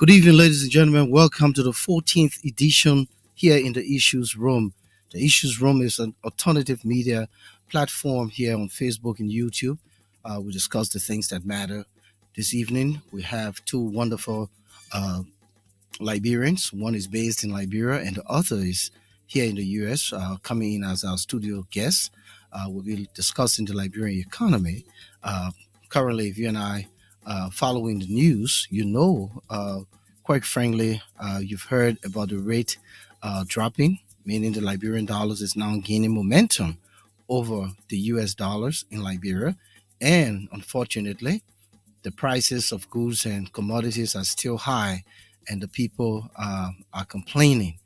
Good evening, ladies and gentlemen. Welcome to the 14th edition here in the Issues Room. The Issues Room is an alternative media platform here on Facebook and YouTube. We discuss the things that matter. This evening, we have two wonderful uh, Liberians. One is based in Liberia, and the other is here in the US, coming in as our studio guest. We'll be discussing the Liberian economy. Uh, Currently, if you and I following the news, quite frankly, you've heard about the rate dropping, meaning the Liberian dollars is now gaining momentum over the US dollars in Liberia. And unfortunately, the prices of goods and commodities are still high, and the people are complaining.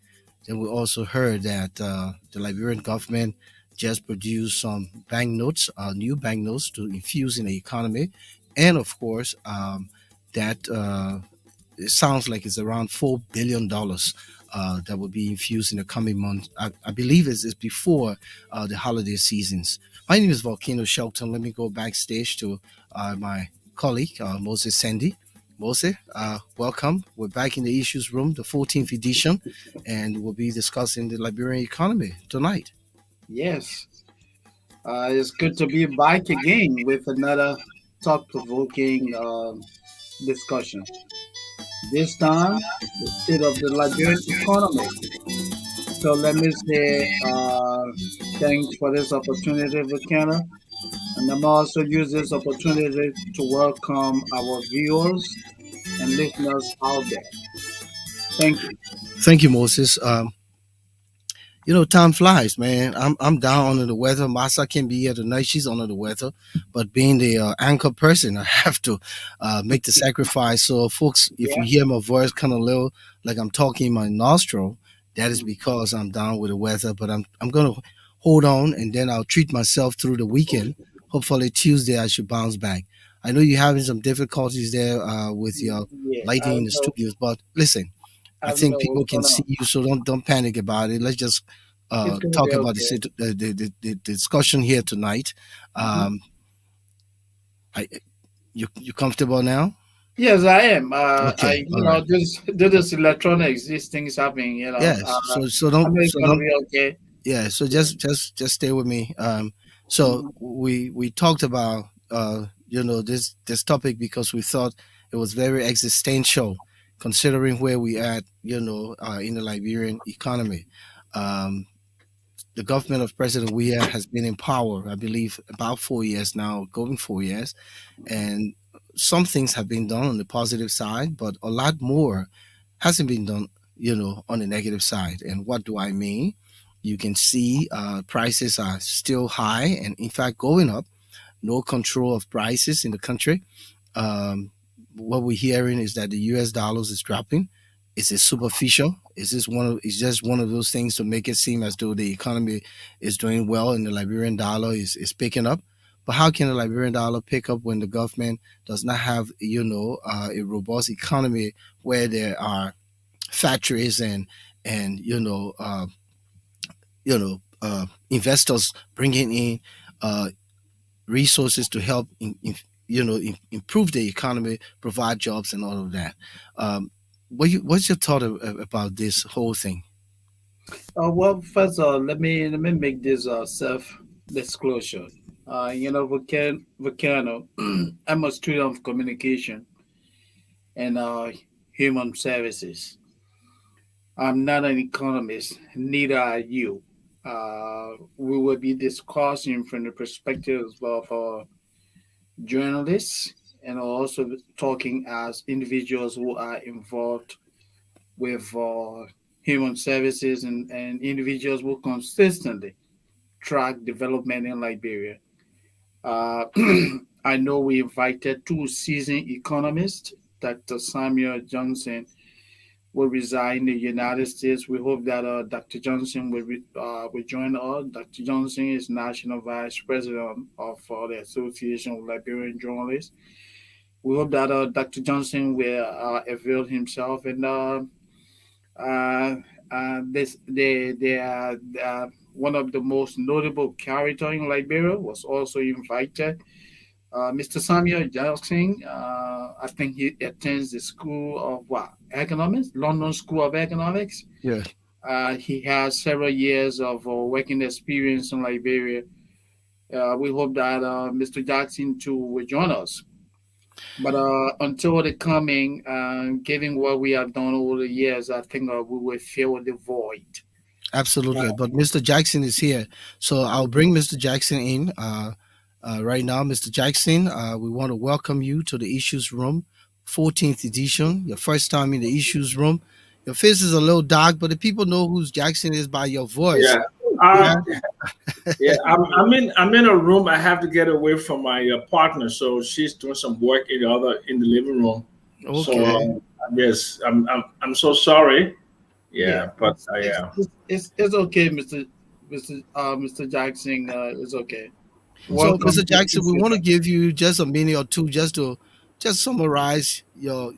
Then we also heard that the Liberian government just produced some banknotes, new banknotes to infuse in the economy, and of course, that it sounds like it's around $4 billion that will be infused in the coming months. I believe it's before the holiday seasons. My name is Volcano Shelton. Let me go backstage to my colleague, Moses Sandy. Moses, welcome. We're back in the Issues Room, the 14th edition, and we'll be discussing the Liberian economy tonight. Yes, it's good to be back again with another thought-provoking discussion. This time, the state of the Liberian economy. So let me say thanks for this opportunity, Vicana, and I'm also use this opportunity to welcome our viewers and listeners out there. Thank you. Thank you, Moses. Time flies, man. I'm down under the weather. Masa can be here tonight. She's under the weather, but being the anchor person, I have to make the sacrifice. So, folks, if you Yeah. hear my voice kind of low, like I'm talking in my nostril, that is because I'm down with the weather. But I'm gonna hold on, and then I'll treat myself through the weekend. Hopefully, Tuesday I should bounce back. I know you're having some difficulties there with your Yeah, lighting in the studios, but listen, I I don't think know people what's can going see on. you, so don't panic about it. Let's just It's going to be talk about okay. the discussion here tonight. Mhm. Um, I, you comfortable now? Yes, I am. Okay, all right. This electronics, these things happen. Yes. I know it's So gonna don't be okay. yeah. So Yeah. just stay with me. So Mhm. we talked about this topic because we thought it was very existential, considering where we at in the Liberian economy. Um, the government of President Weah has been in power, I believe, about 4 years now, going 4 years, and some things have been done on the positive side, but a lot more hasn't been done, on the negative side. And what do I mean? You can see prices are still high and, in fact, going up. No control of prices in the country. um, what we're hearing is that the U.S. dollars is dropping. Is it superficial? Is this one of? Is just one of those things to make it seem as though the economy is doing well and the Liberian dollar is picking up? But how can the Liberian dollar pick up when the government does not have, a robust economy where there are factories and investors bringing in uh, resources to help improve the economy, provide jobs, and all of that. Um, what's your thought about this whole thing? Well, first, let me make this self disclosure. Volcano, I'm a student of communication and human services. I'm not an economist, neither are you. We will be discussing from the perspectives of journalists and also talking as individuals who are involved with human services and individuals who consistently track development in Liberia. Uh, I know we invited two seasoned economists, Dr. Samuel Johnson will reside in the United States. We hope that Dr. Johnson will join us. Dr. Johnson is National Vice President of the Association of Liberian Journalists. We hope that Dr. Johnson will avail himself and uh, they are one of the most notable character in Liberia was also invited. Mr. Samuel Johnson, I think he attends the School of what? Economics, London School of Economics. Yeah, He has several years of working experience in Liberia. We hope that Mr. Jackson too will join us. But until the coming, given what we have done over the years, I think we will fill the void. absolutely. Uh, But Mr. Jackson is here, so I'll bring Mr. Jackson in right now. Mr. Jackson, we want to welcome you to the Issues Room, 14th edition. Your first time in the Issues Room. Your face is a little dark, but the people know who Jackson is by your voice. Yeah. Yeah. Yeah. I'm in a room. I have to get away from my partner, so she's doing some work in the living room. So Okay. yes, I'm so sorry. yeah, Yeah, but it's, yeah. it's okay, Mr. Jackson. It's okay. So, Welcome Mr. to Jackson, we Issue. want to give you just a minute or two just to just summarize your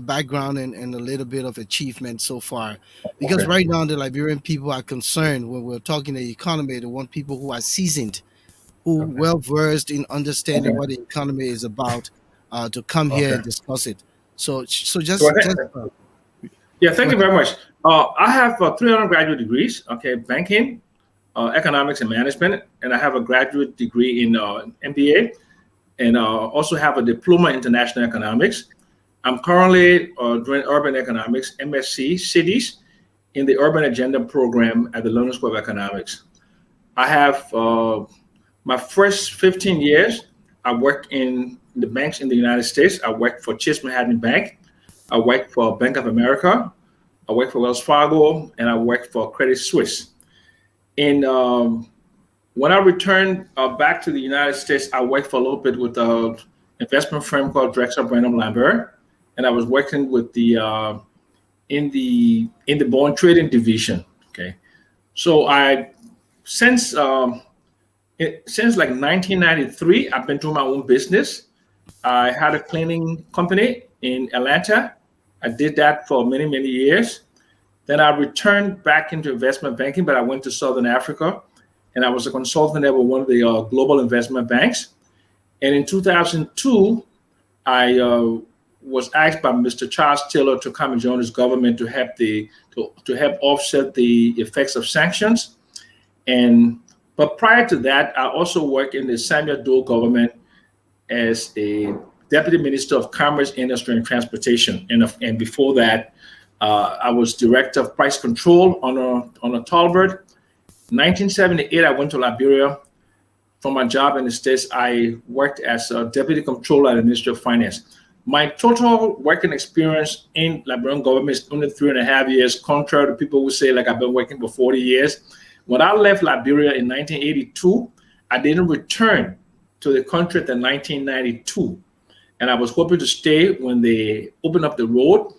background and a little bit of achievement so far. Because Okay. right now the Liberian people are concerned when we're talking the economy. They want people who are seasoned, who Okay. well versed in understanding Okay. what the economy is about, to come here Okay. and discuss it. So So just yeah, go thank you ahead. very much. I have three undergraduate degrees. Okay, banking, economics, and management, and I have a graduate degree in MBA, and also have a diploma in international economics. I'm currently doing urban economics, MSc Cities, in the Urban Agenda program at the London School of Economics. I have my first 15 years, I worked in the banks in the United States. I worked for Chase Manhattan Bank. I worked for Bank of America. I worked for Wells Fargo, and I worked for Credit Suisse. And when I returned back to the United States, I worked for a little bit with an investment firm called Drexel Burnham Lambert, and I was working with the in the bond trading division. Okay, so I since since like 1993, I've been doing my own business. I had a cleaning company in Atlanta. I did that for many years. Then I returned back into investment banking, but I went to Southern Africa and I was a consultant there with one of the global investment banks. And in 2002, I was asked by Mr. Charles Taylor to come and join his government to help to help offset the effects of sanctions. And but prior to that, I also worked in the Samuel Doe government as a deputy minister of commerce, industry, and transportation. And before that, I was director of price control on a Talbert. 1978, I went to Liberia. For my job in the States, I worked as a deputy controller at the Ministry of Finance. My total working experience in Liberian government is only 3.5 years, contrary to people who say like I've been working for 40 years. When I left Liberia in 1982, I didn't return to the country until 1992. And I was hoping to stay when they opened up the road.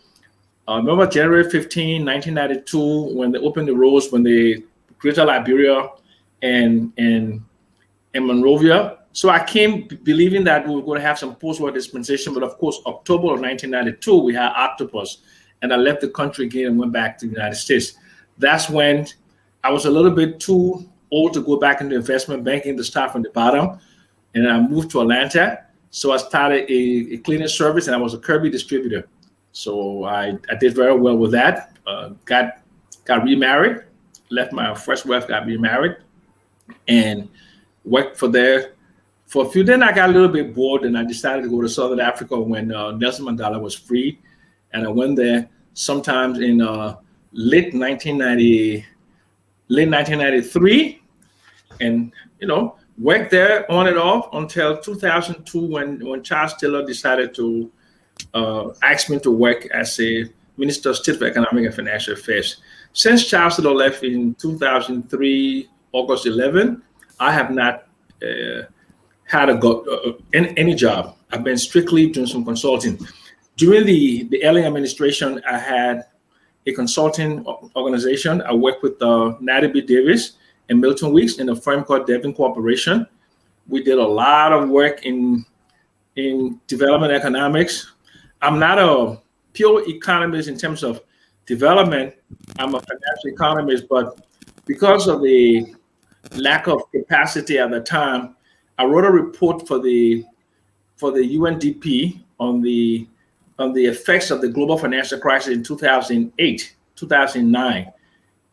Remember January 15, 1992, when they opened the roads, when they Greater Liberia and Monrovia. So I came believing that we were going to have some post-war dispensation, but of course, October of 1992, we had octopus, and I left the country again and went back to the United States. That's when I was a little bit too old to go back into investment banking to start from the bottom, and I moved to Atlanta. So I started a cleaning service, and I was a Kirby distributor. So I did very well with that. Got remarried, left my first wife, got remarried, and worked for there for a few. Then I got a little bit bored, and I decided to go to Southern Africa when Nelson Mandela was free, and I went there sometimes in late 1990, late 1993, and worked there on and off until 2002 when Charles Taylor decided to ask me to work as a Minister of State for Economic and Financial Affairs. Since Charles Taylor left in 2003, August 11, I have not had any job. I've been strictly doing some consulting. During the Elling administration, I had a consulting organization. I worked with Natty B. Davis and Milton Weeks in a firm called Devon Corporation. We did a lot of work in development economics. I'm not a pure economist in terms of development. I'm a financial economist, but because of the lack of capacity at the time, I wrote a report for the for the UNDP on the effects of the global financial crisis in 2008, 2009.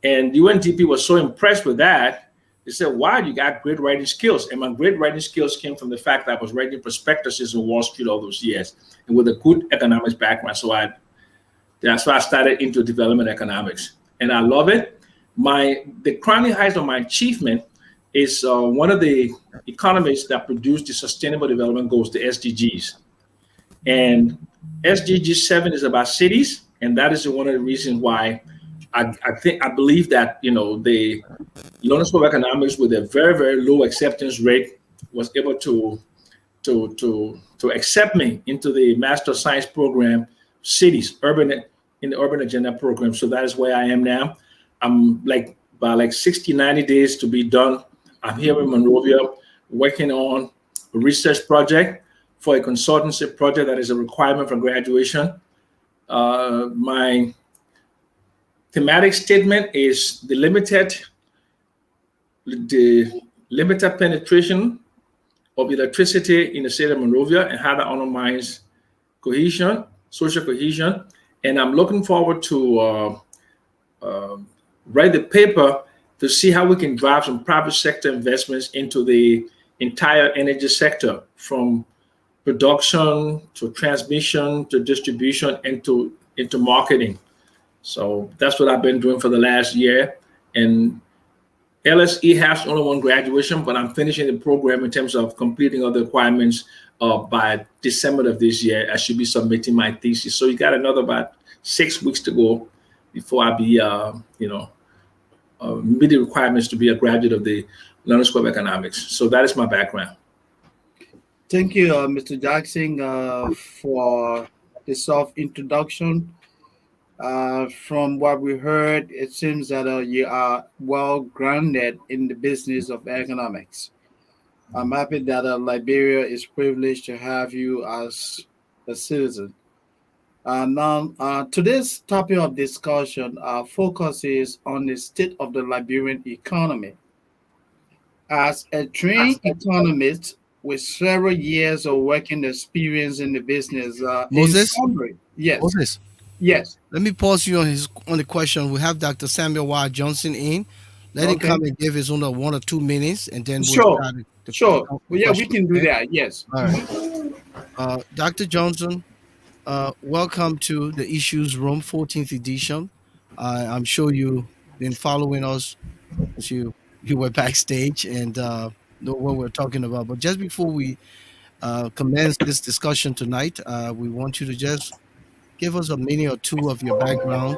And UNDP was so impressed with that, they said, wow, you got great writing skills. And my great writing skills came from the fact that I was writing prospectuses on Wall Street all those years and with a good economics background. That's why I started into development economics. And I love it. The crowning height of my achievement is one of the economists that produced the Sustainable Development Goals, the SDGs. And SDG 7 is about cities, and that is one of the reasons why I believe that the London School of Economics, with a very, very low acceptance rate, was able to accept me into the Master of Science program, cities, in the urban agenda program. So that is where I am now. I'm by 60, 90 days to be done. I'm here in Monrovia working on a research project for a consultancy project that is a requirement for graduation. My thematic statement is the limited penetration of electricity in the state of Monrovia and how that undermines cohesion, social cohesion. And I'm looking forward to write the paper to see how we can drive some private sector investments into the entire energy sector, from production to transmission to distribution into marketing. So that's what I've been doing for the last year. And LSE has only one graduation, but I'm finishing the program in terms of completing all the requirements by December of this year. I should be submitting my thesis. So you got another about 6 weeks to go before I be, meet the requirements to be a graduate of the London School of Economics. So that is my background. Thank you, Mr. Jackson, for the soft introduction. From what we heard, it seems that you are well grounded in the business of economics. I'm happy that Liberia is privileged to have you as a citizen. Now, today's topic of discussion focuses on the state of the Liberian economy. As a trained economist with several years of working experience in the business, in Moses? summary, yes, Moses, yes, let me pause you on the question. We have Dr. Samuel Wai Johnson in. Let him okay, come and give his own 1 or 2 minutes, and then we'll sure, start sure. the Well, yeah, we question. can do Okay. that. Yes. All right. Dr. Johnson, welcome to the Issues Room, 14th edition. I'm sure you've been following us as you were backstage and know what we're talking about. But just before we commence this discussion tonight, we want you to just give us a minute or two of your background,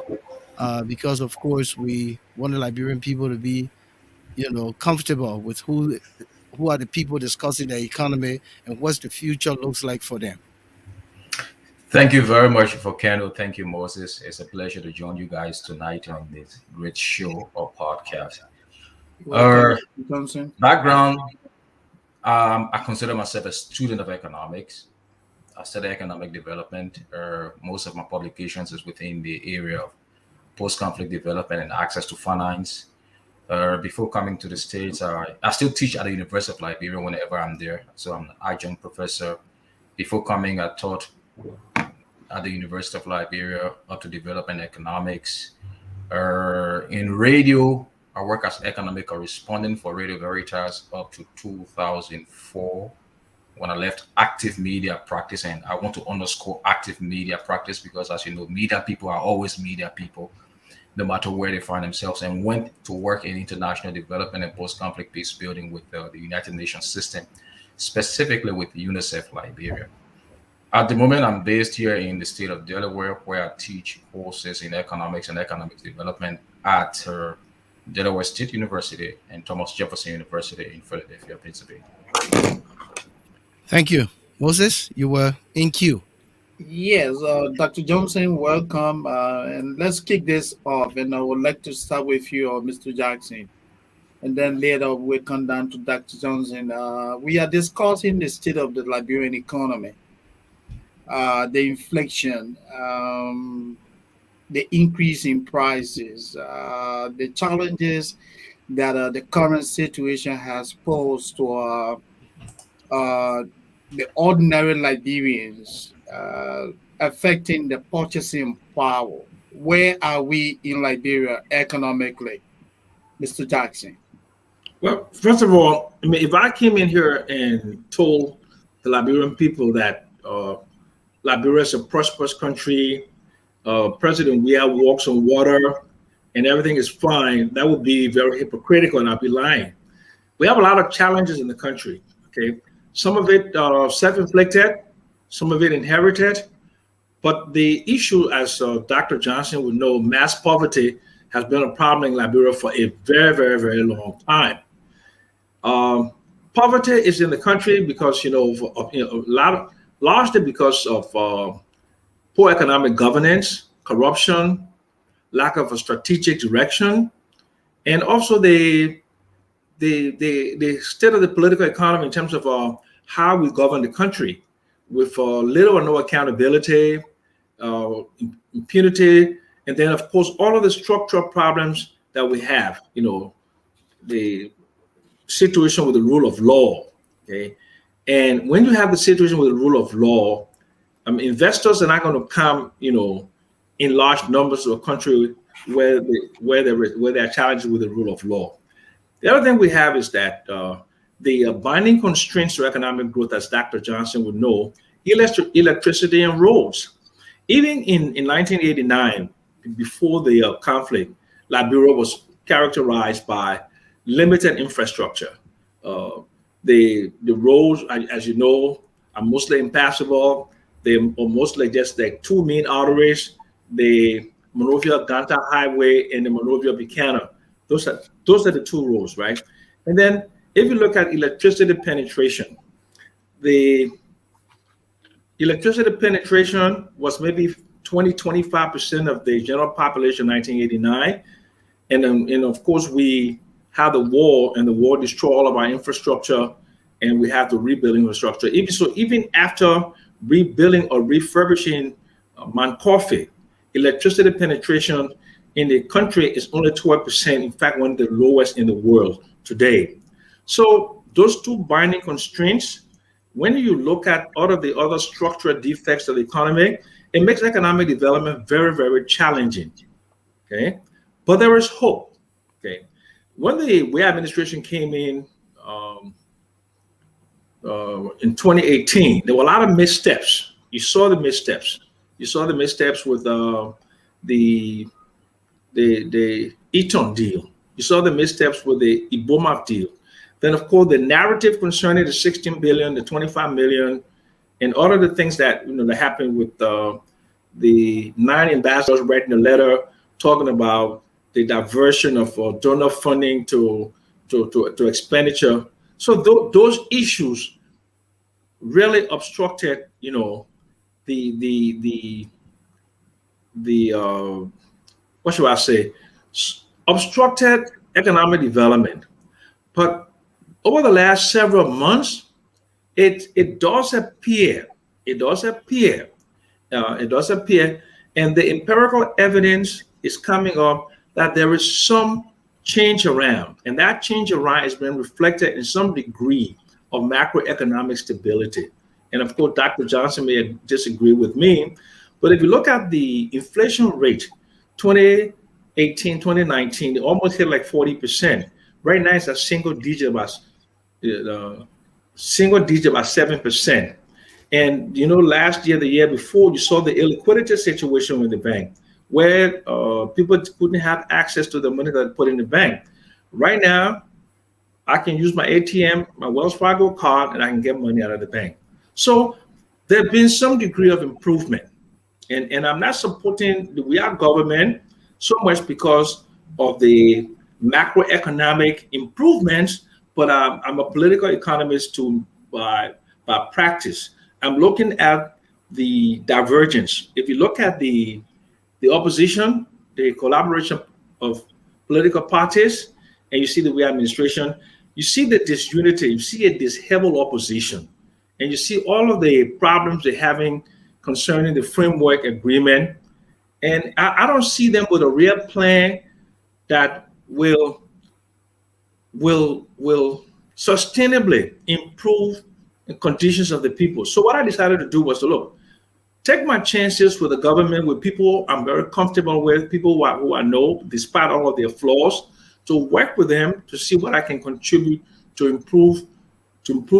because of course we want the Liberian people to be, comfortable with who are the people discussing the economy and what's the future looks like for them. Thank you very much for Kendall. Thank you, Moses. It's a pleasure to join you guys tonight on this great show or podcast. Welcome, Our Mr. Johnson. background, I consider myself a student of economics. I study economic development. Most of my publications is within the area of post-conflict development and access to finance. Before coming to the States, I still teach at the University of Liberia whenever I'm there. So I'm an adjunct professor. Before coming, I taught at the University of Liberia up to development economics. In radio, I work as economic correspondent for Radio Veritas up to 2004 when I left active media practice. And I want to underscore active media practice because, as you know, media people are always media people, no matter where they find themselves, and went to work in international development and post-conflict peace building with the United Nations system, specifically with UNICEF Liberia. At the moment, I'm based here in the state of Delaware, where I teach courses in economics and economic development at Delaware State University and Thomas Jefferson University in Philadelphia, Pennsylvania. Thank you. Moses, you were in queue. Yes, Dr. Johnson, welcome. And let's kick this off. And I would like to start with you, Mr. Jackson. And then later we'll come down to Dr. Johnson. We are discussing the state of the Liberian economy, the inflation, the increase in prices, the challenges that the current situation has posed to the ordinary Liberians, affecting the purchasing power. Where are we in Liberia economically, Mr. Jackson? Well, first of all, I mean, if I came in here and told the Liberian people that Liberia is a prosperous country, President Weah walks on water, and everything is fine, that would be very hypocritical, and I'd be lying. We have a lot of challenges in the country. Okay, some of it self-inflicted, some of it inherited. But the issue, as Dr. Johnson would know, mass poverty has been a problem in Liberia for a very, very, very long time. Um, Poverty is in the country because largely because of poor economic governance, corruption, lack of a strategic direction, and also the state of the political economy in terms of how we govern the country, with little or no accountability, impunity, and then of course all of the structural problems that we have. The situation with the rule of law. Okay, and when you have the situation with the rule of law, investors are not going to come, in large numbers to a country where there are challenges with the rule of law. The other thing we have is that the binding constraints to economic growth, as Dr. Johnson would know, electricity and roads. Even in 1989, before the conflict, Liberia was characterized by limited infrastructure. The roads, as you know, are mostly impassable. They are mostly just like two main arteries: the Monrovia-Ganta Highway and the Monrovia-Buchanan. Those are the two roads, right? And then if you look at electricity penetration, the electricity penetration was maybe 20-25% of the general population in 1989. And of course, we had the war, and the war destroyed all of our infrastructure, and we have to rebuild infrastructure. Even after rebuilding or refurbishing Mount Coffee, electricity penetration in the country is only 12%, in fact, one of the lowest in the world today. So those two binding constraints, when you look at all of the other structural defects of the economy, it makes economic development very, very challenging. Okay, but there is hope. Okay, when the Wai administration came in 2018, there were a lot of missteps. You saw the missteps. You saw the missteps with the Eton deal. You saw the missteps with the Ibomaf deal. Then, of course, the narrative concerning the 16 billion, the 25 million, and all of the things that that happened with the 9 ambassadors writing a letter talking about the diversion of donor funding to expenditure. So those issues really obstructed, the what should I say, obstructed economic development. But over the last several months, it does appear, and the empirical evidence is coming up that there is some change around, and that change around has been reflected in some degree of macroeconomic stability. And of course, Dr. Johnson may disagree with me, but if you look at the inflation rate, 2018, 2019, it almost hit like 40%. Right now, it's a single digit, about 7%. And last year, the year before, you saw the illiquidity situation with the bank, where people couldn't have access to the money that they put in the bank. Right now, I can use my ATM, my Wells Fargo card, and I can get money out of the bank. So there's been some degree of improvement. And I'm not supporting the Wai government so much because of the macroeconomic improvements, but I'm a political economist by practice. I'm looking at the divergence. If you look at the opposition, the collaboration of political parties, and you see the Wai administration, you see the disunity, you see a disheveled opposition, and you see all of the problems they're having concerning the framework agreement. And I don't see them with a real plan that will sustainably improve and conditions of the people. So what I decided to do was to look, take my chances with the government, with people I'm very comfortable with, people who I know, despite all of their flaws, to work with them to see what I can contribute to improve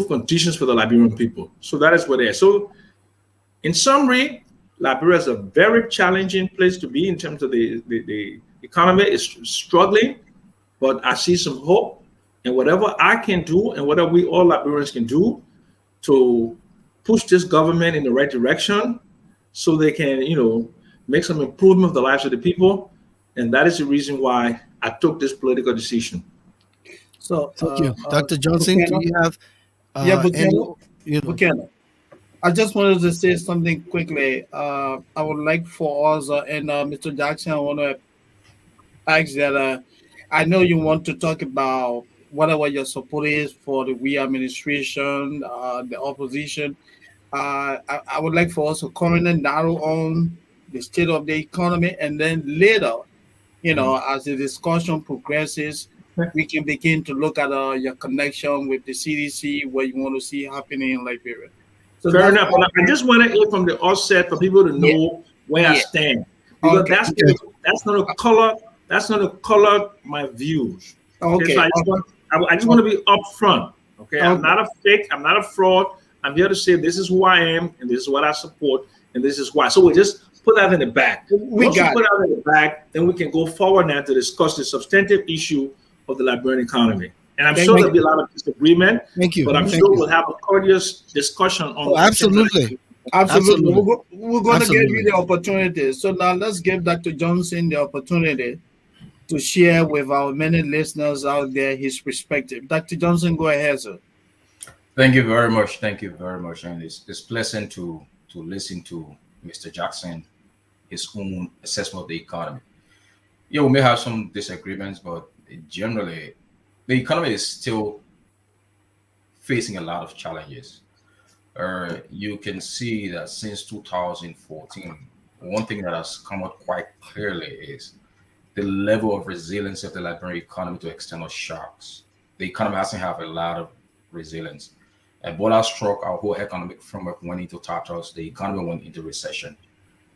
conditions for the Liberian people. So that is what it is. So in summary, Liberia is a very challenging place to be in terms of the economy is struggling, but I see some hope. And whatever I can do and whatever we all Liberians can do to push this government in the right direction so they can, make some improvement of the lives of the people. And that is the reason why I took this political decision. So, Thank you, Dr. Johnson. Do Buchanan, you have yeah, any, Buchanan, Buchanan. I just wanted to say something quickly. I would like for us and Mr. Jackson, I want to ask that I know you want to talk about whatever your support is for the we administration, the opposition. I would like for us to comment and narrow on the state of the economy, and then later, as the discussion progresses, we can begin to look at your connection with the CDC, what you want to see happening in Liberia. So Fair that's enough. And I just want to hear from the offset for people to yeah, know where I yeah. stand. Because Okay. that's not a color my views. Okay. So Okay. I just want to be upfront. Okay. I'm Okay. not a fake, I'm not a fraud. I'm here to say this is who I am and this is what I support and this is why. So we just put that in the back. Once we put that in the back, then we can go forward now to discuss the substantive issue of the Liberian economy. And I'm sure there'll be a lot of disagreement. Thank you. But I'm sure we'll have a courteous discussion on absolutely. Absolutely. We're going to give you the opportunity. So now let's give Dr. Johnson the opportunity to share with our many listeners out there his perspective. Dr. Johnson, go ahead, sir. Thank you very much. Thank you very much. And it's pleasant to listen to Mr. Jackson, his own assessment of the economy. Yeah, we may have some disagreements, but generally, the economy is still facing a lot of challenges. You can see that since 2014, one thing that has come out quite clearly is the level of resilience of the Liberian economy to external shocks. The economy hasn't had a lot of resilience. Ebola struck, our whole economic framework went into tatters, the economy went into recession.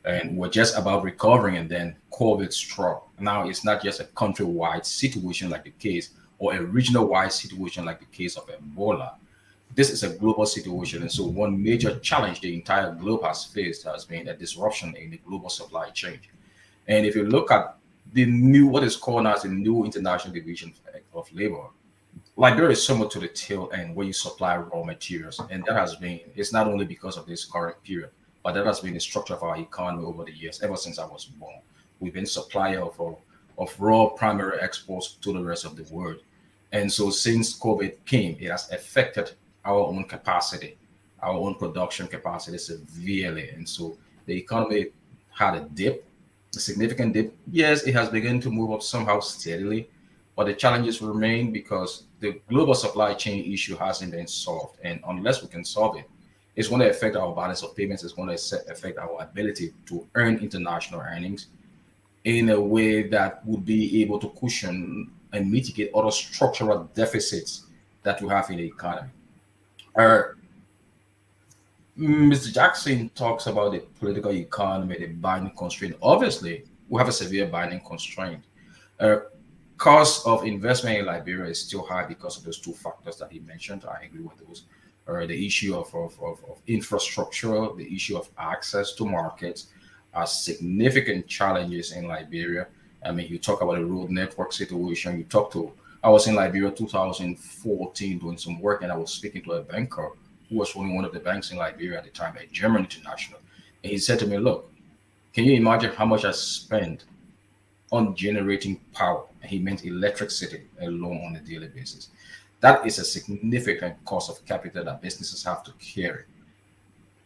And we're just about recovering, and then COVID struck. Now it's not just a countrywide situation like the case, or a regional-wide situation like the case of Ebola. This is a global situation, and so one major challenge the entire globe has faced has been a disruption in the global supply chain. And if you look at what is called as the new international division of labor, Liberia is somewhat to the tail end where you supply raw materials, and that has been, it's not only because of this current period, but that has been the structure of our economy over the years, ever since I was born. We've been supplier of raw primary exports to the rest of the world. And so since COVID came, it has affected our own capacity, our own production capacity severely. And so the economy had a dip, a significant dip. Yes, it has begun to move up somehow steadily, but the challenges remain because the global supply chain issue hasn't been solved. And unless we can solve it, it's going to affect our balance of payments. It's going to affect our ability to earn international earnings in a way that would be able to cushion and mitigate other structural deficits that we have in the economy. Mr. Jackson talks about the political economy, the binding constraint. Obviously, we have a severe binding constraint. Cost of investment in Liberia is still high because of those two factors that he mentioned. I agree with those. The issue of infrastructure, the issue of access to markets are significant challenges in Liberia. I mean, you talk about the road network situation. I was in Liberia 2014 doing some work, and I was speaking to a banker who was running one of the banks in Liberia at the time, a German international. And he said to me, look, can you imagine how much I spend on generating power? And he meant electricity alone on a daily basis. That is a significant cost of capital that businesses have to carry.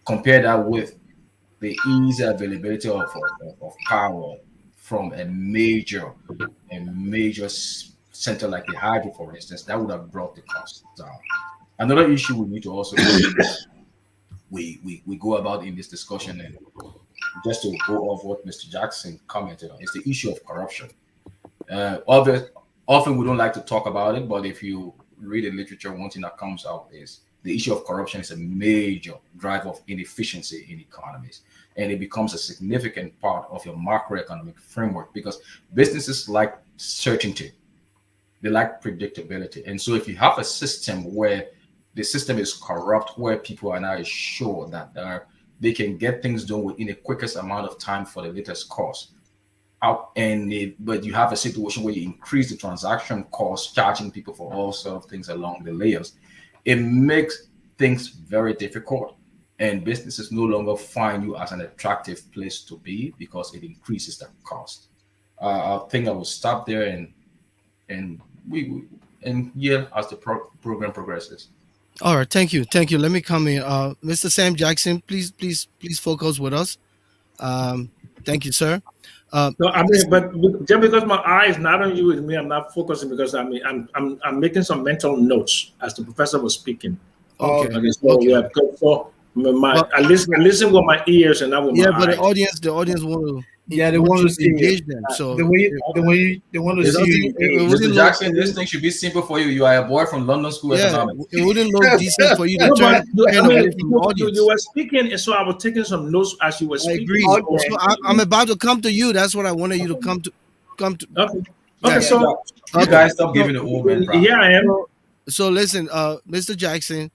Compare that with the easy availability of power from a major center like the hydro, for instance, that would have brought the cost down. Another issue we need to also we go about in this discussion, and just to go off what Mr. Jackson commented on, is the issue of corruption. Often we don't like to talk about it, but if you read the literature, one thing that comes out is the issue of corruption is a major driver of inefficiency in economies. And it becomes a significant part of your macroeconomic framework because businesses like certainty, they like predictability. And so if you have a system where the system is corrupt, where people are not sure that they can get things done within the quickest amount of time for the latest cost, but you have a situation where you increase the transaction cost, charging people for all sort of things along the layers, it makes things very difficult, and businesses no longer find you as an attractive place to be because it increases the cost. I think I will stop there, and yeah, as the program progresses. All right, thank you, thank you. Let me come in. Mr. Sam Jackson, please focus with us. Thank you, sir. No, I mean, but just because my eye is not on you with me, I'm not focusing because I mean, I'm making some mental notes as the professor was speaking. Okay. Okay, so Okay. yeah, so I listen with my ears and not with Yeah, my but eyes. the audience want to They want to see engage it. them. So The way they want to it see doesn't. you. It Mr. wouldn't Jackson, look. this thing should be simple for you. You are a boy from London School of Yeah, Economics. it wouldn't look decent for you to No, but turn I mean, away from the audience. you were speaking, and so I was taking some notes as you were I speaking. agree. Okay. So I'm about to come to you. That's what I wanted you to come to. Okay. Yeah. Okay, so You guys stop giving the old man props. here I am. So listen, Mr. Jackson,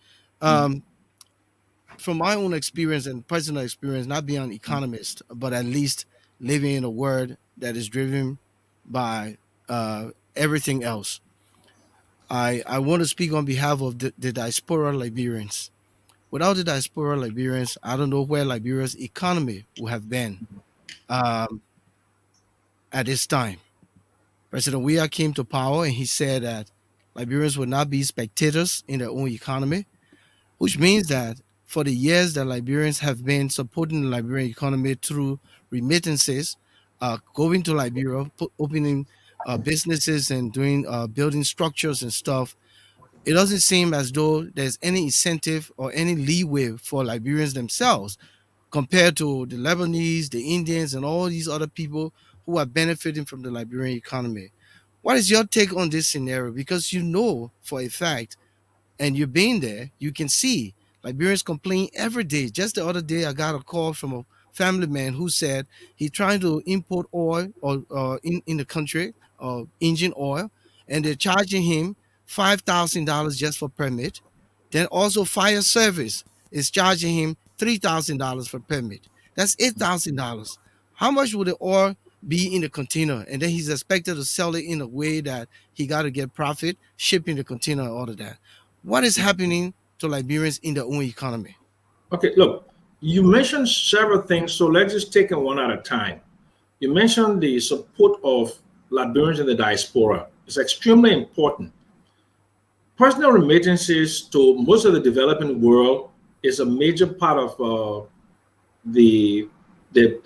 from my own experience and personal experience, not being an economist, but at least living in a world that is driven by everything else. I want to speak on behalf of the diaspora Liberians. Without the diaspora Liberians, I don't know where Liberia's economy would have been um, at this time. President Weah came to power and he said that Liberians would not be spectators in their own economy, which means that for the years that Liberians have been supporting the Liberian economy through remittances, going to Liberia, opening businesses and doing building structures and stuff, it doesn't seem as though there's any incentive or any leeway for Liberians themselves compared to the Lebanese, the Indians, and all these other people who are benefiting from the Liberian economy. What is your take on this scenario? Because you know for a fact, and you've been there, you can see Liberians complain every day. Just the other day, I got a call from a family man who said he trying to import oil or in the country, engine oil, and they're charging him $5,000 just for permit. Then also fire service is charging him $3,000 for permit. That's $8,000. How much would the oil be in the container? And then he's expected to sell it in a way that he got to get profit, shipping the container and all of that. What is happening to Liberians in their own economy? Okay, look, you mentioned several things, so let's just take it one at a time. You mentioned the support of Liberians in the diaspora. It's extremely important. Personal remittances to most of the developing world is a major part of the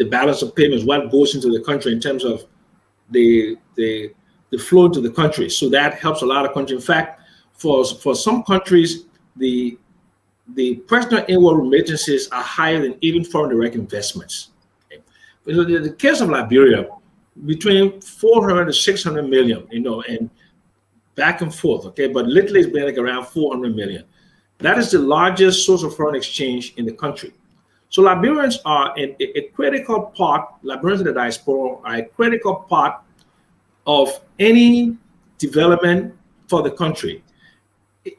balance of payments, what goes into the country in terms of the flow into the country. So that helps a lot of countries. In fact, for some countries, the personal inward remittances are higher than even foreign direct investments. Okay. In the case of Liberia, between 400 to 600 million, and back and forth, okay, but lately it's been like around 400 million. That is the largest source of foreign exchange in the country. So Liberians are a critical part, Liberians in the diaspora are a critical part of any development for the country.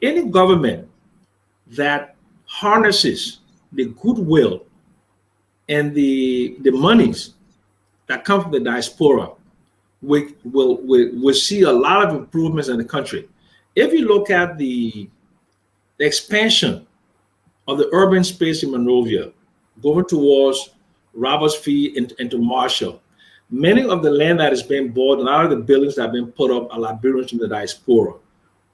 Any government that harnesses the goodwill and the monies that come from the diaspora will see a lot of improvements in the country. If you look at the expansion of the urban space in Monrovia, going towards Roberts Fee into Marshall, many of the land that is being bought and a lot of the buildings that have been put up are Liberians from the diaspora.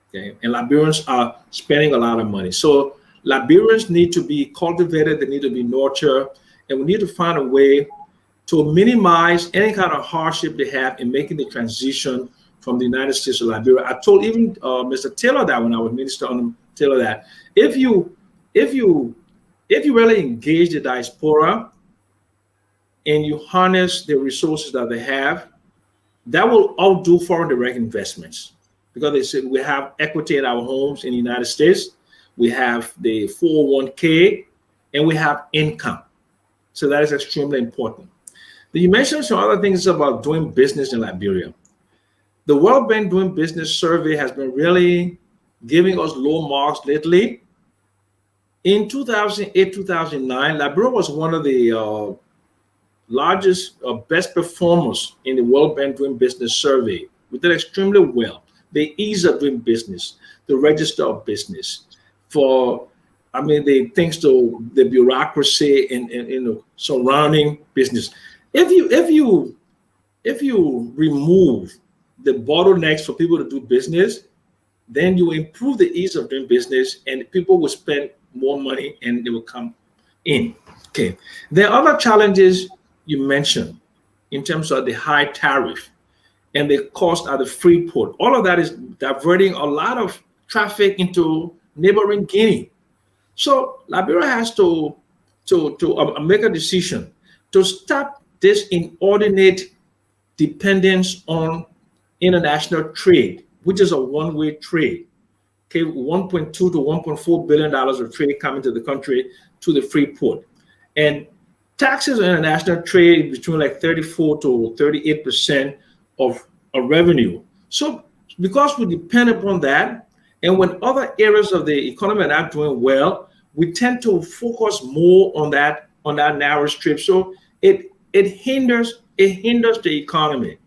Okay, and Liberians are spending a lot of money. So Liberians need to be cultivated, they need to be nurtured, and we need to find a way to minimize any kind of hardship they have in making the transition from the United States to Liberia. I told even Mr. Taylor that when I was Minister on Taylor that if you really engage the diaspora and you harness the resources that they have, that will outdo foreign direct investments. Because they said we have equity in our homes in the United States. we have the 401k, and we have income. So that is extremely important. You mentioned some other things about doing business in Liberia. The World Bank Doing Business survey has been really giving us low marks lately. In 2008, 2009, Liberia was one of the largest, best performers in the World Bank Doing Business survey. We did extremely well. The ease of doing business, the register of business, the things to the bureaucracy and surrounding business. If you remove the bottlenecks for people to do business, then you improve the ease of doing business, and people will spend more money and they will come in. Okay. There are other challenges you mentioned in terms of the high tariff and the cost at the free port. All of that is diverting a lot of traffic into neighboring Guinea. So Liberia has to make a decision to stop this inordinate dependence on international trade, which is a one-way trade. Okay, $1.2 to $1.4 billion of trade coming to the country to the free port. And taxes on international trade between like 34 to 38% of revenue. So because we depend upon that, and when other areas of the economy are not doing well, we tend to focus more on that narrow strip. So it hinders the economy.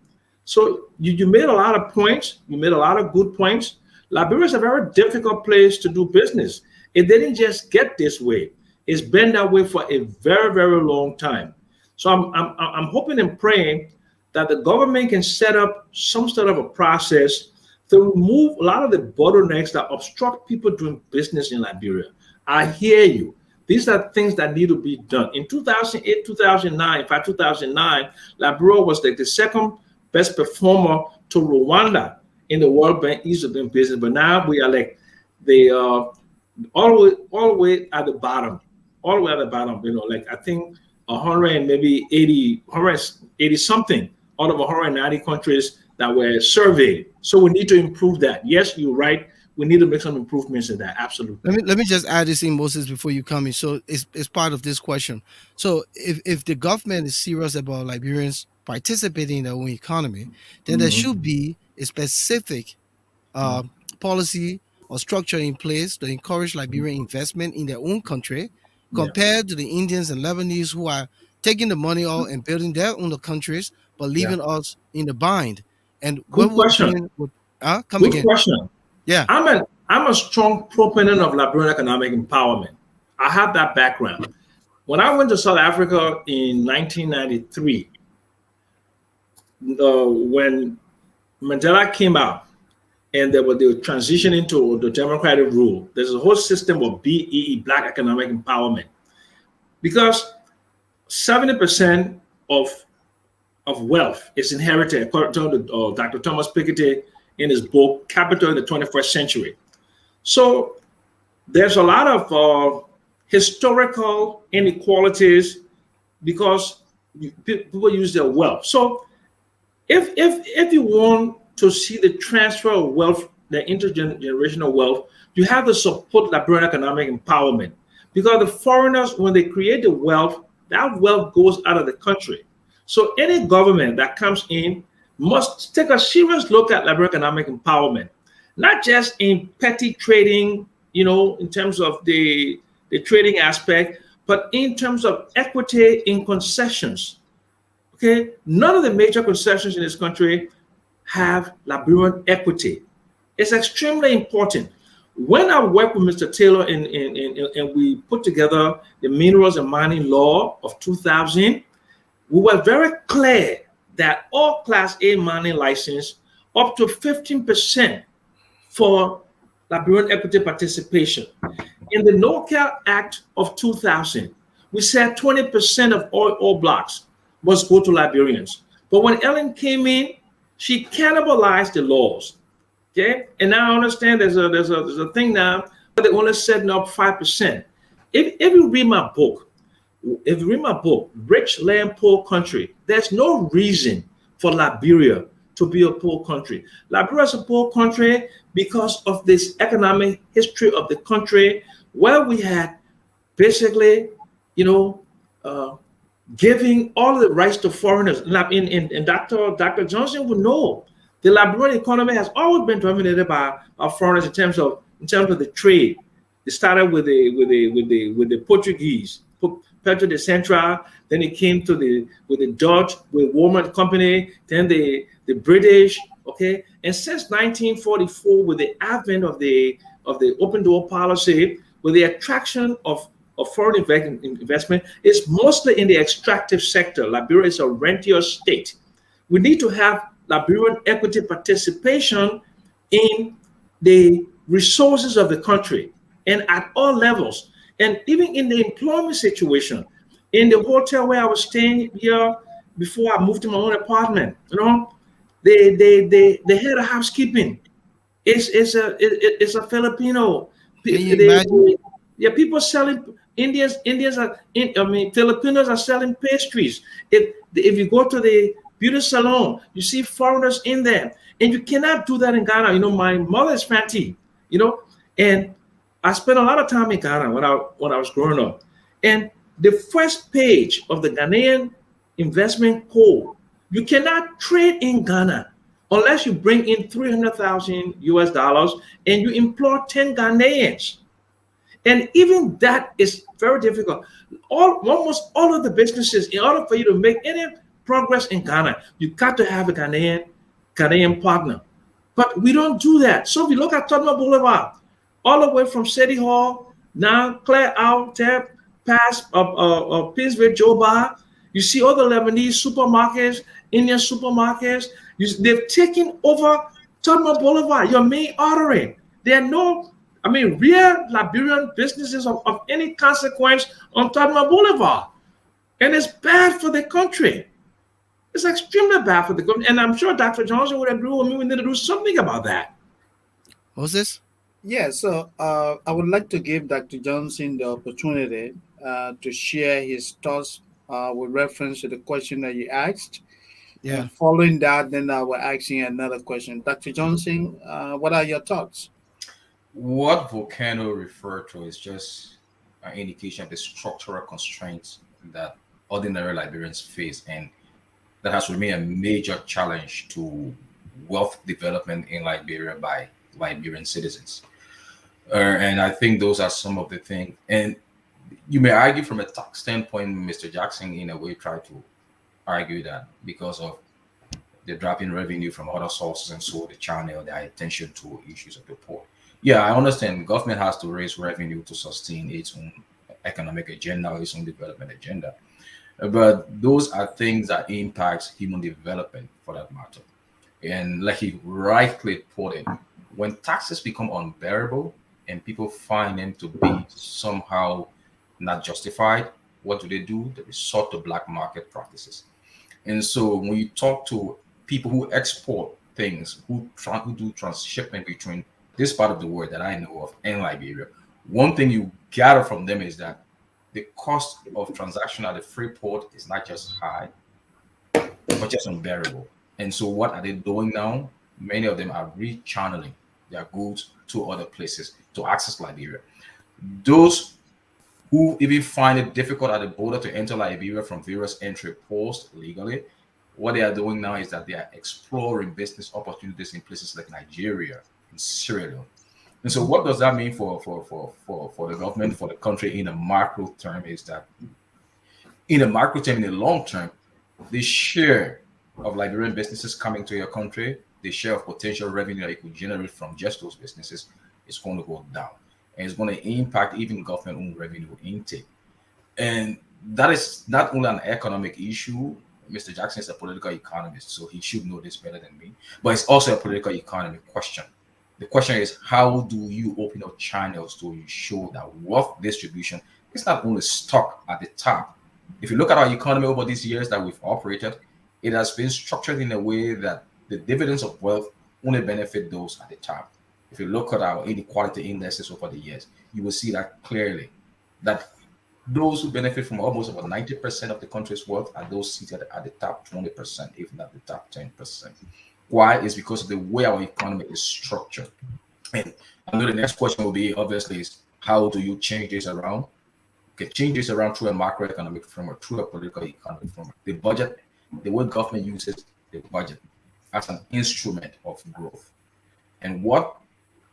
So you made a lot of points. You made a lot of good points. Liberia is a very difficult place to do business. It didn't just get this way. It's been that way for a very, very long time. So I'm hoping and praying that the government can set up some sort of a process to remove a lot of the bottlenecks that obstruct people doing business in Liberia. I hear you. These are things that need to be done. In 2008, 2009, in fact, 2009, Liberia was like the second best performer to Rwanda in the World Bank Ease of Doing Business. But now we are like all the way at the bottom. All the way at the bottom, like I think 180 something out of 190 countries that were surveyed. So we need to improve that. Yes, you're right. We need to make some improvements in that. Absolutely. Let me just add this in, Moses, before you come in. So it's part of this question. So if the government is serious about Liberians participating in their own economy, then there should be a specific policy or structure in place to encourage Liberian investment in their own country, compared to the Indians and Lebanese who are taking the money out and building their own countries, but leaving us in the bind. And good question. Good question. Yeah, I'm a strong proponent of Liberian economic empowerment. I have that background. When I went to South Africa in 1993, when Mandela came out and they were transitioning to the democratic rule, there's a whole system of BEE, Black Economic Empowerment, because 70% of wealth is inherited, according to Dr. Thomas Piketty in his book, Capital in the 21st Century. So there's a lot of historical inequalities because people use their wealth. So if you want to see the transfer of wealth, the intergenerational wealth, you have to support Liberian economic empowerment, because the foreigners, when they create the wealth, that wealth goes out of the country. So any government that comes in must take a serious look at Liberian economic empowerment, not just in petty trading, in terms of the trading aspect, but in terms of equity in concessions. Okay, none of the major concessions in this country have Liberian equity. It's extremely important. When I worked with Mr. Taylor and we put together the Minerals and Mining Law of 2000, we were very clear that all Class A mining license up to 15% for Liberian equity participation. In the NOCAL Act of 2000, we said 20% of all blocks must go to Liberians. But when Ellen came in, she cannibalized the laws. Okay, and now I understand there's a thing now, but they're only setting up 5%. If you read my book, Rich Land Poor Country, there's no reason for Liberia to be a poor country. Liberia is a poor country because of this economic history of the country, where we had basically, you know, uh, giving all the rights to foreigners. And Dr. Johnson would know the Liberian economy has always been dominated by foreigners in terms of the trade. It started with the Portuguese, Pedro de Central. Then it came to the Dutch with Walmart Company. Then the British. Okay, and since 1944, with the advent of the open door policy, with the attraction of foreign investment, is mostly in the extractive sector. Liberia is a rentier state. We need to have Liberian equity participation in the resources of the country and at all levels. And even in the employment situation, in the hotel where I was staying here before I moved to my own apartment, they had a housekeeping. It's a Filipino. Can you imagine? Yeah, people selling Indians are Filipinos are selling pastries. If you go to the beauty salon, you see foreigners in there, and you cannot do that in Ghana. My mother is Fanti, and I spent a lot of time in Ghana when I was growing up. And the first page of the Ghanaian investment code, you cannot trade in Ghana unless you bring in 300,000 US dollars and you employ 10 Ghanaians. And even that is very difficult. Almost all of the businesses, in order for you to make any progress in Ghana, you got to have a Ghanaian partner. But we don't do that. So if you look at Tottenham Boulevard, all the way from City Hall, now clear out there, past Pittsburgh Joe Bar, you see all the Lebanese supermarkets, Indian supermarkets. They've taken over Tottenham Boulevard, your main artery. There are no real Liberian businesses of any consequence on Tottenham Boulevard. And it's bad for the country. It's extremely bad for the country. And I'm sure Dr. Johnson would agree with me. We need to do something about that. Moses? Yeah, so I would like to give Dr. Johnson the opportunity to share his thoughts with reference to the question that you asked. Yeah. And following that, then I will ask you another question. Dr. Johnson, what are your thoughts? What Volcano referred to is just an indication of the structural constraints that ordinary Liberians face, and that has remained a major challenge to wealth development in Liberia by Liberian citizens. And I think those are some of the things. And you may argue from a tax standpoint, Mr. Jackson, in a way, tried to argue that because of the drop in revenue from other sources, and so the channel their attention to issues of the poor. Yeah, I understand government has to raise revenue to sustain its own economic agenda, its own development agenda. But those are things that impact human development for that matter. And like he rightly put it, when taxes become unbearable and people find them to be somehow not justified, what do? They resort to black market practices. And so when you talk to people who export things, who do transshipment between this part of the world that I know of and Liberia, one thing you gather from them is that the cost of transaction at the free port is not just high, but just unbearable. And so what are they doing now? Many of them are rechanneling their goods to other places to access Liberia. Those who even find it difficult at the border to enter Liberia from various entry posts legally, what they are doing now is that they are exploring business opportunities in places like Nigeria and Sierra Leone. And so what does that mean for the government, for the country in a macro term, is that in a macro term, in the long term, the share of Liberian businesses coming to your country, the share of potential revenue that you could generate from just those businesses is going to go down. And it's going to impact even government-owned revenue intake. And that is not only an economic issue. Mr. Jackson is a political economist, so he should know this better than me. But it's also a political economy question. The question is, how do you open up channels to ensure that wealth distribution is not only stuck at the top? If you look at our economy over these years that we've operated, it has been structured in a way that the dividends of wealth only benefit those at the top. If you look at our inequality indexes over the years, you will see that clearly, that those who benefit from almost about 90% of the country's wealth are those seated at the top 20%, if not the top 10%. Why? Is because of the way our economy is structured. And I know the next question will be obviously is how do you change this around? Okay, change this around through a macroeconomic framework, through a political economic framework. The budget, the way government uses the budget as an instrument of growth. And what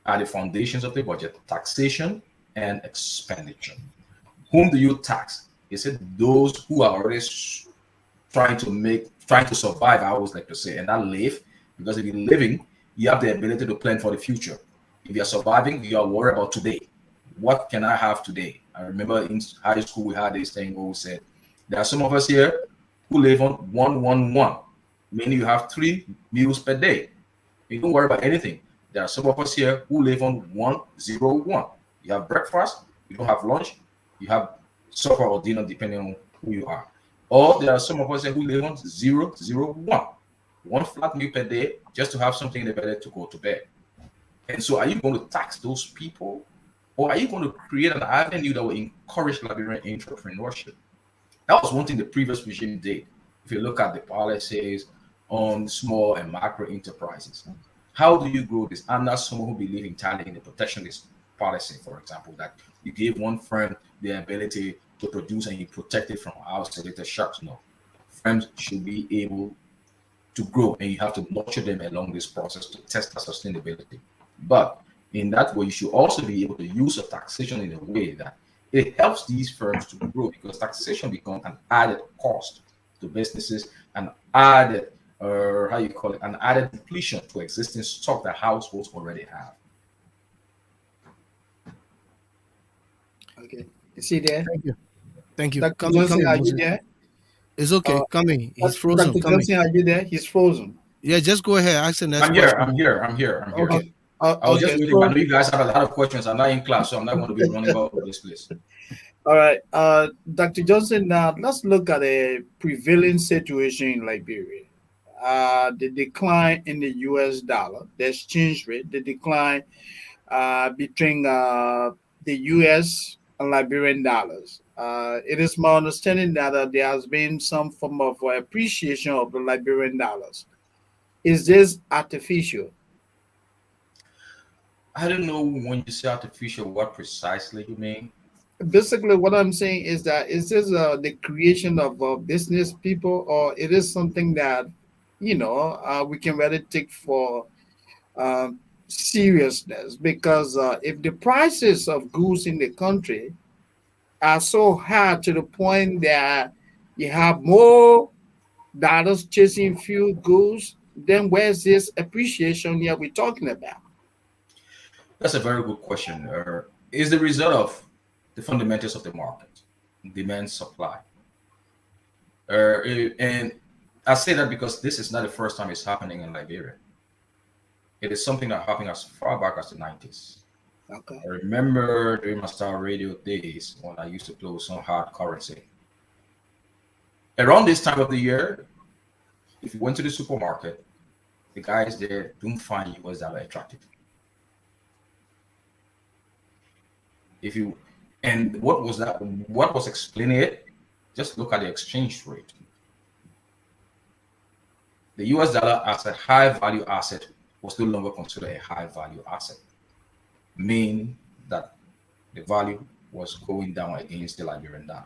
are the foundations of the budget? Taxation and expenditure. Whom do you tax? Is it those who are already trying to survive, I always like to say, and not live? Because if you're living, you have the ability to plan for the future. If you're surviving, you are worried about today. What can I have today? I remember in high school we had this thing where we said there are some of us here who live on 111, meaning you have 3 meals per day. You don't worry about anything. There are some of us here who live on 101. You have breakfast, you don't have lunch, you have supper or dinner depending on who you are. Or there are some of us here who live on 001, one flat meal per day just to have something in the bed to go to bed. And so are you going to tax those people? Or are you going to create an avenue that will encourage Liberian entrepreneurship? That was one thing the previous regime did. If you look at the policies on small and macro enterprises, how do you grow this? I'm not someone who believes entirely in the protectionist policy, for example, that you give one firm the ability to produce and you protect it from isolated sharks. No, firms should be able to grow, and you have to nurture them along this process to test the sustainability. But in that way, you should also be able to use a taxation in a way that it helps these firms to grow, because taxation becomes an added cost to businesses, an added, how you call it, an added depletion to existing stock that households already have. Okay. Is he there? Thank you. Thank you. Dr. Come Johnson, are you Moses. there? It's okay. Coming. He's frozen. Dr. Coming. Johnson, are you there? He's frozen. Yeah, just go ahead. Ask the next I'm here. question. I'm here. Okay. I was just Okay. waiting. I know you guys have a lot of questions. I'm not in class, so I'm not going to be running all over this place. All right. Dr. Johnson, now let's look at a prevailing situation in Liberia. The decline in the US dollar, the exchange rate, the decline between the US and Liberian dollars. It is my understanding that there has been some form of appreciation of the Liberian dollars. Is this artificial? I don't know when you say artificial, what precisely you mean. Basically, what I'm saying is that is this the creation of business people, or it is something that we can really take for seriousness? Because if the prices of goods in the country are so high to the point that you have more dollars chasing few goods, then where's this appreciation here we're talking about? That's a very good question. Is the result of the fundamentals of the market, demand, supply. And I say that because this is not the first time it's happening in Liberia. It is something that happened as far back as the 90s. Okay. I remember during my Star Radio days when I used to play with some hard currency. Around this time of the year, if you went to the supermarket, the guys there don't find US dollar attractive. And what was that? What was explaining it? Just look at the exchange rate. The US dollar as a high value asset was no longer considered a high value asset, meaning that the value was going down against the Liberian dollar.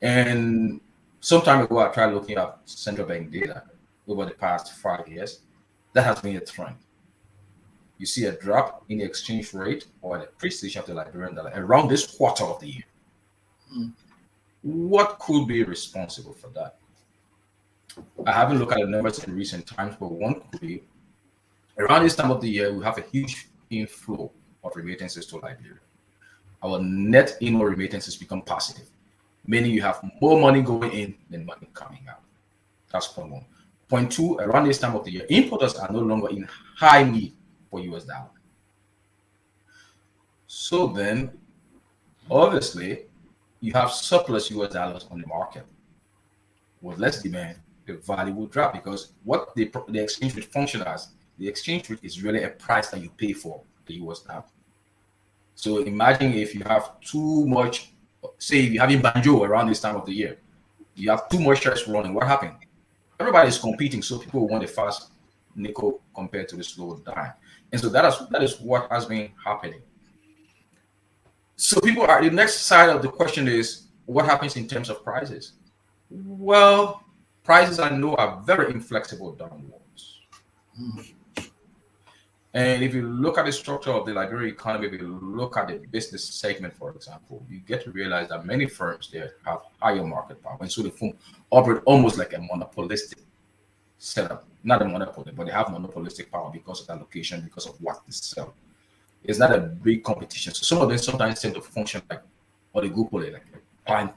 And some time ago, I tried looking at central bank data over the past 5 years. That has been a trend. You see a drop in the exchange rate or the appreciation of the Liberian dollar around this quarter of the year. What could be responsible for that? I haven't looked at the numbers in recent times, but one could be around this time of the year, we have a huge inflow of remittances to Liberia. Our net inward remittances become positive, meaning you have more money going in than money coming out. That's point one. Point two, around this time of the year, importers are no longer in high need for US dollar. So then, obviously, you have surplus US dollars on the market. With less demand, the value will drop because what the exchange rate function as, the exchange rate is really a price that you pay for the US dollar. So imagine if you have too much, say if you're having banjo around this time of the year, you have too much shares running, what happened? Everybody is competing, so people want the fast nickel compared to the slow dime. And so that is what has been happening. So people are the next side of the question is what happens in terms of prices? Well, prices I know are very inflexible downwards. And if you look at the structure of the Liberian economy, if you look at the business segment, for example, you get to realize that many firms there have higher market power. And so the firm operate almost like a monopolistic setup. Not a monopoly, but they have monopolistic power because of their location, because of what they sell. It's not a big competition. So some of them sometimes tend to function like oligopoly, like how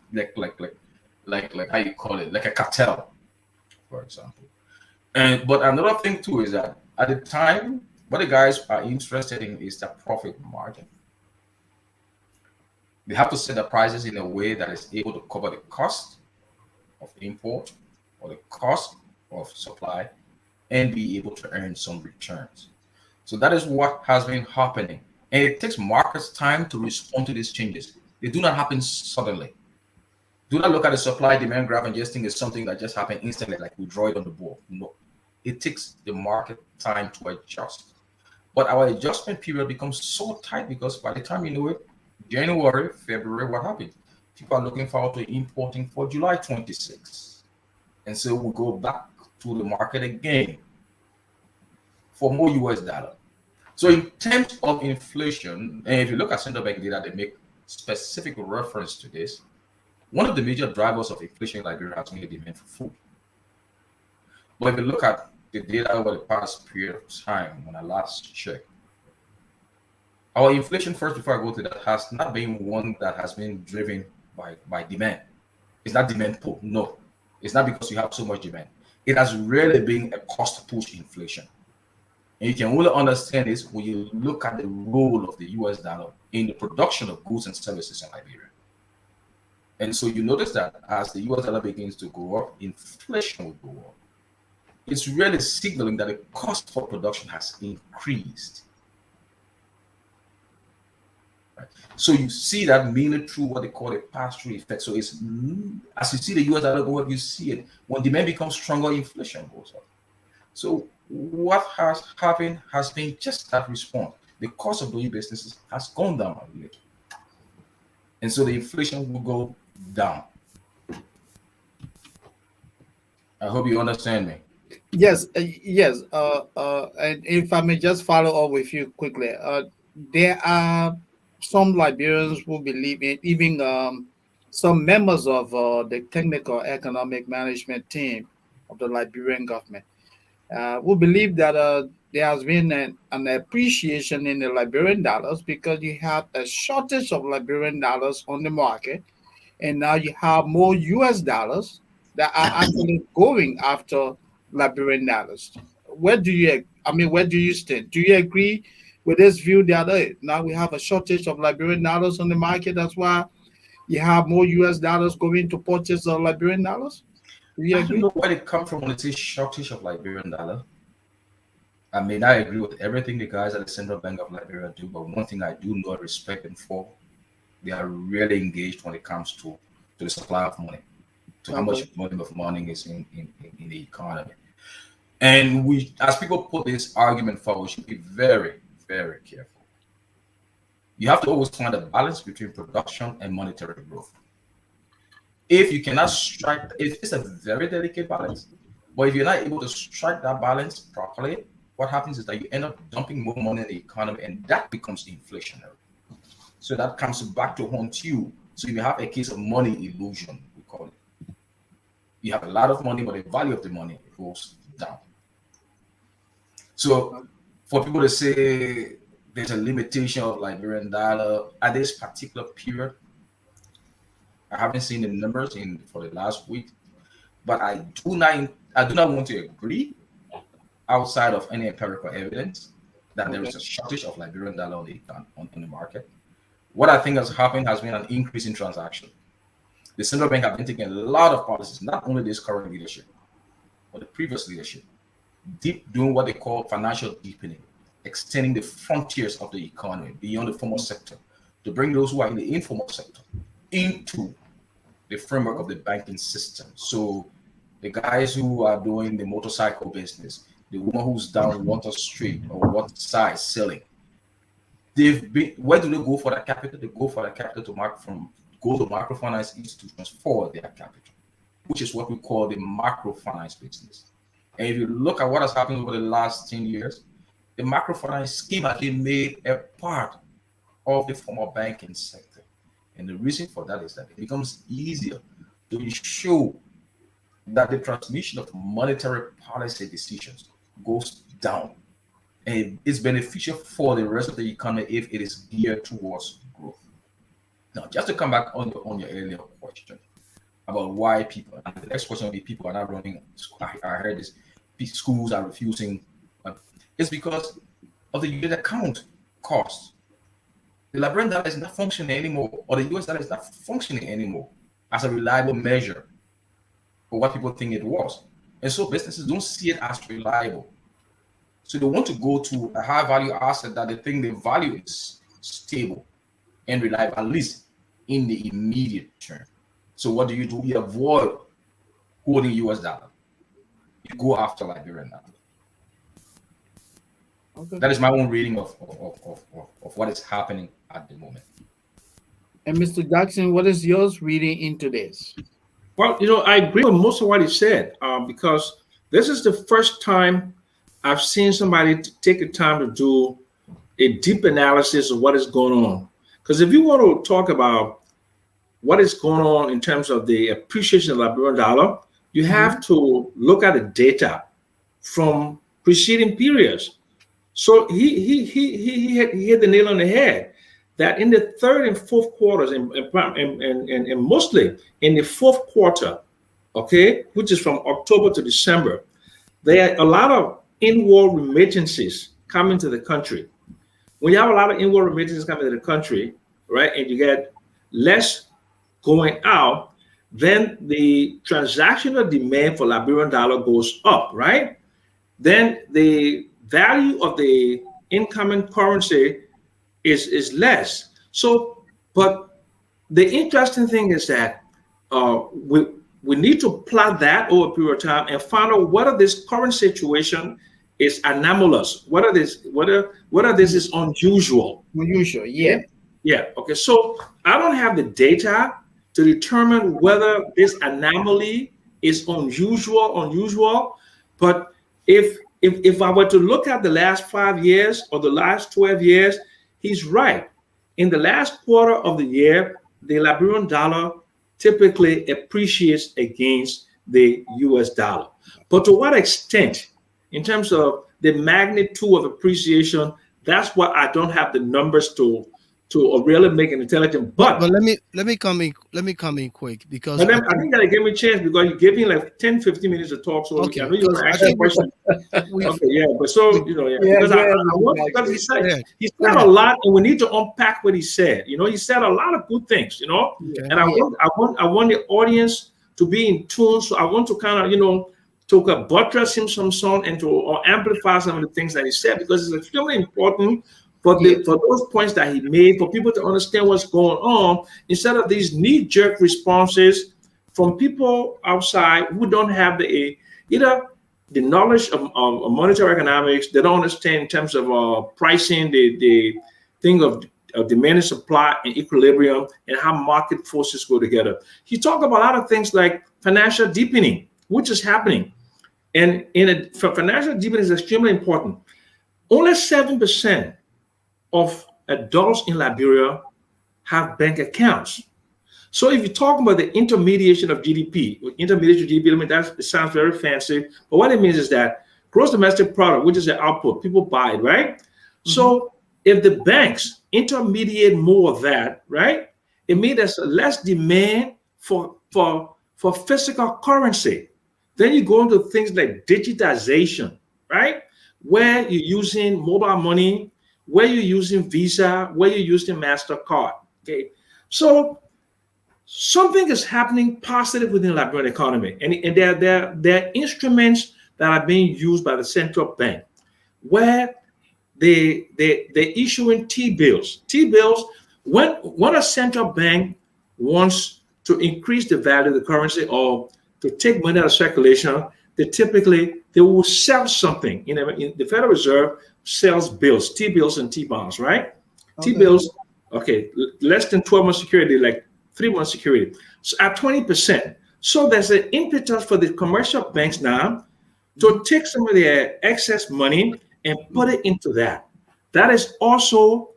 you call it, like a cartel, for example. And but another thing too is that at the time, what the guys are interested in is the profit margin. They have to set the prices in a way that is able to cover the cost of import or the cost of supply and be able to earn some returns. So that is what has been happening. And it takes markets time to respond to these changes. They do not happen suddenly. Do not look at the supply demand graph and just think it's something that just happened instantly, like we draw it on the board. No, it takes the market time to adjust. But our adjustment period becomes so tight because by the time you know it, January, February, what happens? People are looking forward to importing for July 26. And so we go back to the market again for more US dollar. So in terms of inflation, and if you look at central bank data, they make specific reference to this. One of the major drivers of inflation in Liberia has been the demand for food. But if you look at the data over the past period of time, when I last checked, our inflation, first before I go to that, has not been one that has been driven by demand. It's not demand pull. No, it's not because you have so much demand. It has really been a cost push inflation. And you can only understand this when you look at the role of the US dollar in the production of goods and services in Liberia. And so you notice that as the US dollar begins to go up, inflation will go up. It's really signaling that the cost for production has increased. Right? So you see that mainly through what they call a pass-through effect. So it's as you see the US dollar go up, you see it. When demand becomes stronger, inflation goes up. So what has happened has been just that response. The cost of doing businesses has gone down a little. And so the inflation will go down. I hope you understand me. Yes, yes. And if I may just follow up with you quickly, there are some Liberians who believe in, even some members of the technical economic management team of the Liberian government, who believe that there has been an appreciation in the Liberian dollars because you have a shortage of Liberian dollars on the market, and now you have more US dollars that are actually going after Liberian dollars. Where do you stand? Do you agree with this view that now we have a shortage of Liberian dollars on the market? That's why you have more US dollars going to purchase Liberian dollars? Do you I don't agree? know where it comes from when it says shortage of Liberian dollar. I mean, I agree with everything the guys at the Central Bank of Liberia do, but one thing I do not respect them for, they are really engaged when it comes to the supply of money, to how much Okay. volume of money is in the economy. And we, as people put this argument forward, we should be very, very careful. You have to always find a balance between production and monetary growth. If you cannot strike, it's a very delicate balance. But if you're not able to strike that balance properly, what happens is that you end up dumping more money in the economy, and that becomes inflationary. So that comes back to haunt you. So you have a case of money illusion, we call it. You have a lot of money, but the value of the money goes down. So for people to say there's a limitation of Liberian dollar at this particular period, I haven't seen the numbers in for the last week, but I do not want to agree outside of any empirical evidence that there Okay. is a shortage of Liberian dollar on the market. What I think has happened has been an increase in transaction. The central bank have been taking a lot of policies, not only this current leadership, but the previous leadership, doing what they call financial deepening, extending the frontiers of the economy beyond the formal sector to bring those who are in the informal sector into the framework of the banking system. So the guys who are doing the motorcycle business, the woman who's down Water Street or Water Side selling, they've been, where do they go for that capital? They go for that capital to go to microfinance institutions for their capital, which is what we call the microfinance business. And if you look at what has happened over the last 10 years, the microfinance scheme has been made a part of the formal banking sector. And the reason for that is that it becomes easier to ensure that the transmission of monetary policy decisions goes down. And it's beneficial for the rest of the economy if it is geared towards growth. Now, just to come back on your earlier question about why people, and the next question will be people are not running, I heard this, schools are refusing. It's because of the US account cost. The Liberian dollar is not functioning anymore, or the US dollar is not functioning anymore as a reliable measure for what people think it was. And so businesses don't see it as reliable. So they want to go to a high value asset that they think the value is stable and reliable, at least in the immediate term. So what do? You avoid holding US dollar. You go after Liberian dollar. Okay. That is my own reading of what is happening at the moment. And Mr. Jackson, what is yours reading into this? Well, I agree with most of what he said, because this is the first time I've seen somebody take the time to do a deep analysis of what is going on. Because if you want to talk about what is going on in terms of the appreciation of the Liberian dollar, you have to look at the data from preceding periods. So he hit the nail on the head that in the third and fourth quarters, and mostly in the fourth quarter, okay, which is from October to December, there are a lot of inward remittances coming to the country. When you have a lot of inward remittances coming to the country, right, and you get less going out, then the transactional demand for Liberian dollar goes up, right? Then the value of the incoming currency is less. So, but the interesting thing is that we need to plot that over a period of time and find out whether this current situation is anomalous, whether this is unusual. Unusual, yeah. Yeah. Okay. So I don't have the data to determine whether this anomaly is unusual. But if I were to look at the last 5 years or the last 12 years, he's right. In the last quarter of the year, the Liberian dollar typically appreciates against the US dollar. But to what extent, in terms of the magnitude of appreciation, that's what I don't have the numbers to really make an intelligent. But let me come in quick, because I think that gave me a chance because you gave me like 10-15 minutes to talk. So okay. I know you're asking a question. Okay, yeah, but so because he said a lot, and we need to unpack what he said. He said a lot of good things. Okay. And I want the audience to be in tune. So I want to kind of to buttress him some and to amplify some of the things that he said, because it's extremely important for those points that he made, for people to understand what's going on, instead of these knee-jerk responses from people outside who don't have either the knowledge of monetary economics, they don't understand in terms of pricing, the thing of demand and supply and equilibrium, and how market forces go together. He talked about a lot of things like financial deepening, which is happening. And financial deepening is extremely important. Only 7% of adults in Liberia have bank accounts. So if you talk about the intermediation of GDP, I mean, it sounds very fancy, but what it means is that gross domestic product, which is the output, people buy it, right? Mm-hmm. So if the banks intermediate more of that, right, it means there's less demand for physical currency. Then you go into things like digitization, right, where you're using mobile money, where you're using Visa, where you're using MasterCard. Okay, so something is happening positive within the Liberian economy, and there are instruments that are being used by the central bank, where they're issuing T-bills. T-bills, when a central bank wants to increase the value of the currency or to take money out of circulation, they typically they will sell something. In the Federal Reserve sells bills, T-bills and T-bonds, right? Okay. T-bills, okay, less than 12 months security, like 3 months security. So at 20%. So there's an impetus for the commercial banks now to take some of their excess money and put it into that. That is also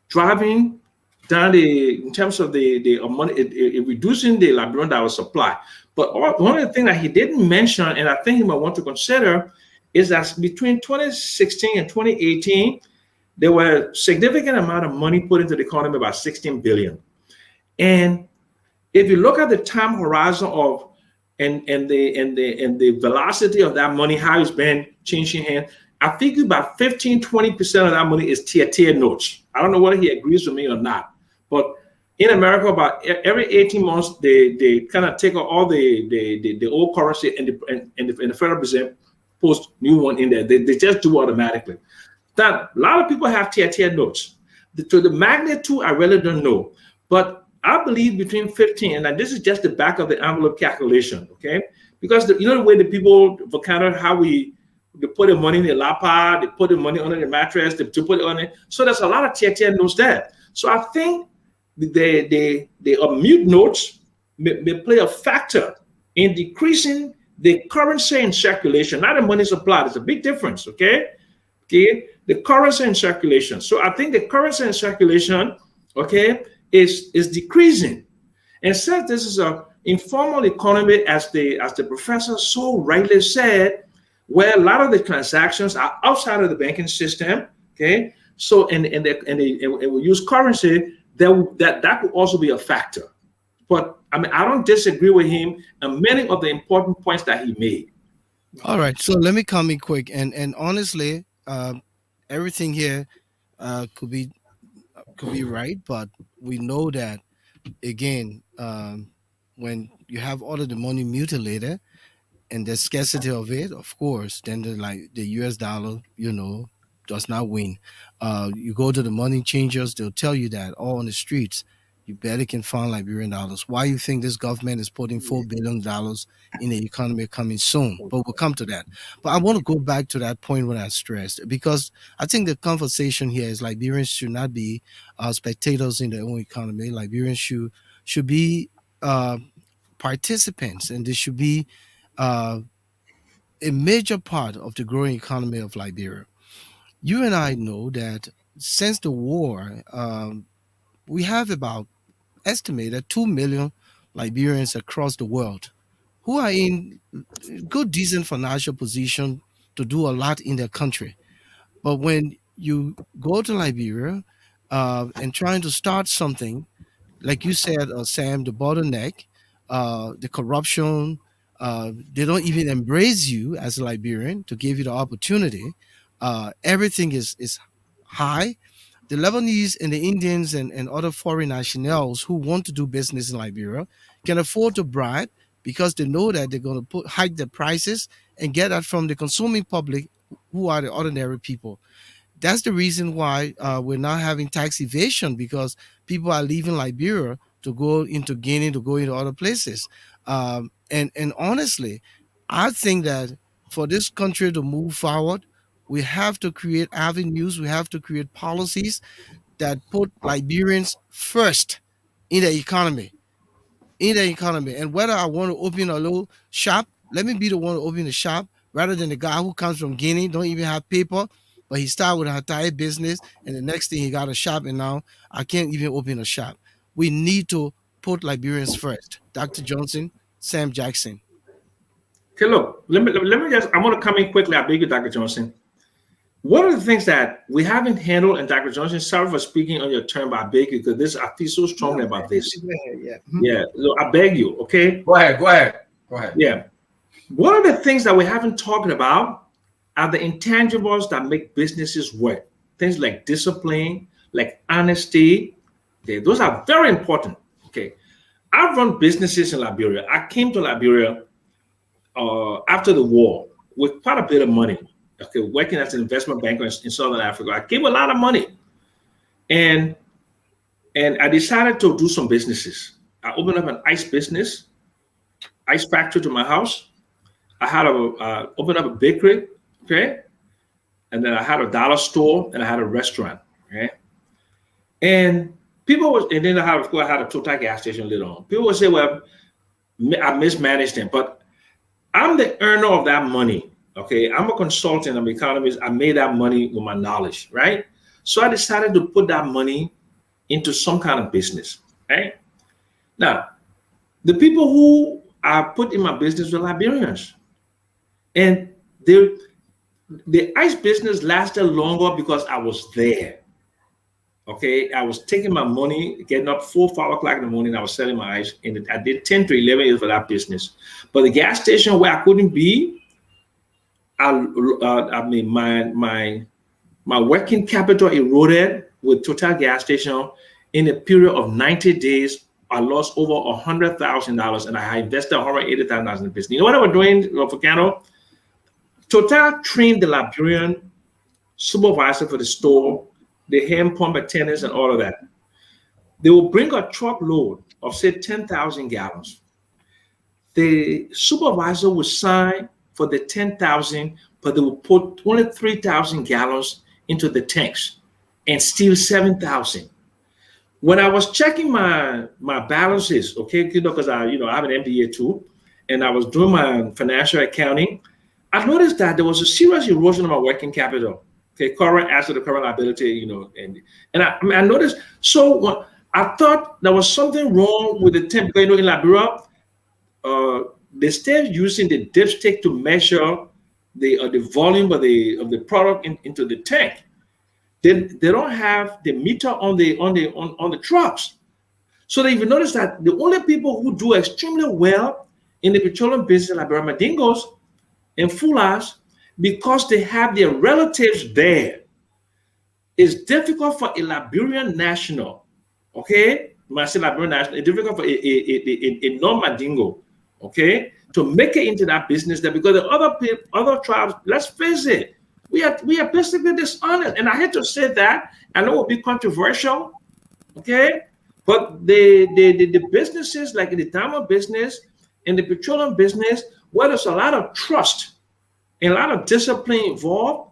driving down in terms of the money, reducing the Liberian dollar supply. But one of the things that he didn't mention, and I think he might want to consider, is that between 2016 and 2018, there were significant amount of money put into the economy, about 16 billion. And if you look at the time horizon of and the velocity of that money, how it's been changing hands, I think about 15-20% of that money is TIR notes. I don't know whether he agrees with me or not, but in America, about every 18 months, they kind of take all the old currency and the Federal Reserve post new one in there. They just do automatically. That a lot of people have TIR notes. To the magnitude, I really don't know, but I believe between 15 and this is just the back of the envelope calculation, okay? Because you know the way the people kind of how they put the money in the lapa, they put the money under the mattress, they put it on it. So there's a lot of TIR notes there. So I think the mute notes may play a factor in decreasing the currency in circulation, not the money supply. There's a big difference, okay? Okay, the currency in circulation. So I think the currency in circulation, okay, is decreasing. And since this is an informal economy, as the professor so rightly said, where a lot of the transactions are outside of the banking system, okay. So and we use currency, that could also be a factor. But I mean, I don't disagree with him on many of the important points that he made. All right, so let me come in quick, and honestly, everything here could be right, but we know that again, when you have all of the money mutilated and the scarcity of it, of course, then the US dollar, does not win. You go to the money changers, they'll tell you that all on the streets, you barely can find Liberian dollars. Why you think this government is putting $4 billion in the economy coming soon? But we'll come to that. But I want to go back to that point when I stressed, because I think the conversation here is Liberians should not be spectators in their own economy. Liberians should be participants, and they should be uh, a major part of the growing economy of Liberia. You and I know that since the war, we have about estimated 2 million Liberians across the world who are in good, decent financial position to do a lot in their country. But when you go to Liberia and trying to start something, like you said, Sam, the bottleneck, the corruption, they don't even embrace you as a Liberian to give you the opportunity. Everything is high. The Lebanese and the Indians and other foreign nationals who want to do business in Liberia can afford to bribe because they know that they're going to hike the prices and get that from the consuming public, who are the ordinary people. That's the reason why we're not having tax evasion, because people are leaving Liberia to go into Guinea, to go into other places. And honestly, I think that for this country to move forward, we have to create avenues, we have to create policies that put Liberians first in the economy, And whether I want to open a little shop, let me be the one to open the shop rather than the guy who comes from Guinea, don't even have paper, but he started with an entire business, and the next thing he got a shop, and now I can't even open a shop. We need to put Liberians first. Dr. Johnson, Sam Jackson. Okay, look, let me just, I'm going to come in quickly. I beg you, Dr. Johnson. One of the things that we haven't handled, and Dr. Johnson, sorry for speaking on your term, but I beg you, because this, I feel so strongly about this. Yeah. Yeah, so I beg you, okay? Go ahead. Yeah. One of the things that we haven't talked about are the intangibles that make businesses work. Things like discipline, like honesty. Okay, those are very important. Okay. I've run businesses in Liberia. I came to Liberia after the war with quite a bit of money. Okay, working as an investment banker in Southern Africa. I gave a lot of money. And I decided to do some businesses. I opened up an ice business, ice factory to my house. I had a opened up a bakery, okay, and then I had a dollar store and I had a restaurant, okay. And people was, and then I had, of course, I had a Total gas station later on. People would say, "Well, I mismanaged them," but I'm the earner of that money. Okay, I'm a consultant, I'm an economist. I made that money with my knowledge, right? So I decided to put that money into some kind of business, right? Now, the people who I put in my business were Liberians, and the ice business lasted longer because I was there. Okay, I was taking my money, getting up 4, 5 o'clock in the morning. I was selling my ice, and I did 10 to 11 years for that business. But the gas station where I couldn't be, I mean, my working capital eroded with Total gas station. In a period of 90 days, I lost over $100,000, and I invested $180,000 in the business. You know what I was doing, Volcano? Total trained the Liberian supervisor for the store, the hand pump attendants, and all of that. They will bring a truckload of, say, 10,000 gallons. The supervisor will sign for the 10,000, but they will put only 3,000 gallons into the tanks and steal 7,000. When I was checking my balances, okay, because I have an MBA too, and I was doing my financial accounting, I noticed that there was a serious erosion of my working capital. Okay, current asset to current liability, and I noticed. So I thought there was something wrong with the temp. In Liberia, they still using the dipstick to measure the volume of the product into the tank. They don't have the meter on the trucks. So they even notice that the only people who do extremely well in the petroleum business, like Mandingos and Fulas, because they have their relatives there. It's difficult for a Liberian national, okay? When I say Liberian national, it's difficult for a non-Mandingo, okay, to make it into that business there, because the other tribes, let's face it, we are basically dishonest. And I hate to say that. I know it will be controversial, okay? But the businesses, like the diamond business and the petroleum business, where there's a lot of trust and a lot of discipline involved,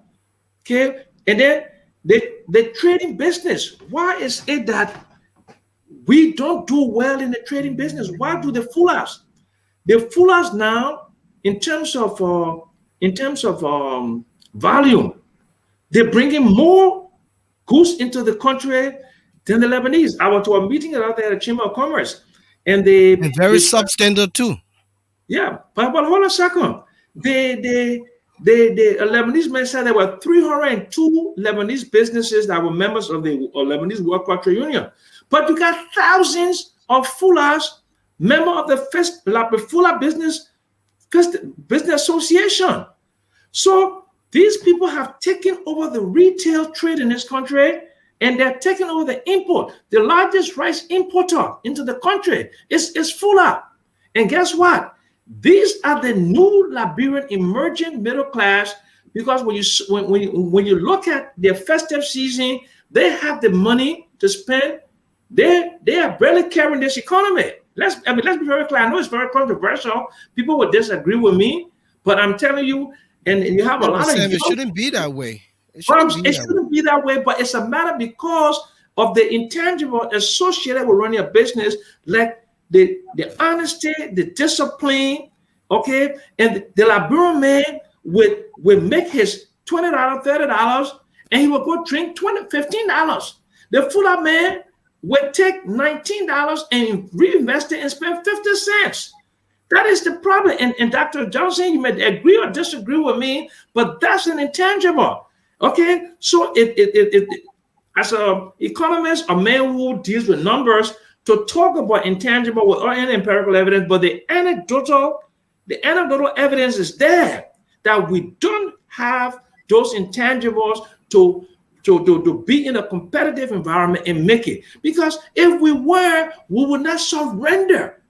okay? And then the trading business, why is it that we don't do well in the trading business? Why do the foolers? The foolers now, in terms of volume, they're bringing more goods into the country than the Lebanese. I went to a meeting out there at the Chamber of Commerce, and very substandard too. Yeah, but hold on a second. The Lebanese man said there were 302 Lebanese businesses that were members of the Lebanese World Cultural Union. But you got thousands of Fullahs, member of the Fullah Business Association. So these people have taken over the retail trade in this country, and they're taking over the import. The largest rice importer into the country is Fullah. And guess what? These are the new Liberian emerging middle class, because when you look at their festive season, they have the money to spend. They are barely carrying this economy. Let's be very clear. I know it's very controversial. People would disagree with me, but I'm telling you, and you have a lot of. It shouldn't be that way. It shouldn't be that way, but it's a matter because of the intangible associated with running a business, like the honesty, the discipline, okay? And the Liberian man would make his $20, $30, and he would go drink $15. The Fullah man would take $19 and reinvest it and spend 50 cents. That is the problem. And Dr. Johnson, you may agree or disagree with me, but that's an intangible. Okay? So as an economist, a man who deals with numbers, to talk about intangible without any empirical evidence, but the anecdotal evidence is there that we don't have those intangibles to be in a competitive environment and make it. Because if we were, we would not surrender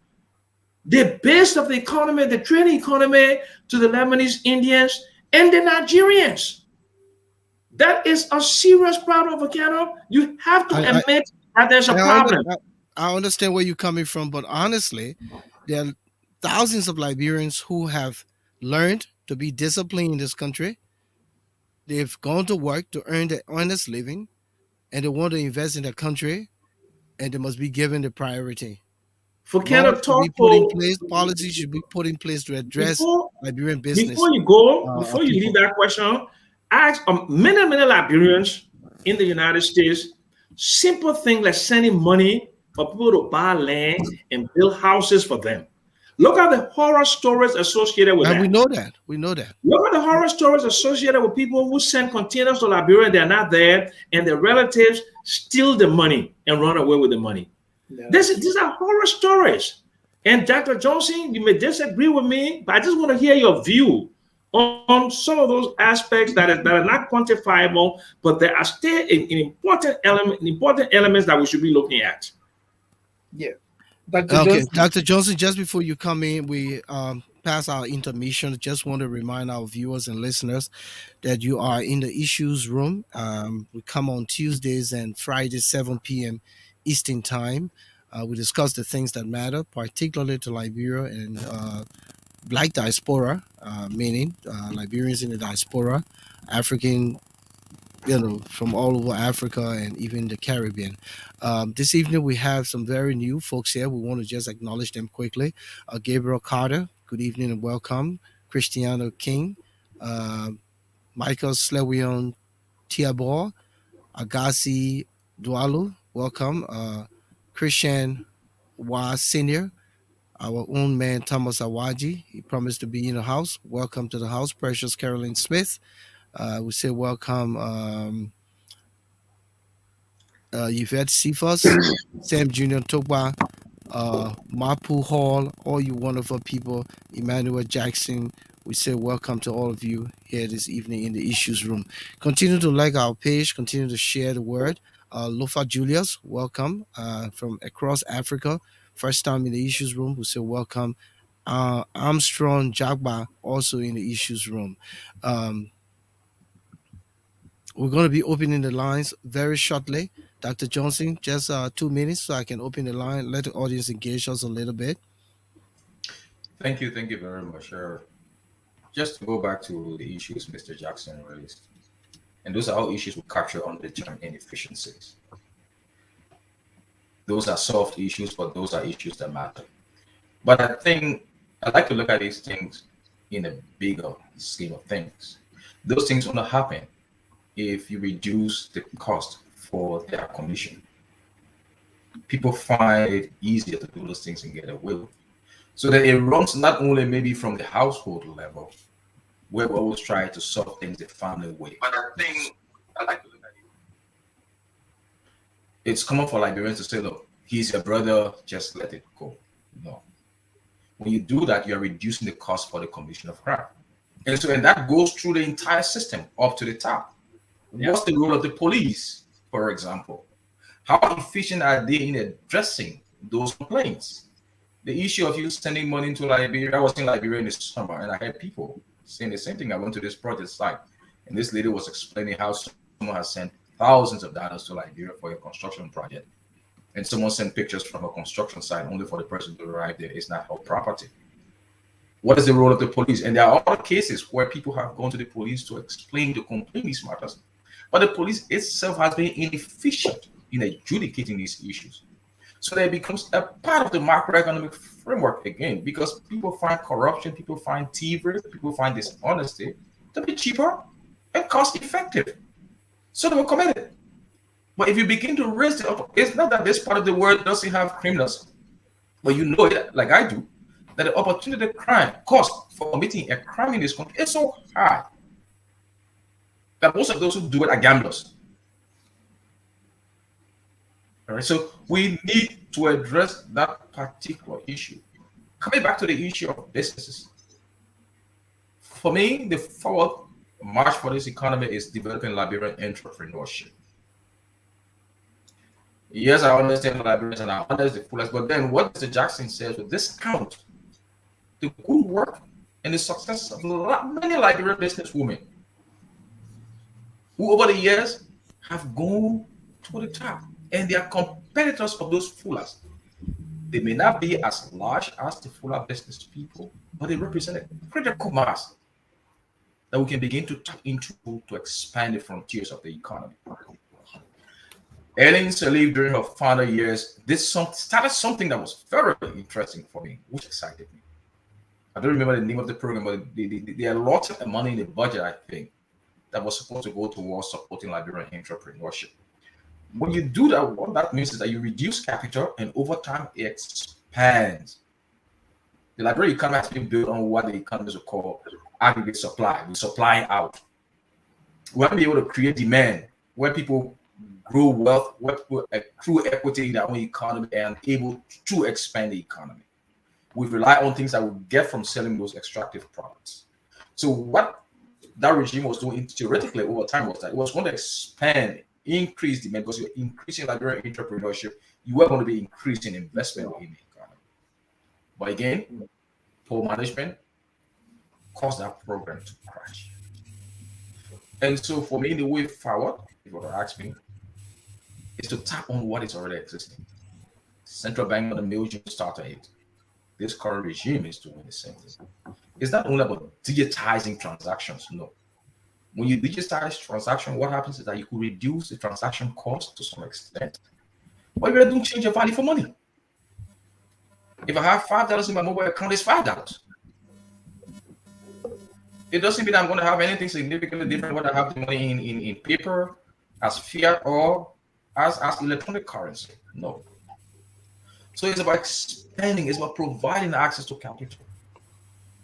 the base of the economy, the trading economy, to the Lebanese Indians and the Nigerians. That is a serious problem, Volcano. You have to admit that there's a problem. I understand where you're coming from, but honestly, there are thousands of Liberians who have learned to be disciplined in this country. They've gone to work to earn their honest living, and they want to invest in their country, and they must be given the priority. For Laws Canada should be talk put in to place, policies should be put in place to address before Liberian before business you go, before you leave people. that question, ask many Liberians in the United States simple thing like sending money for people to buy land and build houses for them. Look at the horror stories associated with And we that. know that. We know that. Look at the horror stories associated with people who send containers to Liberia, they're not there, and their relatives steal the money and run away with the money. Yeah, These are horror stories. And Dr. Johnson, you may disagree with me, but I just want to hear your view on some of those aspects that are not quantifiable, but there are still important elements that we should be looking at. yeah. Dr. Okay, Johnson. Dr. Johnson, just before you come in, we pass our intermission. Just want to remind our viewers and listeners that you are in the issues room. We come on Tuesdays and Fridays, 7 p.m. Eastern Time. We discuss the things that matter, particularly to Liberia and Black diaspora, meaning Liberians in the diaspora, African, from all over Africa and even the Caribbean. This evening we have some very new folks here. We want to just acknowledge them quickly. Gabriel Carter, good evening and welcome. Cristiano King, uh, Michael Slewion Tiabor, Agassi Dualu, welcome. Christian Wa Senior, our own man Thomas Awaji, he promised to be in the house. Welcome to the house. Precious Carolyn Smith, we say welcome. Yvette Cephas, Sam Jr. Togba, Mapu Hall, all you wonderful people, Emmanuel Jackson. We say welcome to all of you here this evening in the Issues Room. Continue to like our page, continue to share the word. Lofa Julius, welcome from across Africa. First time in the Issues Room, we say welcome. Armstrong Jagba, also in the Issues Room. Um, we're going to be opening the lines very shortly. Dr. Johnson, just 2 minutes so I can open the line, let the audience engage us a little bit. Thank you very much. Just to go back to the issues Mr. Jackson raised, and those are all issues we capture under the term inefficiencies. Those are soft issues, but those are issues that matter. But I think I like to look at these things in a bigger scheme of things. Those things will not happen if you reduce the cost for their commission. People find it easier to do those things and get away with. So that it runs not only maybe from the household level, where we always try to solve things the family way. But I think I like to look at it. It's common for Liberians to say, look, he's your brother, just let it go. No. When you do that, you're reducing the cost for the commission of crime. And that goes through the entire system up to the top. Yeah. What's the role of the police, for example? How efficient are they in addressing those complaints? The issue of you sending money into Liberia, I was in Liberia in the summer, and I had people saying the same thing. I went to this project site, and this lady was explaining how someone has sent thousands of dollars to Liberia for a construction project, and someone sent pictures from a construction site only for the person to arrive there. It's not her property. What is the role of the police? And there are other cases where people have gone to the police to explain, to complain these matters, but the police itself has been inefficient in adjudicating these issues. So that it becomes a part of the macroeconomic framework again, because people find corruption, people find thievery, people find dishonesty to be cheaper and cost effective. So they will commit it. But if you begin to raise it up, it's not that this part of the world doesn't have criminals, but you know it, like I do, that the opportunity crime cost for committing a crime in this country is so high that most of those who do it are gamblers. All right, so we need to address that particular issue. Coming back to the issue of businesses, for me, the forward march for this economy is developing Liberian entrepreneurship. Yes, I understand Liberians and I understand the fullest, but then what Mr. Jackson says will discount the good work and the success of many Liberian businesswomen who over the years have gone to the top. And they are competitors of those foolers. They may not be as large as the fuller business people, but they represent a critical mass that we can begin to tap into to expand the frontiers of the economy. Ellen Sirleaf during her final years, started something that was very interesting for me, which excited me. I don't remember the name of the program, but they allotted the money in the budget, I think, that was supposed to go towards supporting Liberian entrepreneurship. When you do that, what that means is that you reduce capital and over time it expands. The Liberian economy has been built on what the economists will call aggregate supply. We supply out. We want to be able to create demand where people grow wealth, where people accrue equity in their own economy and able to expand the economy. We rely on things that we get from selling those extractive products. So what that regime was doing theoretically over time was that it was going to expand, increase demand because you're increasing Liberian entrepreneurship. You are going to be increasing investment in the economy. But again, poor management caused that program to crash. And so for me, the way forward, if you were to ask me, is to tap on what is already existing. Central bank on the million starter aid. This current regime is doing the same thing. It's not only about digitizing transactions, no. When you digitize transaction, what happens is that you could reduce the transaction cost to some extent, but you really don't change your value for money. If I have $5 in my mobile account, it's $5. It doesn't mean I'm going to have anything significantly different when I have the money in paper, as fiat, or as electronic currency. No. So it's about expanding, it's about providing access to capital.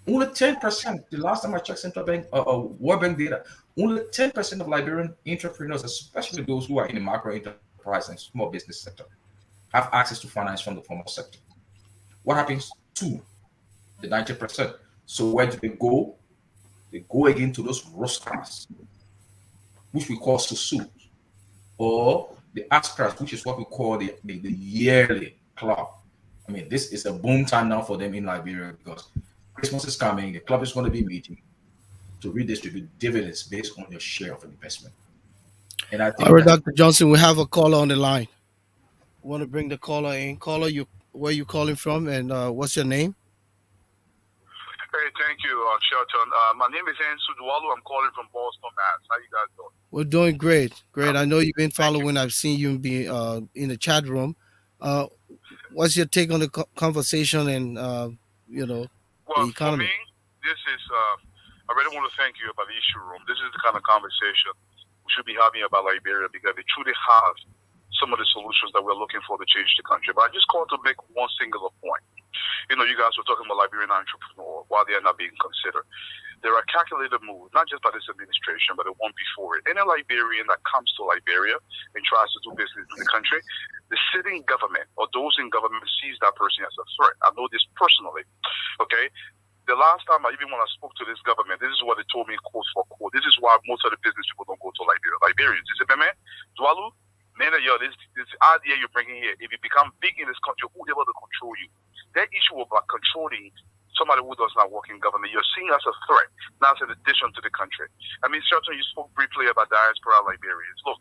Only 10%, the last time I checked Central Bank or World Bank data, only 10% of Liberian entrepreneurs, especially those who are in the macro enterprise and small business sector, have access to finance from the formal sector. What happens to the 90%? So where do they go? They go again to those rosters, which we call susus, or the askras, which is what we call the yearly club. I mean, this is a boom time now for them in Liberia because Christmas is coming. The club is going to be meeting to redistribute dividends based on your share of investment. And I All think right, that Dr. Johnson, we have a caller on the line. Want to bring the caller in? Caller, you where you calling from, and what's your name? Hey, thank you, Shelton. My name is Ensu Dualu. I'm calling from Boston, Mass. How you guys doing? We're doing great, great. I know you've been Thank you. following. I've seen you be in the chat room. Uh, what's your take on the conversation and you know the Well, for me, economy? this is, I really want to thank you about the issue room. This is the kind of conversation we should be having about Liberia because they truly have some of the solutions that we're looking for to change the country. But I just called to make one singular point. You know, you guys were talking about Liberian entrepreneurs, why they are not being considered. There are calculated moves, not just by this administration, but the one before it. Any Liberian that comes to Liberia and tries to do business in the country, the sitting government or those in government sees that person as a threat. I know this personally. Okay. The last time when I spoke to this government, this is what they told me quote for quote. This is why most of the business people don't go to Liberia. Liberians. They said, man, Dwalu, man, this idea you're bringing here, if you become big in this country, who able to control you? That issue about controlling somebody who does not work in government, you're seeing as a threat, not as an addition to the country. I mean, Shelton, you spoke briefly about diaspora Liberians. Look,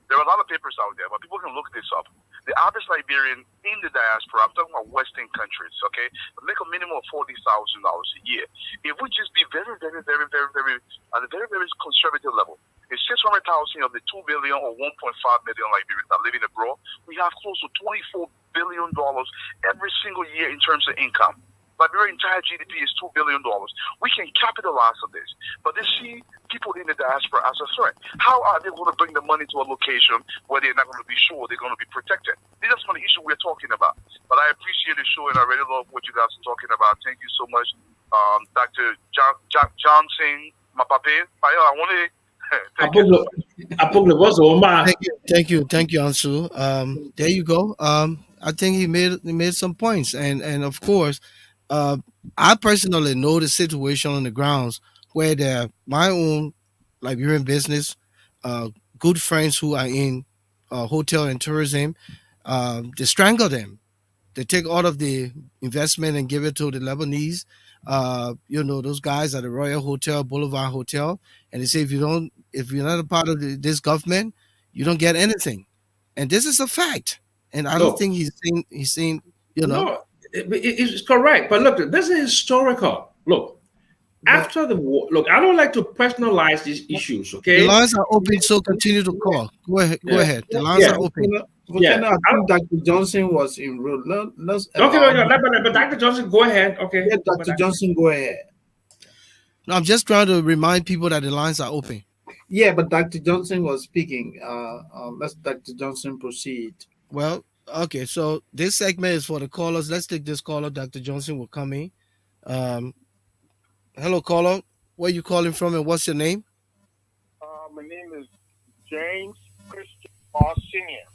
there are a lot of papers out there, but people can look this up. The average Liberian in the diaspora, I'm talking about Western countries, okay, make a minimum of $40,000 a year. If we just be very, very, very, very, very, at a very, very conservative level, it's 600,000 of the 2 billion or 1.5 million Liberians that live in abroad. We have close to $24 billion every single year in terms of income. Liberia's entire GDP is $2 billion. We can capitalize on this, but they see people in the diaspora as a threat. How are they going to bring the money to a location where they're not going to be sure they're going to be protected? This is one of the issue we're talking about. But I appreciate the show, and I really love what you guys are talking about. Thank you so much, Dr. Johnson, my pape. I want to thank you so much. Thank you, Ansu. There you go. I think he made some points, and of course, uh, I personally know the situation on the grounds where there my own Liberian business, uh, good friends who are in hotel and tourism, they strangle them. They take all of the investment and give it to the Lebanese. Those guys at the Royal Hotel, Boulevard Hotel, and they say if you're not a part of this government, you don't get anything. And this is a fact. And I don't No, think he's You know. No, it's correct. But look, this is historical. Look, But after the war, look, I don't like to personalize these issues, The okay? lines are open, so continue to call. Go ahead. Go Yeah, ahead. The lines yeah, are open. yeah. I think Dr. Johnson was in road. Let's Okay, allow him. but Dr. Johnson, go ahead. Okay. Let Dr. Johnson go ahead. No, I'm just trying to remind people that the lines are open. Yeah, but Dr. Johnson was speaking. Let's Dr. Johnson proceed. Well, okay. So this segment is for the callers. Let's take this caller. Dr. Johnson will come in. Um, Hello, caller. Where you calling from, and what's your name? My name is James Christian R. Senior.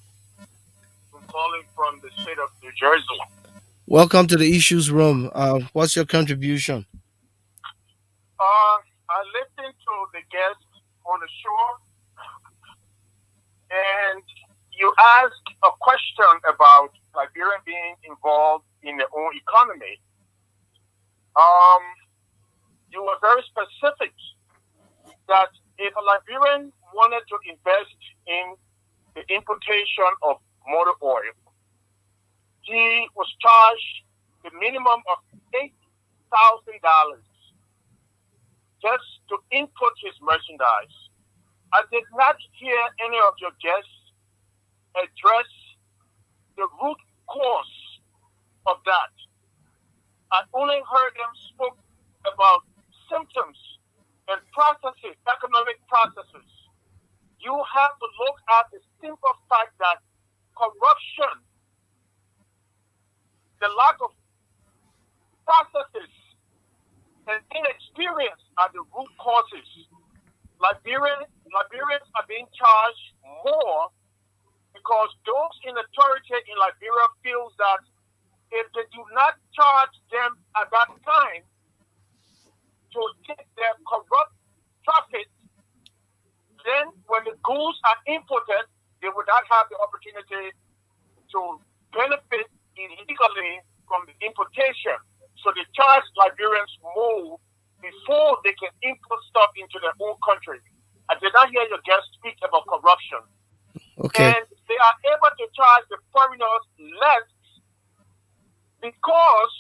I'm calling from the state of New Jersey. Welcome to the Issues Room. What's your contribution? I listened to the guest on the show, and you asked a question about Liberian being involved in their own economy. You were very specific that if a Liberian wanted to invest in the importation of motor oil, he was charged the minimum of $8,000 just to input his merchandise. I did not hear any of your guests address the root cause of that. I only heard them spoke about symptoms and processes, economic processes. You have to look at the simple fact that corruption, the lack of processes, and inexperience are the root causes. Liberians are being charged more because those in authority in Liberia feels that if they do not charge them at that time to take their corrupt profit, then when the goods are imported, they would not have the opportunity to benefit illegally from the importation. So they charge Liberians more before they can import stuff into their own country. I did not hear your guest speak about corruption. Okay. And they are able to charge the foreigners less because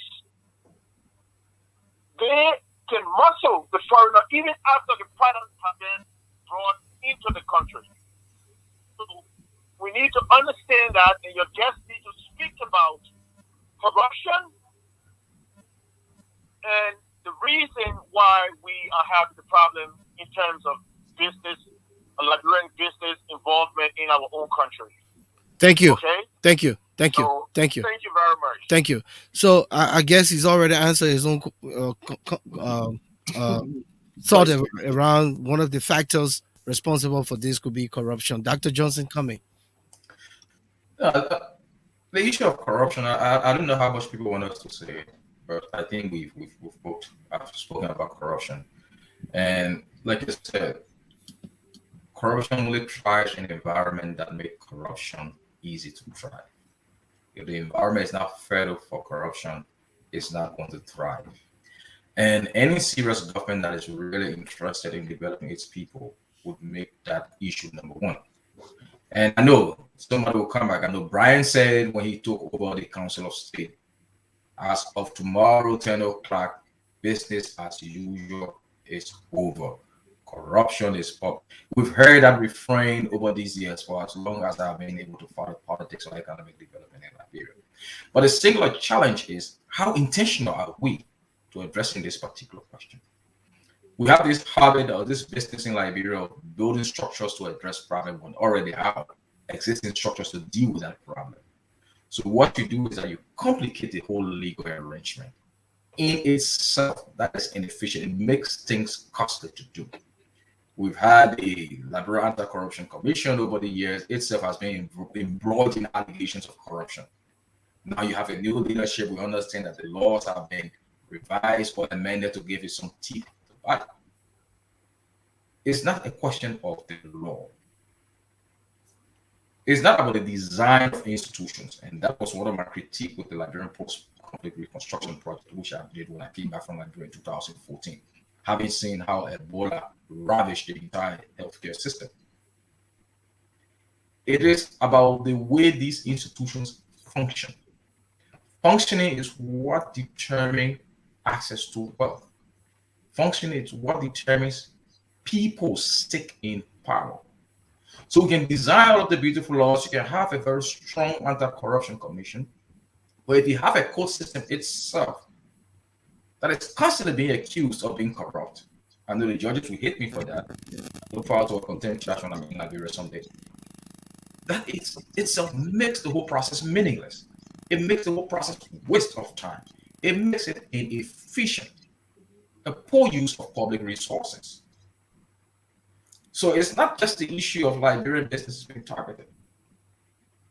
they can muscle the foreigner even after the products have been brought into the country. So we need to understand that, and your guests need to speak about corruption and the reason why we are having the problem in terms of business, Liberian business involvement in our own country. Thank you. Okay? Thank you. Thank you. So, Thank you. Thank you very much. Thank you. So I guess he's already answered his own thought around one of the factors responsible for this could be corruption. Dr. Johnson, coming. The issue of corruption, I don't know how much people want us to say it, but I think I've spoken about corruption. And like I said, corruption only thrives in an environment that makes corruption easy to thrive. If the environment is not fertile for corruption, it's not going to thrive. And any serious government that is really interested in developing its people would make that issue number one. And I know somebody will come back. I know Brian said when he took over the Council of State, as of tomorrow, 10 o'clock, business as usual is over. Corruption is up. We've heard that refrain over these years for as long as I've been able to follow politics or economic development in Liberia. But the singular challenge is how intentional are we to addressing this particular question? We have this habit or this business in Liberia of building structures to address problems when already have existing structures to deal with that problem. So what you do is that you complicate the whole legal arrangement. In itself, that is inefficient. It makes things costly to do. We've had a Liberian Anti-Corruption Commission over the years. Itself has been embroiled in allegations of corruption. Now you have a new leadership. We understand that the laws have been revised or amended to give it some teeth to bite. It's not a question of the law. It's not about the design of institutions. And that was one of my critiques with the Liberian post-conflict reconstruction project, which I did when I came back from Liberia in 2014, having seen how Ebola ravaged the entire healthcare system. It is about the way these institutions function. Functioning is what determines access to wealth. Functioning is what determines people's stake in power. So we can design all of the beautiful laws. You can have a very strong anti-corruption commission, but if you have a court system itself that is constantly being accused of being corrupt, I know the judges will hate me for that. Look forward to a contempt charge when I'm in Liberia someday. That itself makes the whole process meaningless. It makes the whole process waste of time. It makes it inefficient, a poor use of public resources. So it's not just the issue of Liberian businesses being targeted.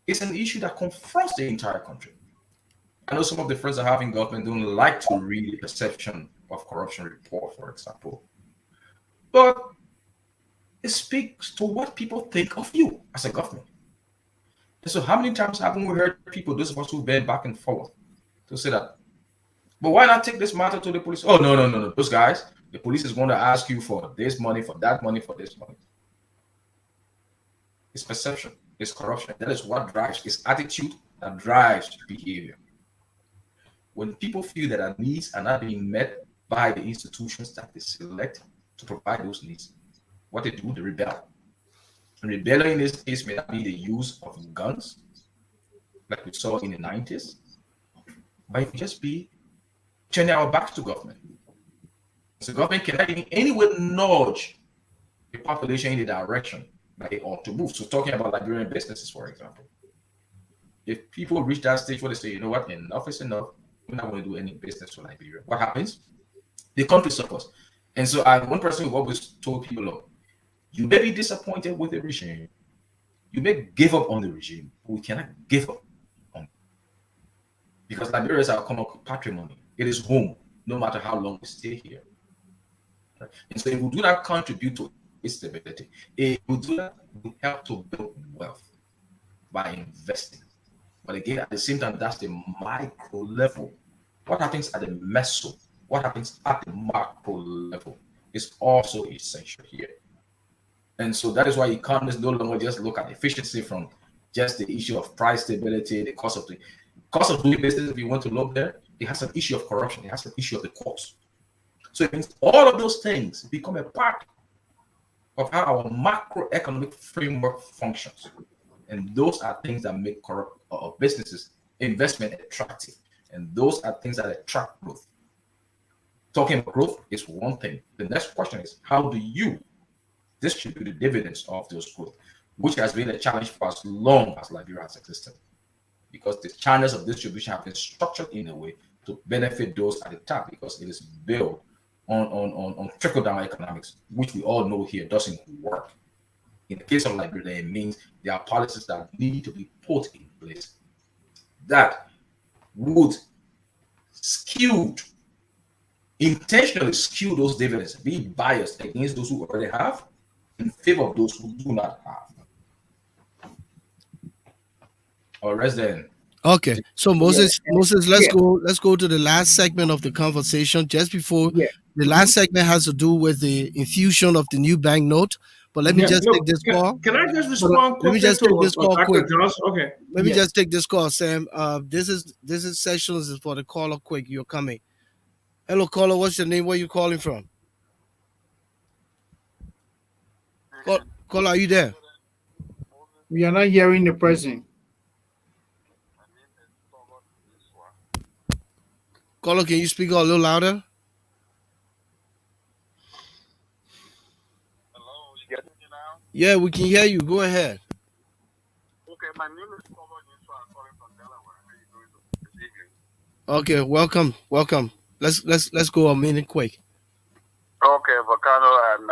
It's an issue that confronts the entire country. I know some of the friends I have in government don't like to read the perception of corruption report, for example, but it speaks to what people think of you as a government. And so how many times haven't we heard people, those of us who've been back and forth, to say that, but why not take this matter to the police? Oh, no, no, no, no. Those guys, the police is going to ask you for this money, for that money, for this money. It's perception, it's corruption. That is what drives, it's attitude that drives behavior. When people feel that their needs are not being met by the institutions that they select to provide those needs, what they do, they rebel. And rebellion in this case may not be the use of guns, like we saw in the 90s, but it could just be turning our backs to government. So government cannot in any way nudge the population in the direction that they ought to move. So talking about Liberian businesses, for example, if people reach that stage where they say, you know what, enough is enough, we're not going to do any business for Liberia, what happens? The country suffers. And so one person who always told people, look, you may be disappointed with the regime, you may give up on the regime, but we cannot give up on it. Because Liberia is our common patrimony. It is home, no matter how long we stay here. Right? And so if we do not contribute to its stability, if we do that, we help to build wealth by investing. But again, at the same time, that's the micro level. What happens at the meso, what happens at the macro level is also essential here. And so that is why economists no longer just look at efficiency from just the issue of price stability, the cost of doing business. If you want to look there, it has an issue of corruption, it has an issue of the cost. So it means all of those things become a part of how our macroeconomic framework functions. And those are things that make businesses investment attractive. And those are things that attract growth. Talking about growth is one thing. The next question is, how do you distribute the dividends of those growth, which has been a challenge for as long as Liberia has existed, because the channels of distribution have been structured in a way to benefit those at the top, because it is built on trickle-down economics, which we all know here doesn't work. In the case of Liberia, it means there are policies that need to be put in place that would intentionally skew those dividends, be biased against those who already have, in favor of those who do not have. All right, then. Okay, so Moses, let's go to the last segment of the conversation. Just before the last segment has to do with the infusion of the new banknote. But let me just take this call. Can I just respond quickly? Let me just take this call quick. Okay. Let me just take this call, Sam. This is sessions is for the caller quick. You're coming. Hello, caller. What's your name? Where you calling from? Caller, are you there? We are not hearing the person. Caller, can you speak a little louder? Hello, you get me now? Yeah, we can hear you. Go ahead. Okay, my name is Togo Niswa. I'm calling from Delaware. How are you doing this evening? Okay, welcome. Let's go a minute quick. Okay, Volcano and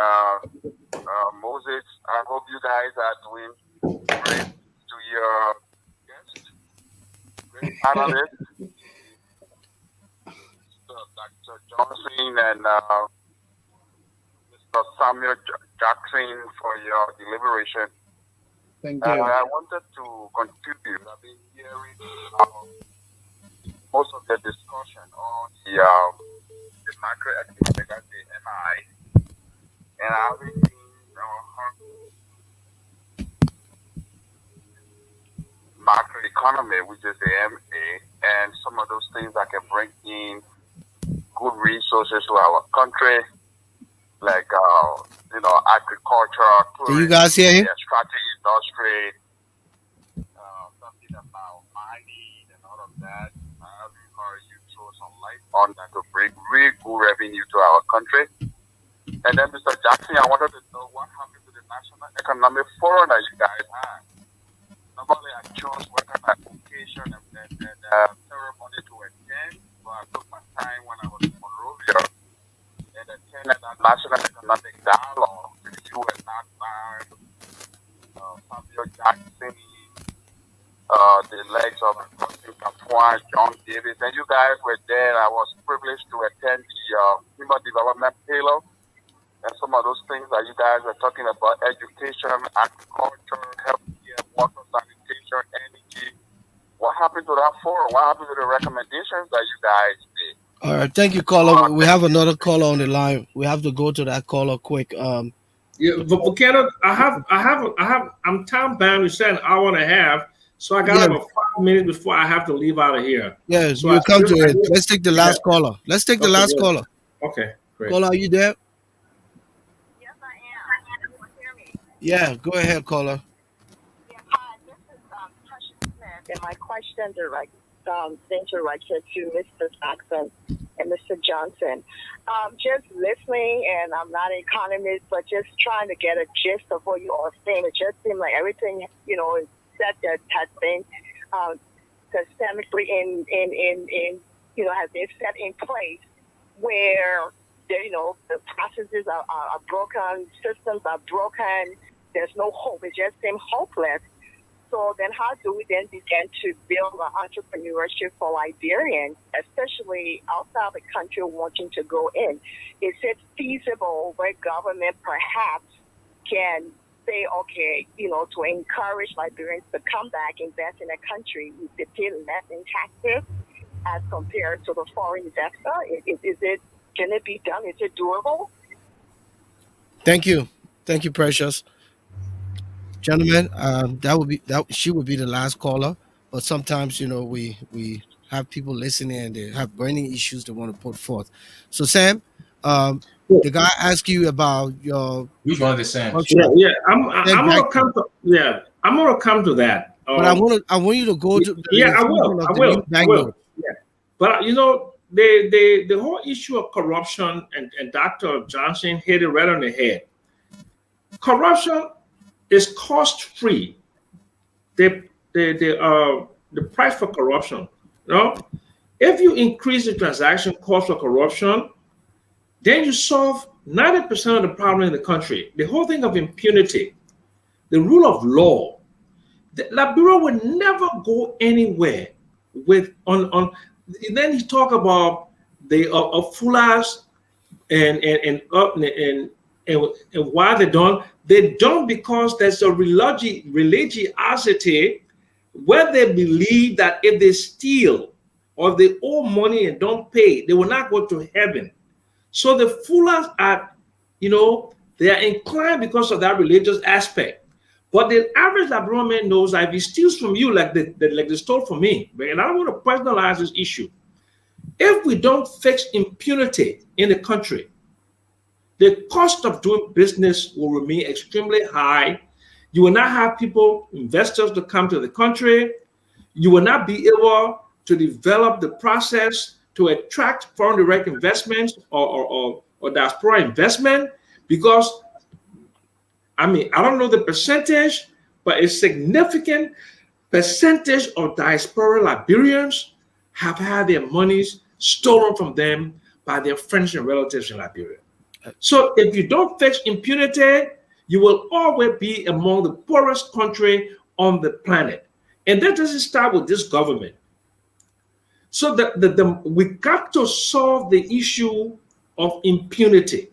Moses, I hope you guys are doing great to your guest, great analyst, Dr. Johnson and Mr. Samuel Jackson for your deliberation. Thank you. I wanted to contribute. I've been hearing most of the discussion on the macroeconomic and the MI, and I've been seeing macroeconomy, which is the MA, and some of those things that can bring in good resources to our country, like agriculture, Can you guys hear him? extractive industry, something about mining and all of that. I would encourage you to throw some light on that to bring real good revenue to our country. And then, Mr. Jackson, I wanted to know what happened to the National Economic Forum that you guys had. Normally, I chose whether my occasion and ceremony to attend, but I took my time when I was in Monrovia and attended that National Economic Dialogue with you and Nat Barr, Fabio Jackson, the legs of Wai John Davis, and you guys were there. I was privileged to attend the Human Development Payload. And some of those things that you guys were talking about, education, agriculture, healthcare, water, sanitation, energy. What happened to that forum? What happened to the recommendations that you guys did? All right, thank you, caller. We have another caller on the line. We have to go to that caller quick. Yeah, but Kenneth, I'm time bound. You said an hour and a half, so I got about 5 minutes before I have to leave out of here. Yeah, So we'll come to it. Let's take the last caller. Let's take the last good. caller. Okay, great. Caller, are you there? Yes, I am. Can you hear me? Yeah, go ahead, caller. Yeah, hi, this is Precious Smith, and my question directed to Mr. Jackson and Mr. Johnson. Just listening, and I'm not an economist, but just trying to get a gist of what you are saying. It just seemed like everything, is set that has been systemically has been set in place where the processes are broken, systems are broken. There's no hope. It just seems hopeless. So then how do we then begin to build an entrepreneurship for Liberians, especially outside the country wanting to go in? Is it feasible where government perhaps can say, okay, to encourage Liberians to come back, invest in a country, they pay less in taxes as compared to the foreign investor? Can it be done? Is it doable? Thank you. Thank you, Precious. Gentlemen, she would be the last caller. But sometimes, we have people listening and they have burning issues they want to put forth. So Sam, the guy asked you about your Which one of the Sams? Yeah. I'm gonna come to that. But I want you to go to I will. Yeah. But the whole issue of corruption and Dr. Johnson hit it right on the head. Corruption is cost free. The price for corruption. If you increase the transaction cost for corruption, then you solve 90% of the problem in the country. The whole thing of impunity, the rule of law, the Liberia will never go anywhere with on. Then he talk about the fullers and why they don't. They don't because there's a religiosity where they believe that if they steal or if they owe money and don't pay, they will not go to heaven. So the fullers are, they are inclined because of that religious aspect. But the average Liberian man knows that if he steals from you like they stole from me, and I don't want to personalize this issue, if we don't fix impunity in the country, the cost of doing business will remain extremely high. You will not have investors to come to the country. You will not be able to develop the process to attract foreign direct investments or diaspora investment because, I don't know the percentage, but a significant percentage of diaspora Liberians have had their monies stolen from them by their friends and relatives in Liberia. So if you don't fix impunity, you will always be among the poorest country on the planet. And that doesn't start with this government. So we got to solve the issue of impunity.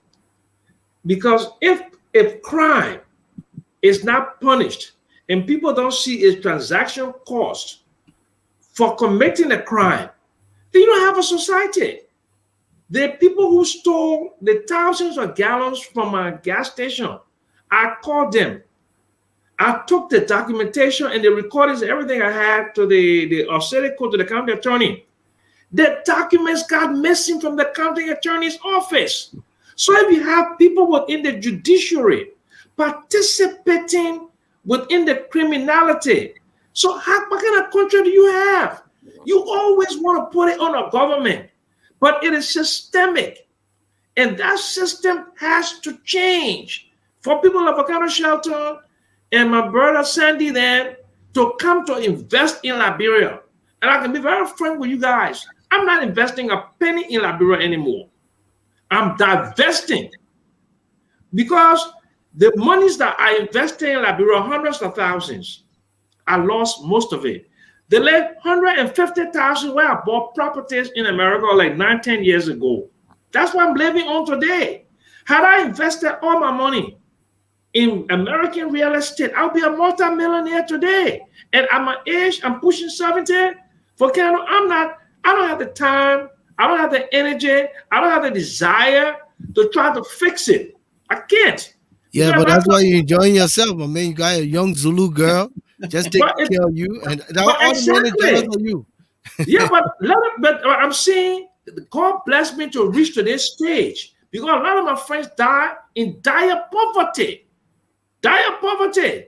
Because if crime is not punished and people don't see a transaction cost for committing a crime, then you don't have a society. The people who stole the thousands of gallons from a gas station, I called them. I took the documentation and the recordings and everything I had to the Australia court, to the county attorney. The documents got missing from the county attorney's office. So if you have people within the judiciary participating within the criminality, so what kind of country do you have? You always want to put it on a government, but it is systemic. And that system has to change for people of Wakanda Shelton and my brother Sandy then to come to invest in Liberia. And I can be very frank with you guys. I'm not investing a penny in Liberia anymore. I'm divesting because the monies that I invested in Liberia, hundreds of thousands, I lost most of it. The left 150,000 where I bought properties in America like 9-10 years ago. That's what I'm living on today. Had I invested all my money in American real estate, I'll be a multi-millionaire today. And at my age, I'm pushing 70. For Canada, I don't have the time, I don't have the energy, I don't have the desire to try to fix it. I can't. Yeah, but that's why you're enjoying yourself, my man. You got a young Zulu girl just taking care of you, and all the men are jealous of you. Yeah, but I'm saying God bless me to reach to this stage because a lot of my friends die in dire poverty. Dire poverty.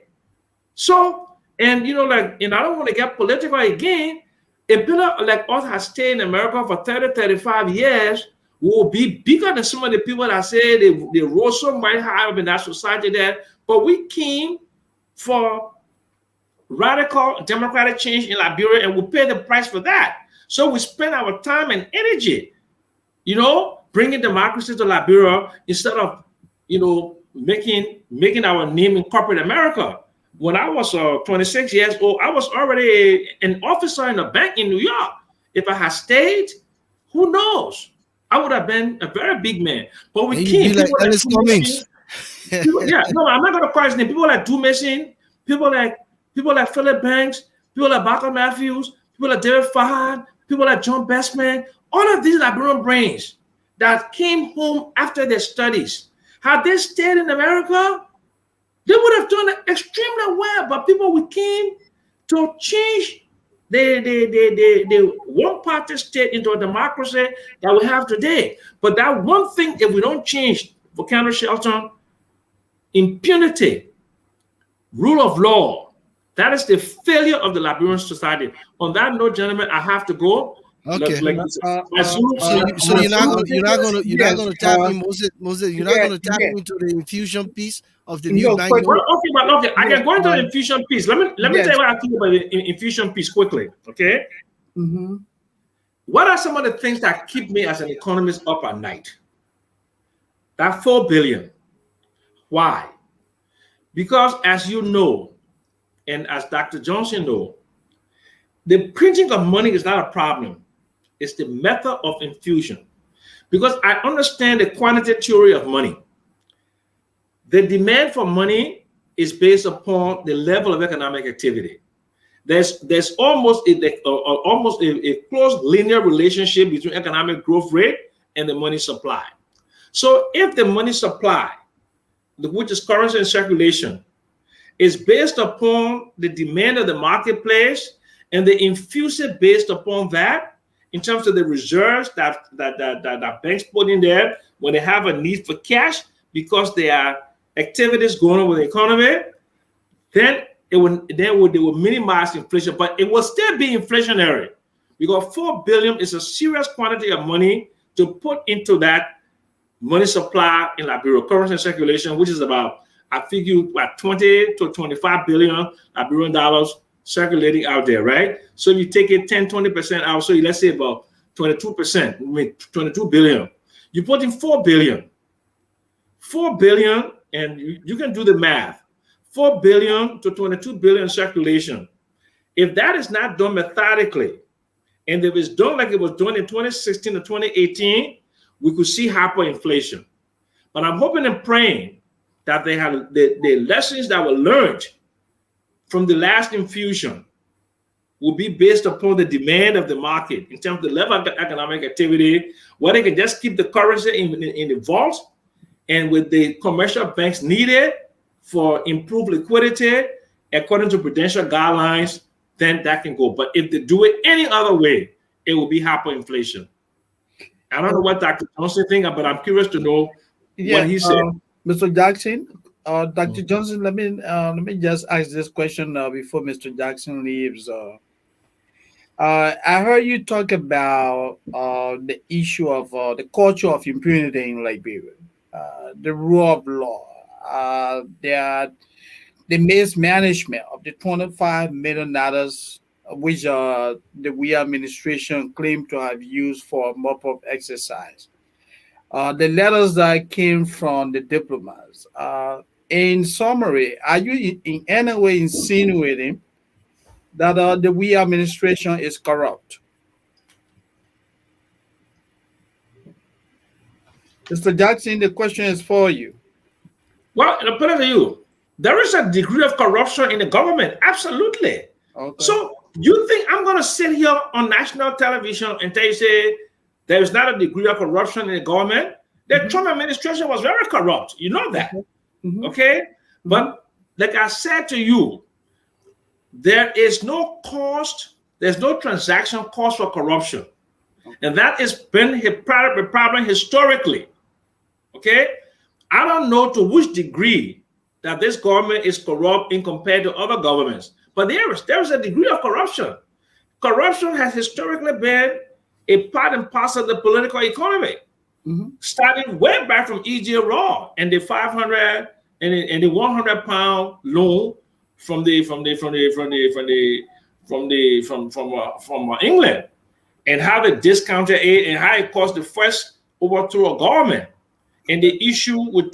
So, and you know, like, and I don't want to get political again. If people like us have stayed in America for 30, 35 years, we will be bigger than some of the people that say they rose so much higher in that society there. But we came for radical democratic change in Liberia and we pay the price for that. So we spend our time and energy, you know, bringing democracy to Liberia instead of, you know, making our name in corporate America. When I was 26 years old, I was already an officer in a bank in New York. If I had stayed, who knows? I would have been a very big man. But we can't. Like Ellis Cummings. Yeah, no, I'm not going to call his name. People like Du Mason, people like Philip Banks, people like Baca Matthews, people like David Fahad, people like John Bestman. All of these Liberian brains that came home after their studies. Had they stayed in America, they would have done extremely well. But people, we came to change the one-party state into a democracy that we have today. But that one thing, if we don't change for Wakanda Shelton, impunity, rule of law, that is the failure of the Liberian society. On that note, gentlemen, I have to go. Okay. So you're not gonna tap in, Moses. You're not gonna tap into the infusion piece of the new bank. Okay, I can go into the infusion piece. Let me tell you what I think about the infusion piece quickly. Okay. Mm-hmm. What are some of the things that keep me as an economist up at night? That $4 billion. Why? Because as you know, and as Dr. Johnson knows, the printing of money is not a problem. It's the method of infusion. Because I understand the quantitative theory of money. The demand for money is based upon the level of economic activity. There's almost a close linear relationship between economic growth rate and the money supply. So if the money supply, which is currency in circulation, is based upon the demand of the marketplace and the infusion based upon that, in terms of the reserves that banks put in there when they have a need for cash because there are activities going on with the economy, then they will minimize inflation, but it will still be inflationary because $4 billion is a serious quantity of money to put into that money supply in Liberia, currency circulation, which is about, I figure, about 20 to 25 billion Liberian dollars circulating out there, right? So you take it 10, 20% out, so let's say about 22%, I mean 22 billion. You put in 4 billion. 4 billion, and you can do the math. 4 billion to 22 billion circulation. If that is not done methodically, and if it's done like it was done in 2016 to 2018, we could see hyperinflation. But I'm hoping and praying that they have the lessons that were learned from the last infusion will be based upon the demand of the market in terms of the level of economic activity, where they can just keep the currency in the vault, and with the commercial banks needed for improved liquidity, according to prudential guidelines, then that can go. But if they do it any other way, it will be hyperinflation. I don't know what Dr. Johnson thinks, but I'm curious to know what he said. Mr. Jackson, Dr. Johnson, let me just ask this question before Mr. Jackson leaves. I heard you talk about the issue of the culture of impunity in Liberia, the rule of law, the mismanagement of the $25 million, which the Wai administration claimed to have used for a mop-up exercise. The letters that came from the diplomats. In summary, are you in any way insinuating that the Wai administration is corrupt? Mr. Jackson, the question is for you. Well, I'll put it to you. There is a degree of corruption in the government. Absolutely. Okay. So you think I'm going to sit here on national television and tell you, say, there is not a degree of corruption in the government? The Trump administration was very corrupt. You know that. Okay? But like I said to you, there is no cost, there's no transaction cost for corruption. And that has been a problem historically. Okay? I don't know to which degree that this government is corrupt in compared to other governments, but there is a degree of corruption. Corruption has historically been a part and parcel of the political economy, starting way back from E.J. Raw and the 500 and the 100-pound loan from England, and how they discounted it and how it caused the first overthrow of government, and the issue with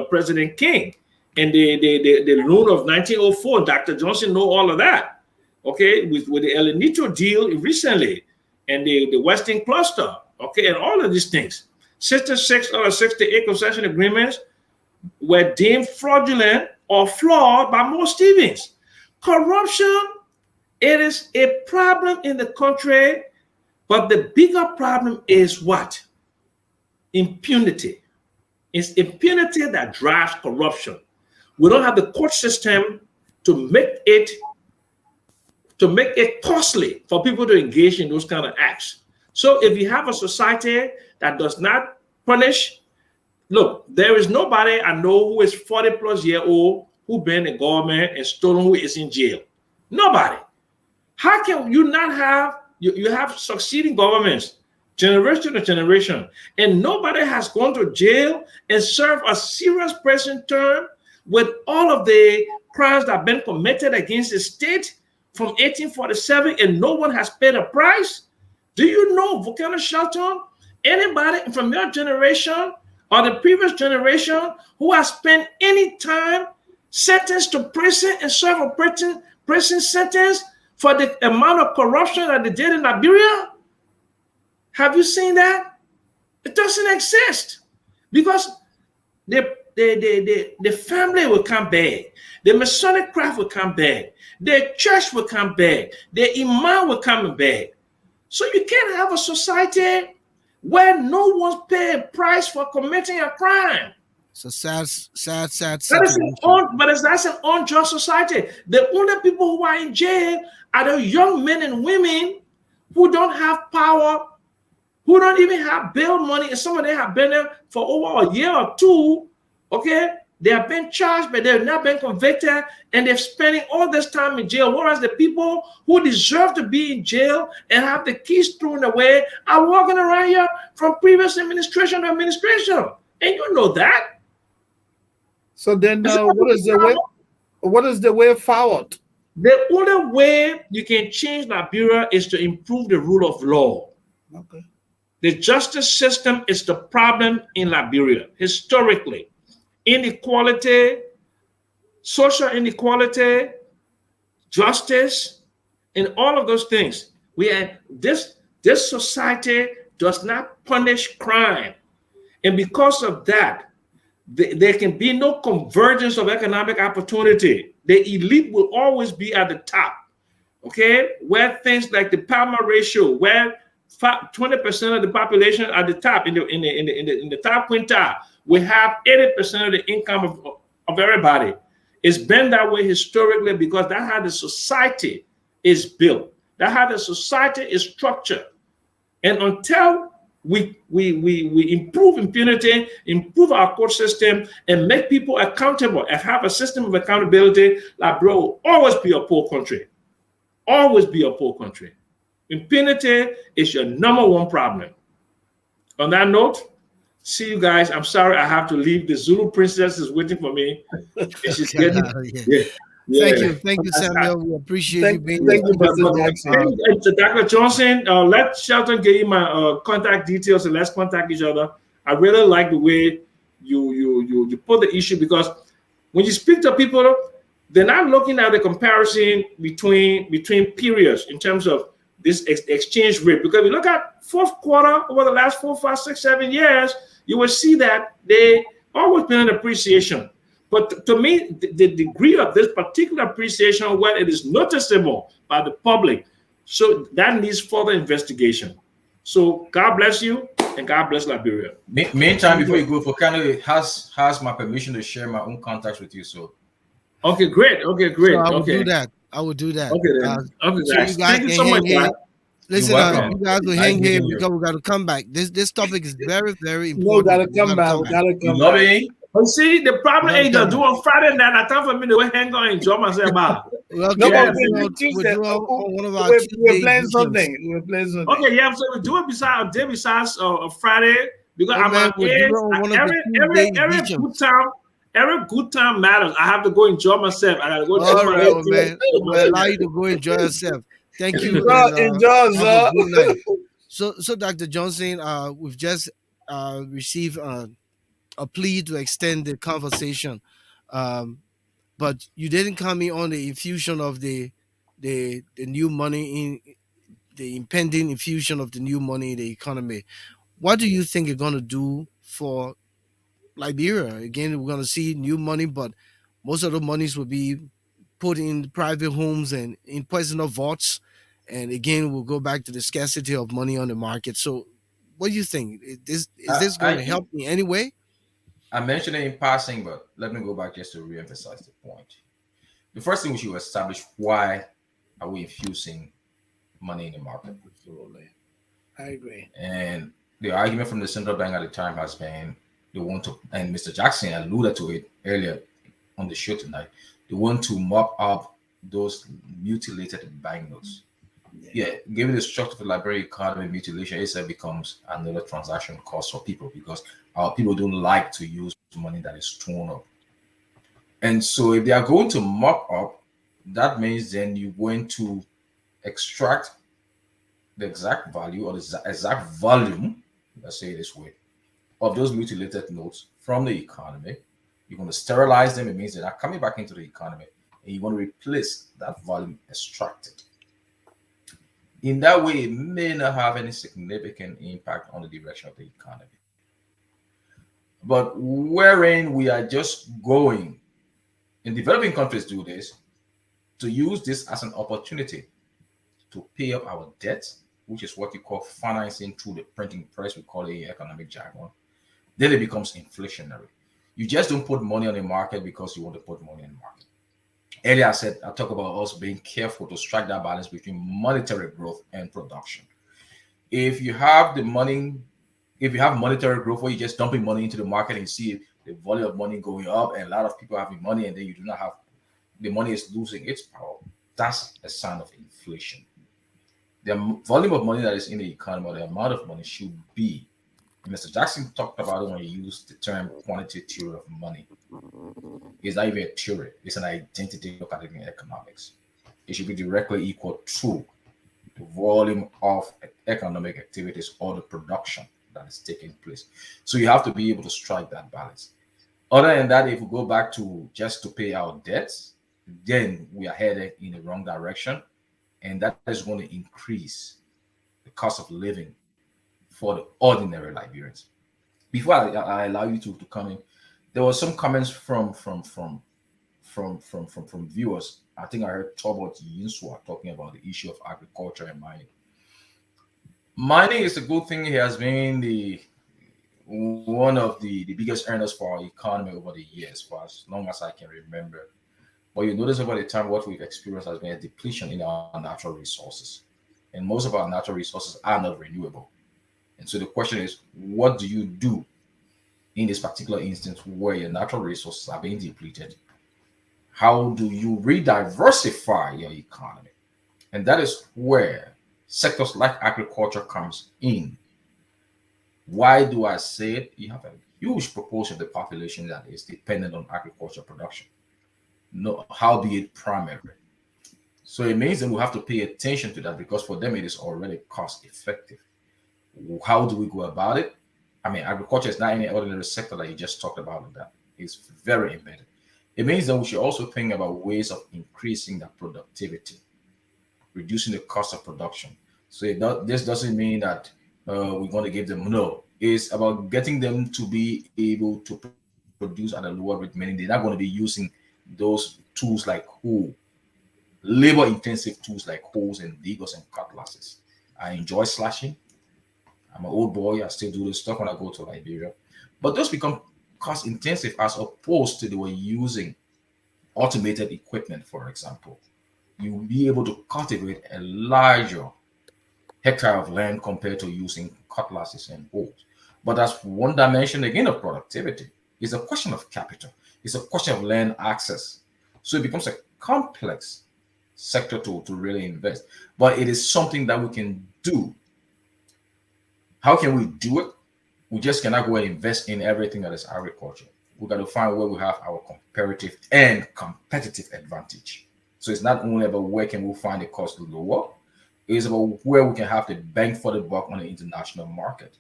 President King and the loan of 1904. Dr. Johnson know all of that. Okay, with the El Nitro deal recently and the Western Cluster. Okay, and all of these things. 66 or 68 concession agreements were deemed fraudulent or flawed by most Stevens. Corruption, it is a problem in the country, but the bigger problem is what? Impunity. It's impunity that drives corruption. We don't have the court system to make it costly for people to engage in those kind of acts. So if you have a society that does not punish, look, there is nobody I know who is 40 plus year old who been in government and stolen who is in jail. Nobody. How can you not have, you have succeeding governments, generation to generation, and nobody has gone to jail and served a serious prison term with all of the crimes that have been committed against the state from 1847, and no one has paid a price? Do you know, Volcano Shelton, anybody from your generation or the previous generation who has spent any time sentenced to prison and serve a prison sentence for the amount of corruption that they did in Liberia? Have you seen that? It doesn't exist, because the family will come back, the Masonic craft will come back, the church will come back, the imam will come back. So you can't have a society where no one's paying a price for committing a crime. It's a sad that's an unjust society. The only people who are in jail are the young men and women who don't have power, who don't even have bail money, and some of them have been there for over a year or two. Okay, they have been charged, but they've not been convicted, and they're spending all this time in jail. Whereas the people who deserve to be in jail and have the keys thrown away are walking around here from previous administration to administration, and you know that. So then, what is the way forward? The only way you can change Liberia is to improve the rule of law. Okay. The justice system is the problem in Liberia historically. Inequality, social inequality, justice, and all of those things. This society does not punish crime, and because of that, there can be no convergence of economic opportunity. The elite will always be at the top. Okay, where things like the Palmer ratio, where 20% of the population at the top in the top quintile, we have 80% of the income of everybody. It's been that way historically because that's how the society is built. That's how the society is structured. And until we improve impunity, improve our court system, and make people accountable and have a system of accountability, like bro, will always be a poor country. Always be a poor country. Impunity is your number one problem. On that note, see you guys. I'm sorry I have to leave. The Zulu princess is waiting for me. She's getting Yeah. Thank you, Samuel. We appreciate you being Thank you, here. Mr. Jackson. Dr. Johnson, let Shelton give you my contact details and let's contact each other. I really like the way you put the issue because when you speak to people, they're not looking at the comparison between periods in terms of this exchange rate. Because if you look at fourth quarter over the last 4, 5, 6, 7 years, you will see that they always been an appreciation. But to me, the degree of this particular appreciation, when it is noticeable by the public, so that needs further investigation. So God bless you and God bless Liberia. Meantime, before you go, Fokano has my permission to share my own contacts with you. So okay, great. Okay, great. So I will okay. do that. I will do that. Okay, then. Okay, so guys. you guys Thank you can so hang much, here. man. Listen, you guys will Nice hang here meeting you. because we got to come back. This topic is very, very No, important. gotta come back. Gotta come love back. it. But see, the problem Well, is to do on Friday night. I time for me to hang on and enjoy myself. Well, No, okay, but we'll Tuesday, do on one of our we're Tuesday playing editions. something. We're playing something. Okay, yeah. So we do it besides Friday because Hey, I'm man, on we'll do it on one of the Tuesday every editions. good time. Every good time matters. I have to go enjoy myself. I gotta go. All right, well, man. We'll allow you to go enjoy yourself. Thank you. Enjoy, have a sir. good night. So Dr. Johnson, we've just received a plea to extend the conversation, but you didn't come in on the infusion of the new money in the impending infusion of the new money in the economy. What do you think it's going to do for Liberia? Again, we're going to see new money, but most of the monies will be put in private homes and in personal vaults. And again, we'll go back to the scarcity of money on the market. So, what do you think? Is this going to help in any way? I mentioned it in passing, but let me go back just to re-emphasize the point. The first thing we should establish, why are we infusing money in the market? Absolutely. I agree. And the argument from the central bank at the time has been they want to, and Mr. Jackson alluded to it earlier on the show tonight, they want to mop up those mutilated banknotes. Yeah, given the structure of the Liberian economy, mutilation itself becomes another transaction cost for people because our people don't like to use money that is torn up. And so if they are going to mop up, that means then you're going to extract the exact value or the exact volume, let's say it this way, of those mutilated notes from the economy. You're going to sterilize them. It means they're not coming back into the economy. And you want to replace that volume extracted. In that way, it may not have any significant impact on the direction of the economy. But wherein we are just going, in developing countries do this, to use this as an opportunity to pay up our debt, which is what you call financing through the printing press, we call it economic jargon, then it becomes inflationary. You just don't put money on the market because you want to put money in the market. Earlier I talked about us being careful to strike that balance between monetary growth and production. If you have monetary growth where you're just dumping money into the market and you see the volume of money going up and a lot of people having money and then you do not have, the money is losing its power, that's a sign of inflation. The volume of money that is in the economy or the amount of money should be, Mr. Jackson talked about it when he used the term quantitative theory of money. It's not even a theory, it's an identity look at it in economics. It should be directly equal to the volume of economic activities or the production that is taking place. So you have to be able to strike that balance. Other than that, if we go back to just to pay our debts, then we are headed in the wrong direction. And that is going to increase the cost of living for the ordinary Liberians. Before I allow you to come in, there were some comments from viewers. I think I heard Tobot Yinswa talking about the issue of agriculture and mining. Mining is a good thing. It has been one of the biggest earners for our economy over the years, for as long as I can remember. But you notice over the time what we've experienced has been a depletion in our natural resources. And most of our natural resources are not renewable. And so the question is, what do you do in this particular instance where your natural resources are being depleted? How do you re-diversify your economy? And that is where sectors like agriculture comes in. Why do I say it? You have a huge proportion of the population that is dependent on agriculture production, no, how be it primary. So it means that we have to pay attention to that because for them it is already cost effective. How do we go about it? I mean, agriculture is not any ordinary sector that you just talked about. That it's very embedded. It means that we should also think about ways of increasing that productivity, reducing the cost of production. So this doesn't mean that we're going to give them no. It's about getting them to be able to produce at a lower rate, meaning they're not going to be using those tools like labor-intensive tools like hoes and diggers and cutlasses. I enjoy slashing. I'm an old boy. I still do this stuff when I go to Liberia. But those become cost intensive as opposed to they were using automated equipment, for example. You'll be able to cultivate a larger hectare of land compared to using cutlasses and hoes. But that's one dimension again of productivity. It's a question of capital. It's a question of land access. So it becomes a complex sector to really invest. But it is something that we can do. How can we do it? We just cannot go and invest in everything that is agriculture. We got to find where we have our comparative and competitive advantage. So it's not only about where can we find the cost lower, it's about where we can have the bang for the buck on the international market.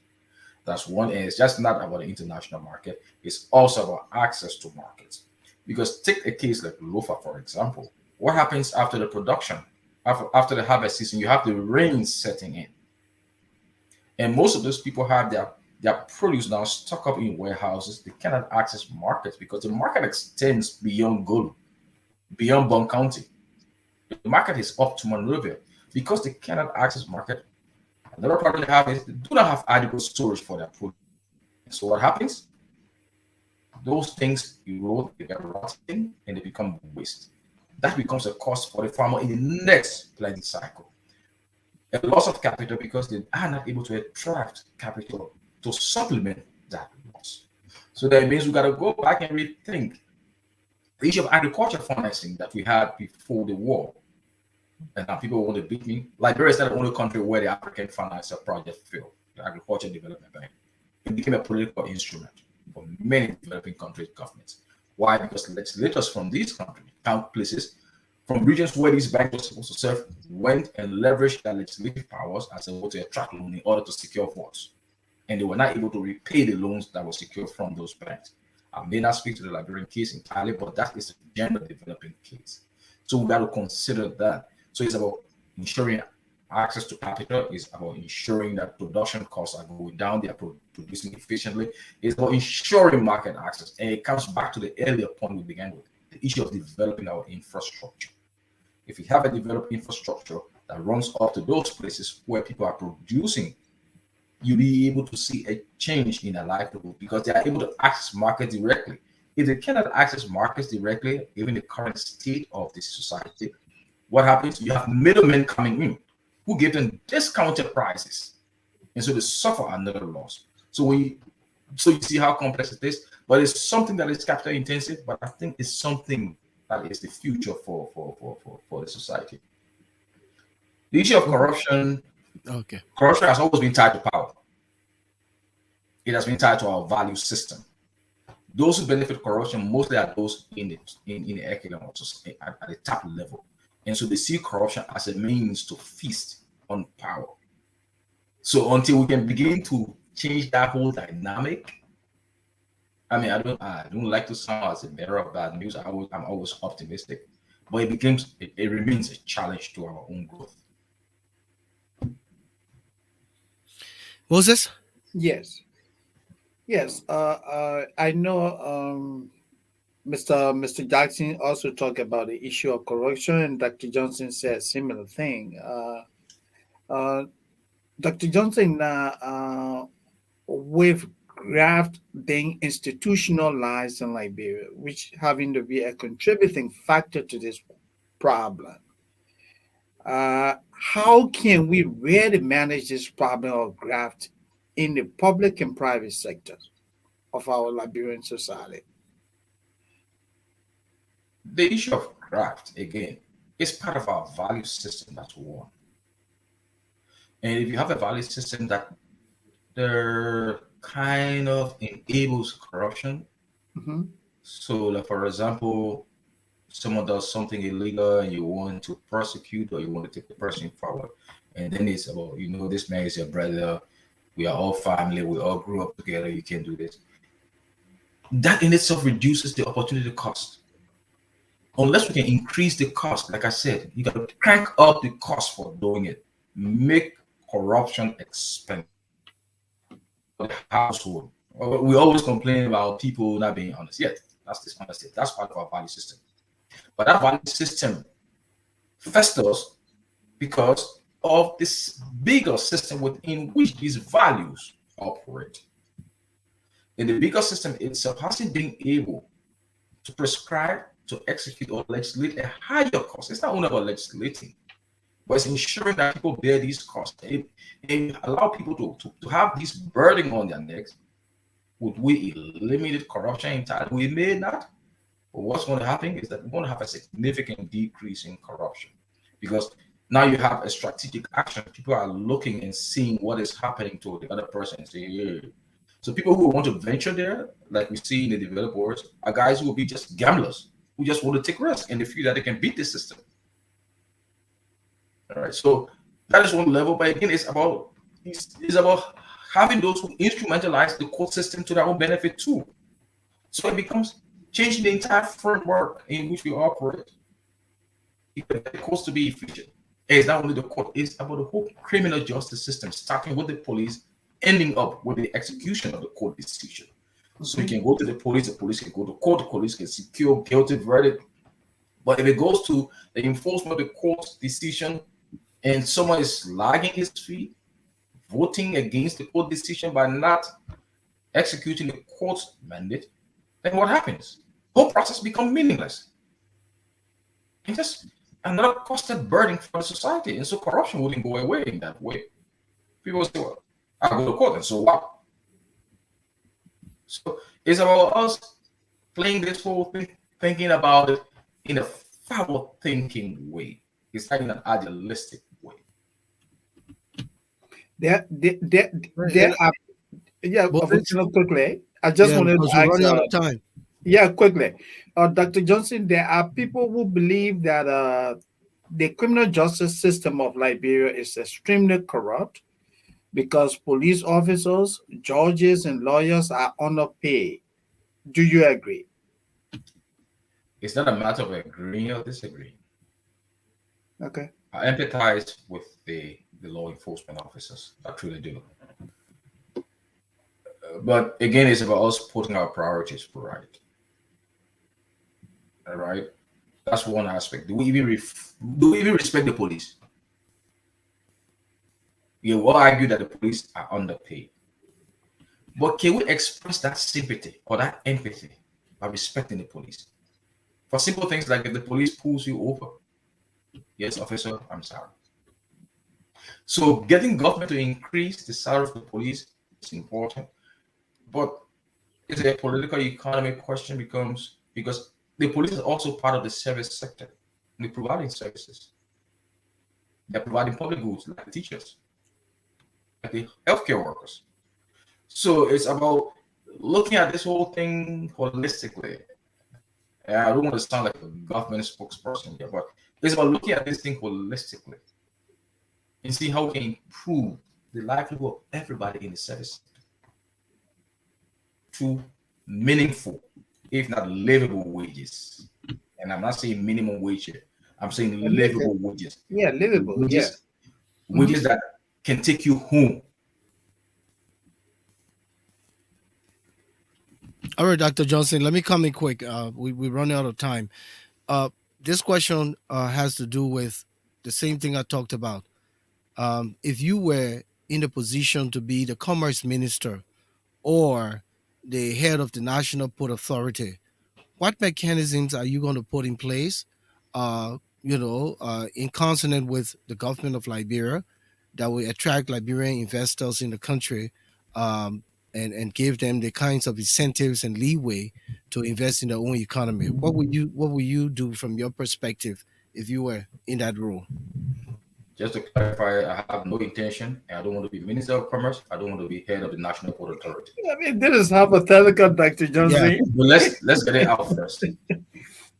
That's one, and it's just not about the international market, it's also about access to markets. Because take a case like lofa, for example. What happens after the production? After the harvest season, you have the rain setting in. And most of those people have their produce now stuck up in warehouses. They cannot access markets because the market extends beyond Gulu, beyond Bon County. The market is up to Monrovia. Because they cannot access market, another problem they have is they do not have adequate storage for their produce. So what happens? Those things erode, they get rotting, and they become waste. That becomes a cost for the farmer in the next planting cycle. A loss of capital because they are not able to attract capital to supplement that loss. So that means we got to go back and rethink the issue of agriculture financing that we had before the war. And now people want to beat me. Liberia is not the only country where the African Financial Project failed, the Agriculture Development Bank. It became a political instrument for many developing countries' governments. Why? Because legislators from these countries, places, from regions where these banks were supposed to serve, went and leveraged their legislative powers as a way to attract loans in order to secure votes. And they were not able to repay the loans that were secured from those banks. I may not speak to the Liberian case entirely, but that is a general developing case. So we got to consider that. So it's about ensuring access to capital, it's about ensuring that production costs are going down, they are producing efficiently, it's about ensuring market access. And it comes back to the earlier point we began with, the issue of developing our infrastructure. If we have a developed infrastructure that runs up to those places where people are producing, you'll be able to see a change in their livelihood because they are able to access markets directly. If they cannot access markets directly, given the current state of this society, what happens? You have middlemen coming in who give them discounted prices. And so they suffer another loss. So you see how complex it is, but it's something that is capital intensive, but I think it's something that is the future for the society. The issue of corruption, Okay. corruption has always been tied to power. It has been tied to our value system. Those who benefit corruption mostly are those in the economic at the top level. And so they see corruption as a means to feast on power. So until we can begin to change that whole dynamic, I mean, I don't like to sound as a bearer of bad news. I'm always optimistic, but it remains a challenge to our own growth. Moses? Yes. Yes. I know Mr. Jackson also talked about the issue of corruption, and Dr. Johnson said a similar thing. Uh, Dr. Johnson, with graft being institutionalized in Liberia, which having to be a contributing factor to this problem. How can we really manage this problem of graft in the public and private sectors of our Liberian society? The issue of craft, again, is part of our value system. That's one. And if you have a value system that kind of enables corruption, Mhm. so like for example, someone does something illegal and you want to prosecute or you want to take the person forward, and then it's about, this man is your brother, we are all family, we all grew up together, you can't do this. That in itself reduces the opportunity cost. Unless we can increase the cost, like I said, you got to crank up the cost for doing it, make corruption expensive for the household. We always complain about people not being honest. Yet, that's dishonesty. That's part of our value system. But that value system festers because of this bigger system within which these values operate. And the bigger system itself hasn't been able to prescribe, to execute, or legislate a higher cost. It's not only about legislating, but it's ensuring that people bear these costs. It allow people to have this burden on their necks. Would we eliminate corruption entirely? We may not. But what's going to happen is that we're going to have a significant decrease in corruption because now you have a strategic action. People are looking and seeing what is happening to the other person and say, yeah. So people who want to venture there, like we see in the developed world, are guys who will be just gamblers who just want to take risks and they feel that they can beat the system. All right. So that is one level. But again, it's about having those who instrumentalize the court system to their own benefit too. So it becomes changing the entire framework in which we operate. The courts to be efficient. It's not only the court, it's about the whole criminal justice system, starting with the police, ending up with the execution of the court decision. So you can go to the police can go to court, the police can secure guilty verdict. But if it goes to the enforcement of the court's decision and someone is lagging his feet, voting against the court decision by not executing the court's mandate, then what happens? The whole process becomes meaningless. It's just another costed burden for the society. And so corruption wouldn't go away in that way. People say, well, I'll go to court, and so what? So it's about us playing this whole thing, thinking about it in a forward-thinking way. It's not in an idealistic way. There are, yeah, quickly. I just wanted to ask, running out of time. Yeah, quickly. Dr. Johnson, there are people who believe that the criminal justice system of Liberia is extremely corrupt because police officers, judges, and lawyers are underpaid. Do you agree? It's not a matter of agreeing or disagreeing. Okay. I empathize with the law enforcement officers. I truly do. But again, it's about us putting our priorities right. All right, that's one aspect. Do we even respect the police? You will argue that the police are underpaid, but can we express that sympathy or that empathy by respecting the police for simple things like if the police pulls you over? Yes, officer, I'm sorry. So getting government to increase the salary of the police is important, but it's a political economy question because the police is also part of the service sector. They're providing services. They're providing public goods like teachers, like the healthcare workers. So it's about looking at this whole thing holistically. And I don't want to sound like a government spokesperson here, but it's about looking at this thing holistically and see how we can improve the livelihood of everybody in the service sector through meaningful, if not livable wages. And I'm not saying minimum wage here. I'm saying livable wages. Yeah, livable. Wages, wages that can take you home. All right, Dr. Johnson, let me come in quick. We're running out of time. This question has to do with the same thing I talked about. If you were in a position to be the commerce minister or the head of the National Port Authority, what mechanisms are you going to put in place, in consonant with the government of Liberia that will attract Liberian investors in the country, um, and give them the kinds of incentives and leeway to invest in their own economy? What would you do from your perspective if you were in that role? Just to clarify, I have no intention, and I don't want to be Minister of Commerce. I don't want to be head of the National Port Authority. I mean, this is hypothetical, Dr. Yeah. Johnson. But let's get it out first.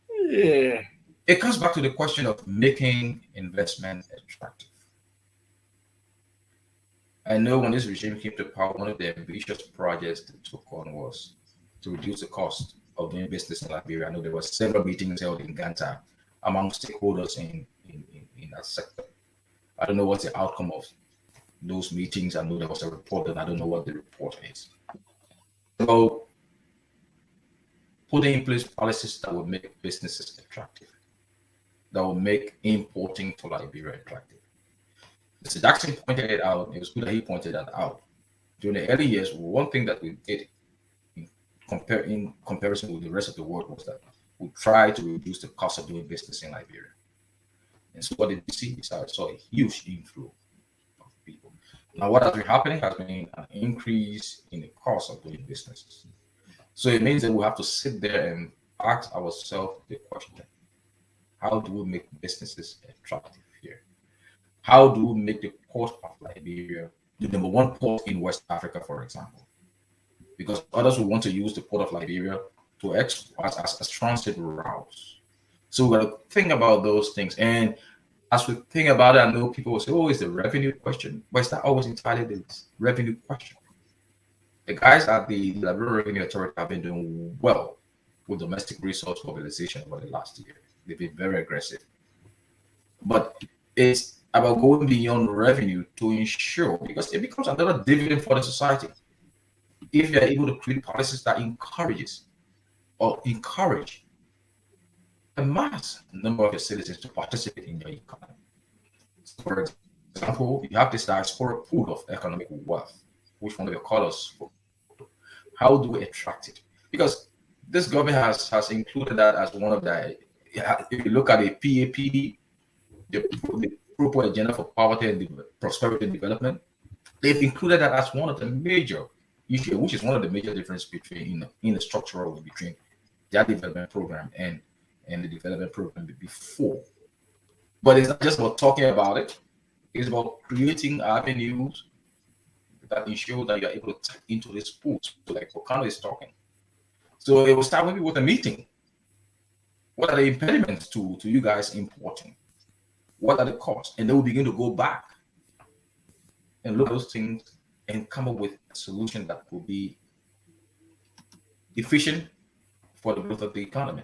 Yeah. It comes back to the question of making investment attractive. I know when this regime came to power, one of the ambitious projects they took on was to reduce the cost of doing business in Liberia. I know there were several meetings held in Ganta among stakeholders in that sector. I don't know what's the outcome of those meetings. I know there was a report, and I don't know what the report is. So, putting in place policies that will make businesses attractive, that will make importing to Liberia attractive. Mr. Jackson pointed it out. It was good that he pointed that out. During the early years, one thing that we did in comparison with the rest of the world was that we tried to reduce the cost of doing business in Liberia. And so what did we see? We saw a huge inflow of people. Now, what has been happening has been an increase in the cost of doing business. So it means that we have to sit there and ask ourselves the question, how do we make businesses attractive here? How do we make the port of Liberia the number one port in West Africa, for example? Because others will want to use the port of Liberia to export as transit routes. So we got to think about those things. And as we think about it, I know people will say, oh, it's the revenue question. But it's not always entirely the revenue question. The guys at the Liberian Revenue Authority have been doing well with domestic resource mobilization over the last year. They've been very aggressive. But it's about going beyond revenue to ensure, because it becomes another dividend for the society. If you're able to create policies that encourage a mass number of your citizens to participate in your economy. So for example, you have this diaspora pool of economic wealth, which one of your callers spoke to. How do we attract it? Because this government has included that as one of the, if you look at the PAP, the Proper Agenda for Poverty and Prosperity and Development, they've included that as one of the major issues, which is one of the major differences between in the structural between their development program and the development program before. But it's not just about talking about it, it's about creating avenues that ensure that you're able to tap into this pool. So like Okano is talking. So it will start maybe with a meeting. What are the impediments to you guys importing? What are the costs? And then we begin to go back and look at those things and come up with a solution that will be efficient for the growth of the economy.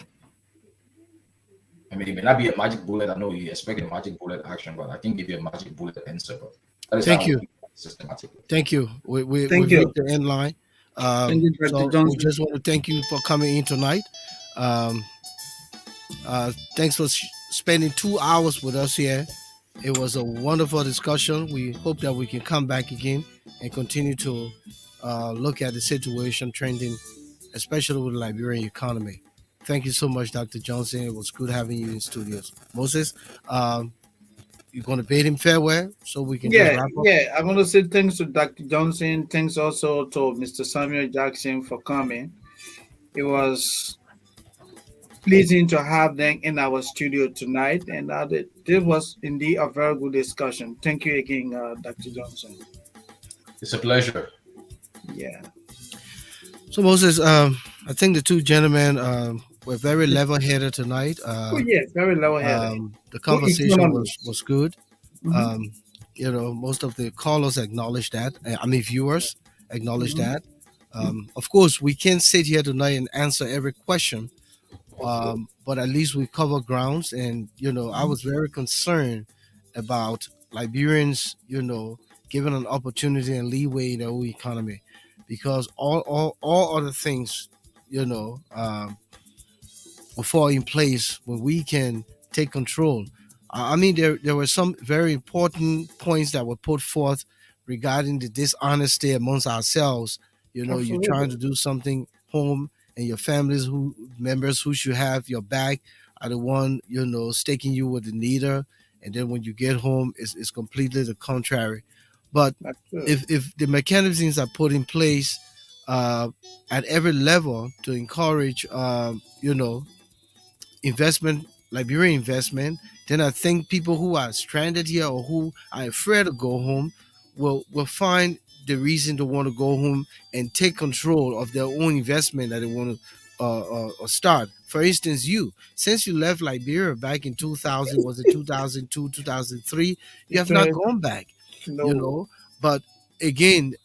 I mean, it may not be a magic bullet. I know you expect a magic bullet action, but I can give you a magic bullet answer. But that is Thank you. Systematically. Thank you. We've you. reached the end line. Thank you, Dr. So we Johnson. just want to thank you for coming in tonight. Thanks for spending 2 hours with us here. It was a wonderful discussion. We hope that we can come back again and continue to look at the situation trending, especially with the Liberian economy. Thank you so much, Dr. Johnson. It was good having you in studios. Moses, you're going to bid him farewell so we can just wrap up? Yeah. I want to say thanks to Dr. Johnson. Thanks also to Mr. Samuel Jackson for coming. It was pleasing to have them in our studio tonight, and this was indeed a very good discussion. Thank you again, Dr. Johnson. It's a pleasure. Yeah. So Moses, I think the two gentlemen were very level-headed tonight. Very level-headed. The conversation was good. Mhm. Most of the callers acknowledge that. Viewers acknowledge that. Of course, we can't sit here tonight and answer every question, but at least we cover grounds. And I was very concerned about Liberians, given an opportunity and leeway in their own economy, because all other things, will fall in place when we can take control. There were some very important points that were put forth regarding the dishonesty amongst ourselves, You're trying Absolutely. to do something home, and your families who members who should have your back are the one staking you with the needle, and then when you get home, it's completely the contrary. But That's true. if the mechanisms are put in place uh, at every level to encourage, investment, Liberian investment, then I think people who are stranded here or who are afraid to go home will find the reason to want to go home and take control of their own investment that they want to start. For instance, since you left Liberia back in 2000, was it 2002, 2003, you It's have not 20, gone back, you no. know. But again,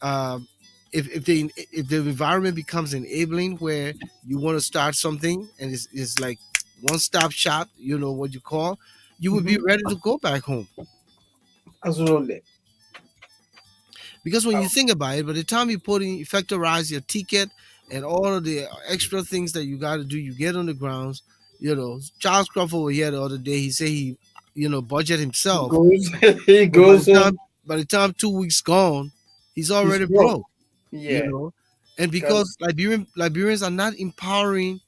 if the environment becomes enabling where you want to start something and it's like one stop shop, what you call, you would be Hmm. ready to go back home. Absolutely. Because when you Um, think about it, by the time you factorize your ticket and all of the extra things that you got to do, you get on the grounds. Charles Crawford was here the other day. He said he, budget he himself, goes, he but goes home. by the time 2 weeks gone, he's He's already broke. broke. You Yeah, know, and because because Liberians are not empowering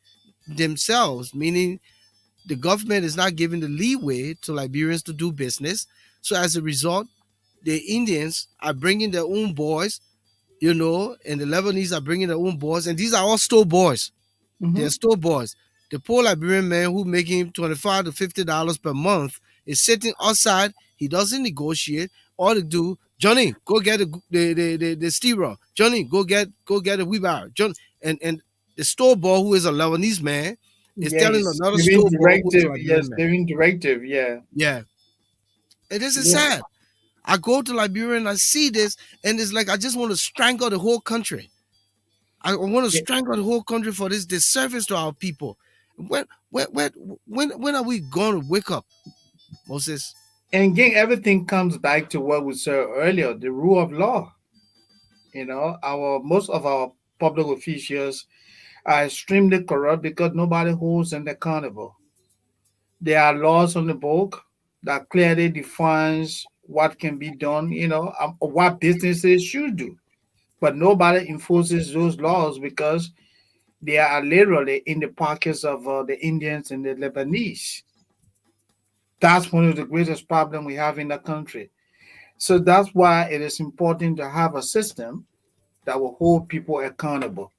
themselves, meaning the government is not giving the leeway to Liberians to do business. So as a result, the Indians are bringing their own boys, and the Lebanese are bringing their own boys, and these are all store boys. They're hmm store boys. The poor Liberian man who making $25 to $50 per month is sitting outside. He doesn't negotiate. All to do, Johnny, go get the steerer. Johnny, go get a wheelbarrow. John and the store boy who is a Lebanese man is yeah, telling he's another giving store boy who is a directive. Liberian Yes, man. giving directive. Yeah, Yeah, and this is yeah. sad. I go to Liberia and I see this, and it's like I just want to strangle the whole country. I want to Yeah. strangle the whole country for this disservice to our people. When when are we going to wake up, Moses? And again, everything comes back to what we said earlier: the rule of law. Our most of our public officials are extremely corrupt because nobody holds them accountable. There are laws on the book that clearly defines what can be done, what businesses should do. But nobody enforces those laws because they are literally in the pockets of the Indians and the Lebanese. That's one of the greatest problems we have in the country. So that's why it is important to have a system that will hold people accountable.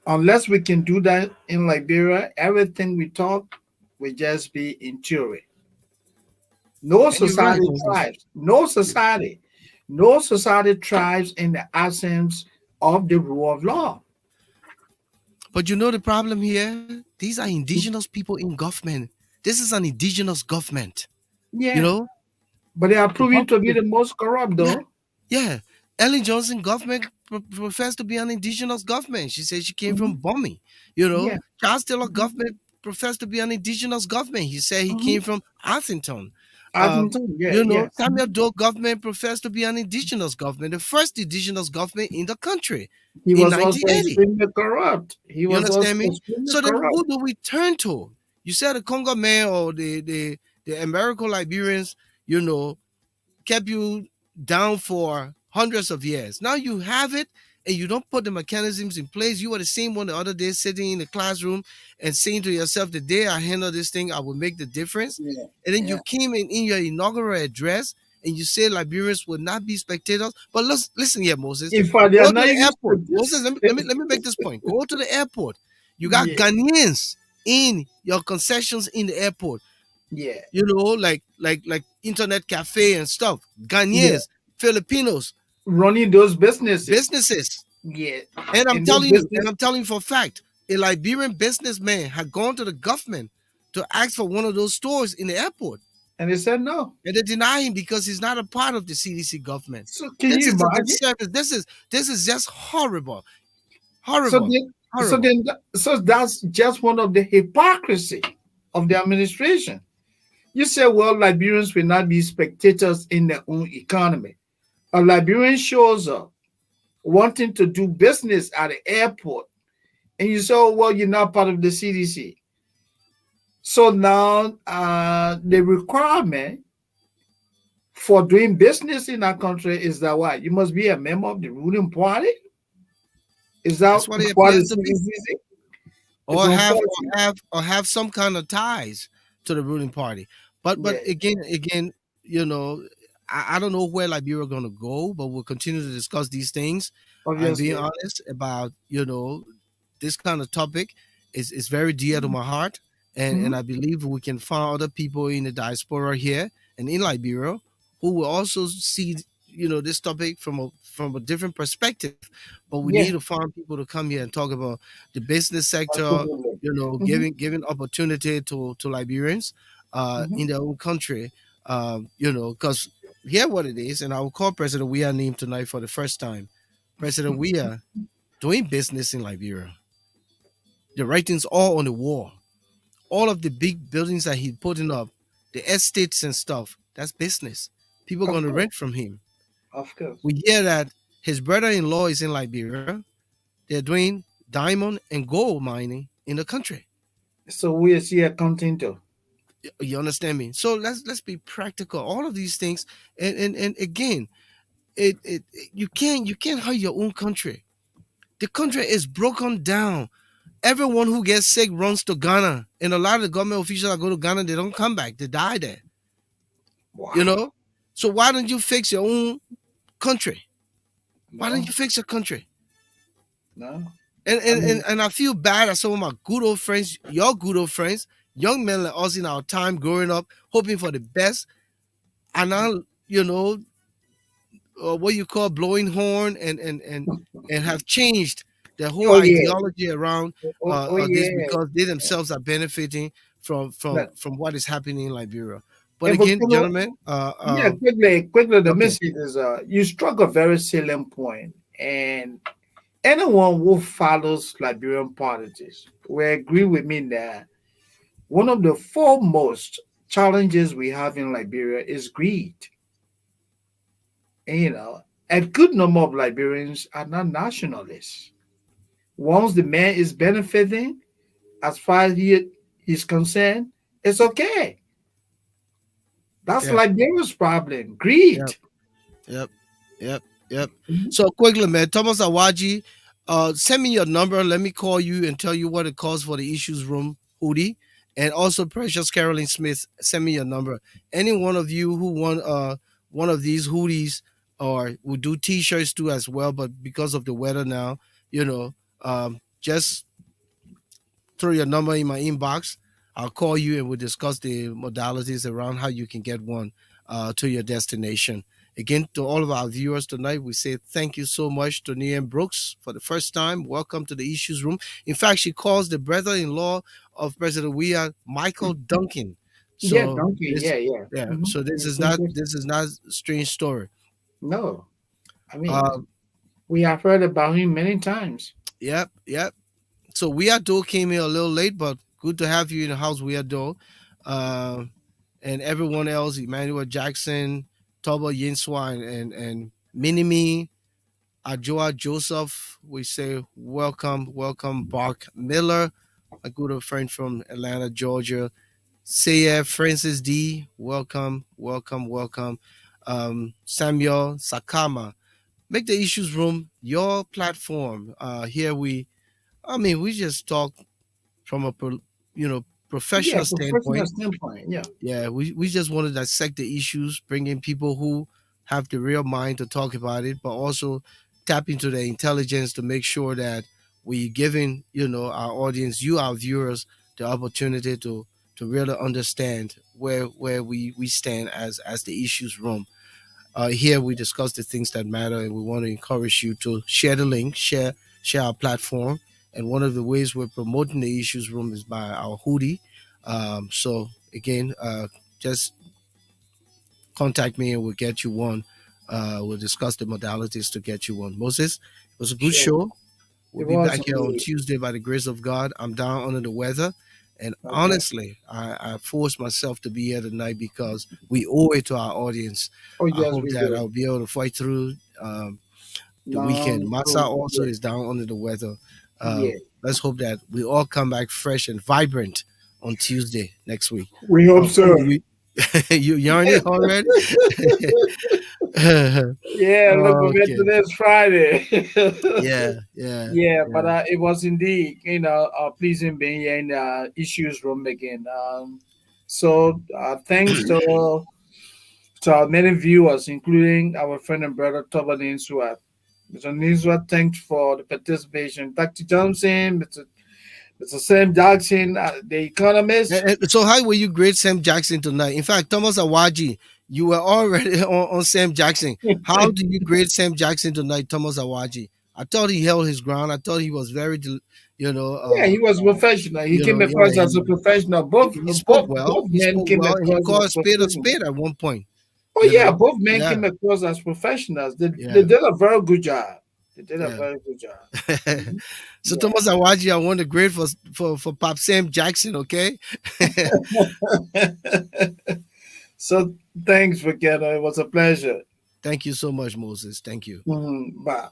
Unless we can do that in Liberia, everything we talk will just be in theory. No And you're right, society Moses. thrives. No society. No society thrives in the absence of the rule of law. But you know the problem here? These are indigenous people in government. This is an indigenous government. You Yeah. know, But they are the proving to be public. the most corrupt, Yeah, though. yeah. Ellen Johnson government professed to be an indigenous government. She said she came from Mhm. Bomi. Yeah. Charles Taylor Mhm. government professed to be an indigenous government. He said he Mhm. came from Arthington. Um, Arlington, yeah, yeah. Samuel Doe government professed to be an indigenous government, the first indigenous government in the country He in was also 1980. extremely corrupt. He You was also understand me? extremely So then corrupt. who do we turn to? You said the Congo man or the American Liberians, you know, kept you down for hundreds of years. Now you have it and you don't put the mechanisms in place. You were the same one the other day sitting in the classroom and saying to yourself, the day I handle this thing, I will make the difference. Yeah, And then you yeah. came in your inaugural address and you said Liberians would not be spectators. But listen here, Moses. In fact, they Go are to not the used to airport. this. Moses, let me make this point. Go to the airport. You got Yeah, Ghanaians in your concessions in the airport, yeah, like internet cafe and stuff. yeah. Ghanaians, Filipinos, Running those businesses. businesses. Yeah. And I'm And those telling you, business, for a fact, a Liberian businessman had gone to the government to ask for one of those stores in the airport. and they said no. And they deny him because he's not a part of the CDC government. So can This you is a imagine? disservice. This is just horrible. So Horrible. then, so Horrible. then, so that's just one of the hypocrisy of the administration. You say, well, Liberians will not be spectators in their own economy. A Liberian shows up wanting to do business at the airport, and you say, oh, well, you're not part of the CDC. So now the requirement for doing business in our country is that what? You must be a member of the ruling party? Is that That's what it what appears is to be. easy? It's Or have unfortunate. some kind of ties to the ruling party. But Yeah, again, you know, I don't know where Liberia going to go, but we'll continue to discuss these things. I'm being obviously. honest about this kind of topic is very dear to my heart, and Mhm. I believe we can find other people in the diaspora here and in Liberia who will also see this topic from a different perspective. But we need Yeah, to find people to come here and talk about the business sector, absolutely. Hmm. giving opportunity to Liberians Hmm. in their own country, because here what it is, and I will call President Weah name tonight for the first time. President Weah doing business in Liberia. The writings all on the wall. All of the big buildings that he's putting up, the estates and stuff, that's business. People are Of going to course, rent from him. of course. We hear that his brother-in-law is in Liberia. They're doing diamond and gold mining in the country. So we see a continental. You understand me? So let's be practical. All of these things, and again, it you can't hurt your own country. The country is broken down. Everyone who gets sick runs to Ghana, and a lot of the government officials that go to Ghana, they don't come back. They die there. You Wow. know. So why don't you fix your own country? Why don't No, you fix your country? no. And I and, and, mean, and I feel bad at some of my good old friends, your good old friends, young men like us in our time growing up, hoping for the best, and now what you call blowing horn and have changed the whole oh yeah, ideology around oh this yeah. because they themselves are benefiting from from But, from what is happening in Liberia. But and for again, gentlemen, yeah, quickly, the okay, message is you struck a very salient point, and anyone who follows Liberian politics will agree with me that one of the foremost challenges we have in Liberia is greed. And, a good number of Liberians are not nationalists. Once the man is benefiting, as far as he is concerned, it's okay. That's yeah, Liberia's problem, yeah, greed. yep, yep, yep. Mhm. So quickly, man, Thomas Awaji, send me your number. Let me call you and tell you what it costs for the issues room hoodie. And also, Precious Carolyn Smith, send me your number. Any one of you who want one of these hoodies, or we do t-shirts too as well, but because of the weather now, just throw your number in my inbox. I'll call you and we'll discuss the modalities around how you can get one to your destination. Again, to all of our viewers tonight, we say thank you so much to Nian Brooks for the first time. Welcome to the Issues Room. In fact, she calls the brother-in-law of President Weah Michael Duncan. Yeah, So donkey. this, Yeah, yeah. yeah. Mhm. So this It's is not interesting. this is not a strange story. No, I mean, Uh, we have heard about him many times. yep, yep. So Weirdo came in a little late, but good to have you in the house, Weirdo. Uh, and everyone else, Emmanuel Jackson, Toba Yinswa, and Minimi, Ajoa Joseph. We say welcome, welcome, Bark Miller, a good old friend from Atlanta, Georgia. Saya Francis D, welcome, welcome, welcome. Samuel Sakama. Make the issues room your platform. Here we just talk from a Yeah, professional from personal standpoint. standpoint. Yeah. Yeah, we just want to dissect the issues, bring in people who have the real mind to talk about it, but also tap into their intelligence to make sure that we giving our audience, our viewers, the opportunity to really understand where we stand as the issues room. Here we discuss the things that matter, and we want to encourage you to share the link, share our platform. And one of the ways we're promoting the issues room is by our hoodie. So again, just contact me and we'll get you one. We'll discuss the modalities to get you one. Moses, it was a good Sure. show. We'll It be was back here on indeed. Tuesday by the grace of God. I'm down under the weather. And Okay. honestly, I forced myself to be here tonight because we owe it to our audience. Oh, I yes, hope we that do. I'll be able to fight through the weekend. Long Masa through. also Yeah. is down under the weather. Yeah. Let's hope that we all come back fresh and vibrant on Tuesday next week. We hope so. Tony, you yarning already? Yeah, look, Okay. today's Friday. Yeah, yeah, Yeah, but yeah. it was indeed, pleasing being here in the issues room again. So thanks to our many viewers, including our friend and brother Toba Ninswat. Mr. Ninswat, thanks for the participation. Dr. Johnson, Mr. Sam Jackson, the economist. So how will you grade Sam Jackson tonight? In fact, Thomas Awaji, you were already on Sam Jackson. How do you grade Sam Jackson tonight, Thomas Awaji? I thought he held his ground. I thought he was very, you know, Yeah, he was professional. He came yeah, across as a professional. Both he spoke both well. both He men spoke came well, and he across as called a professionals. spade at one point. Oh You yeah, know, both men yeah, came across as professionals. They yeah, did a very good job. They did a yeah. very good job. Mhm. So Yeah. Thomas Awaji, I want to grade for Pop Sam Jackson. Okay. So thanks, Vaketa. It was a pleasure. Thank you so much, Moses. Thank you. Bye.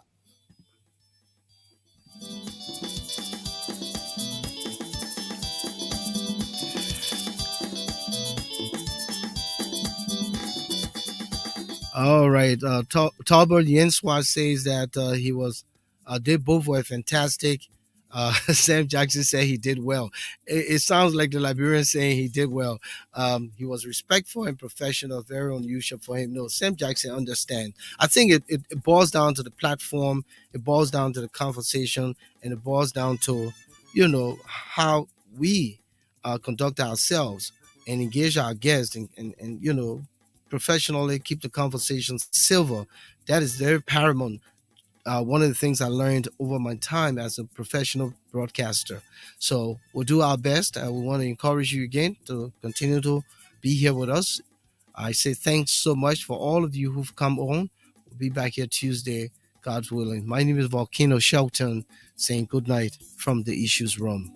All right. Talbot Yenswa says that they both were fantastic. Sam Jackson said he did well. It sounds like the Liberian saying he did well. He was respectful and professional, very unusual for him. No, Sam Jackson understand. I think it boils down to the platform, it boils down to the conversation, and it boils down to, how we conduct ourselves and engage our guests and professionally keep the conversation civil. That is very paramount. One of the things I learned over my time as a professional broadcaster. So we'll do our best. We want to encourage you again to continue to be here with us. I say thanks so much for all of you who've come on. We'll be back here Tuesday, God willing. My name is Volcano Shelton, saying good night from the Issues Room.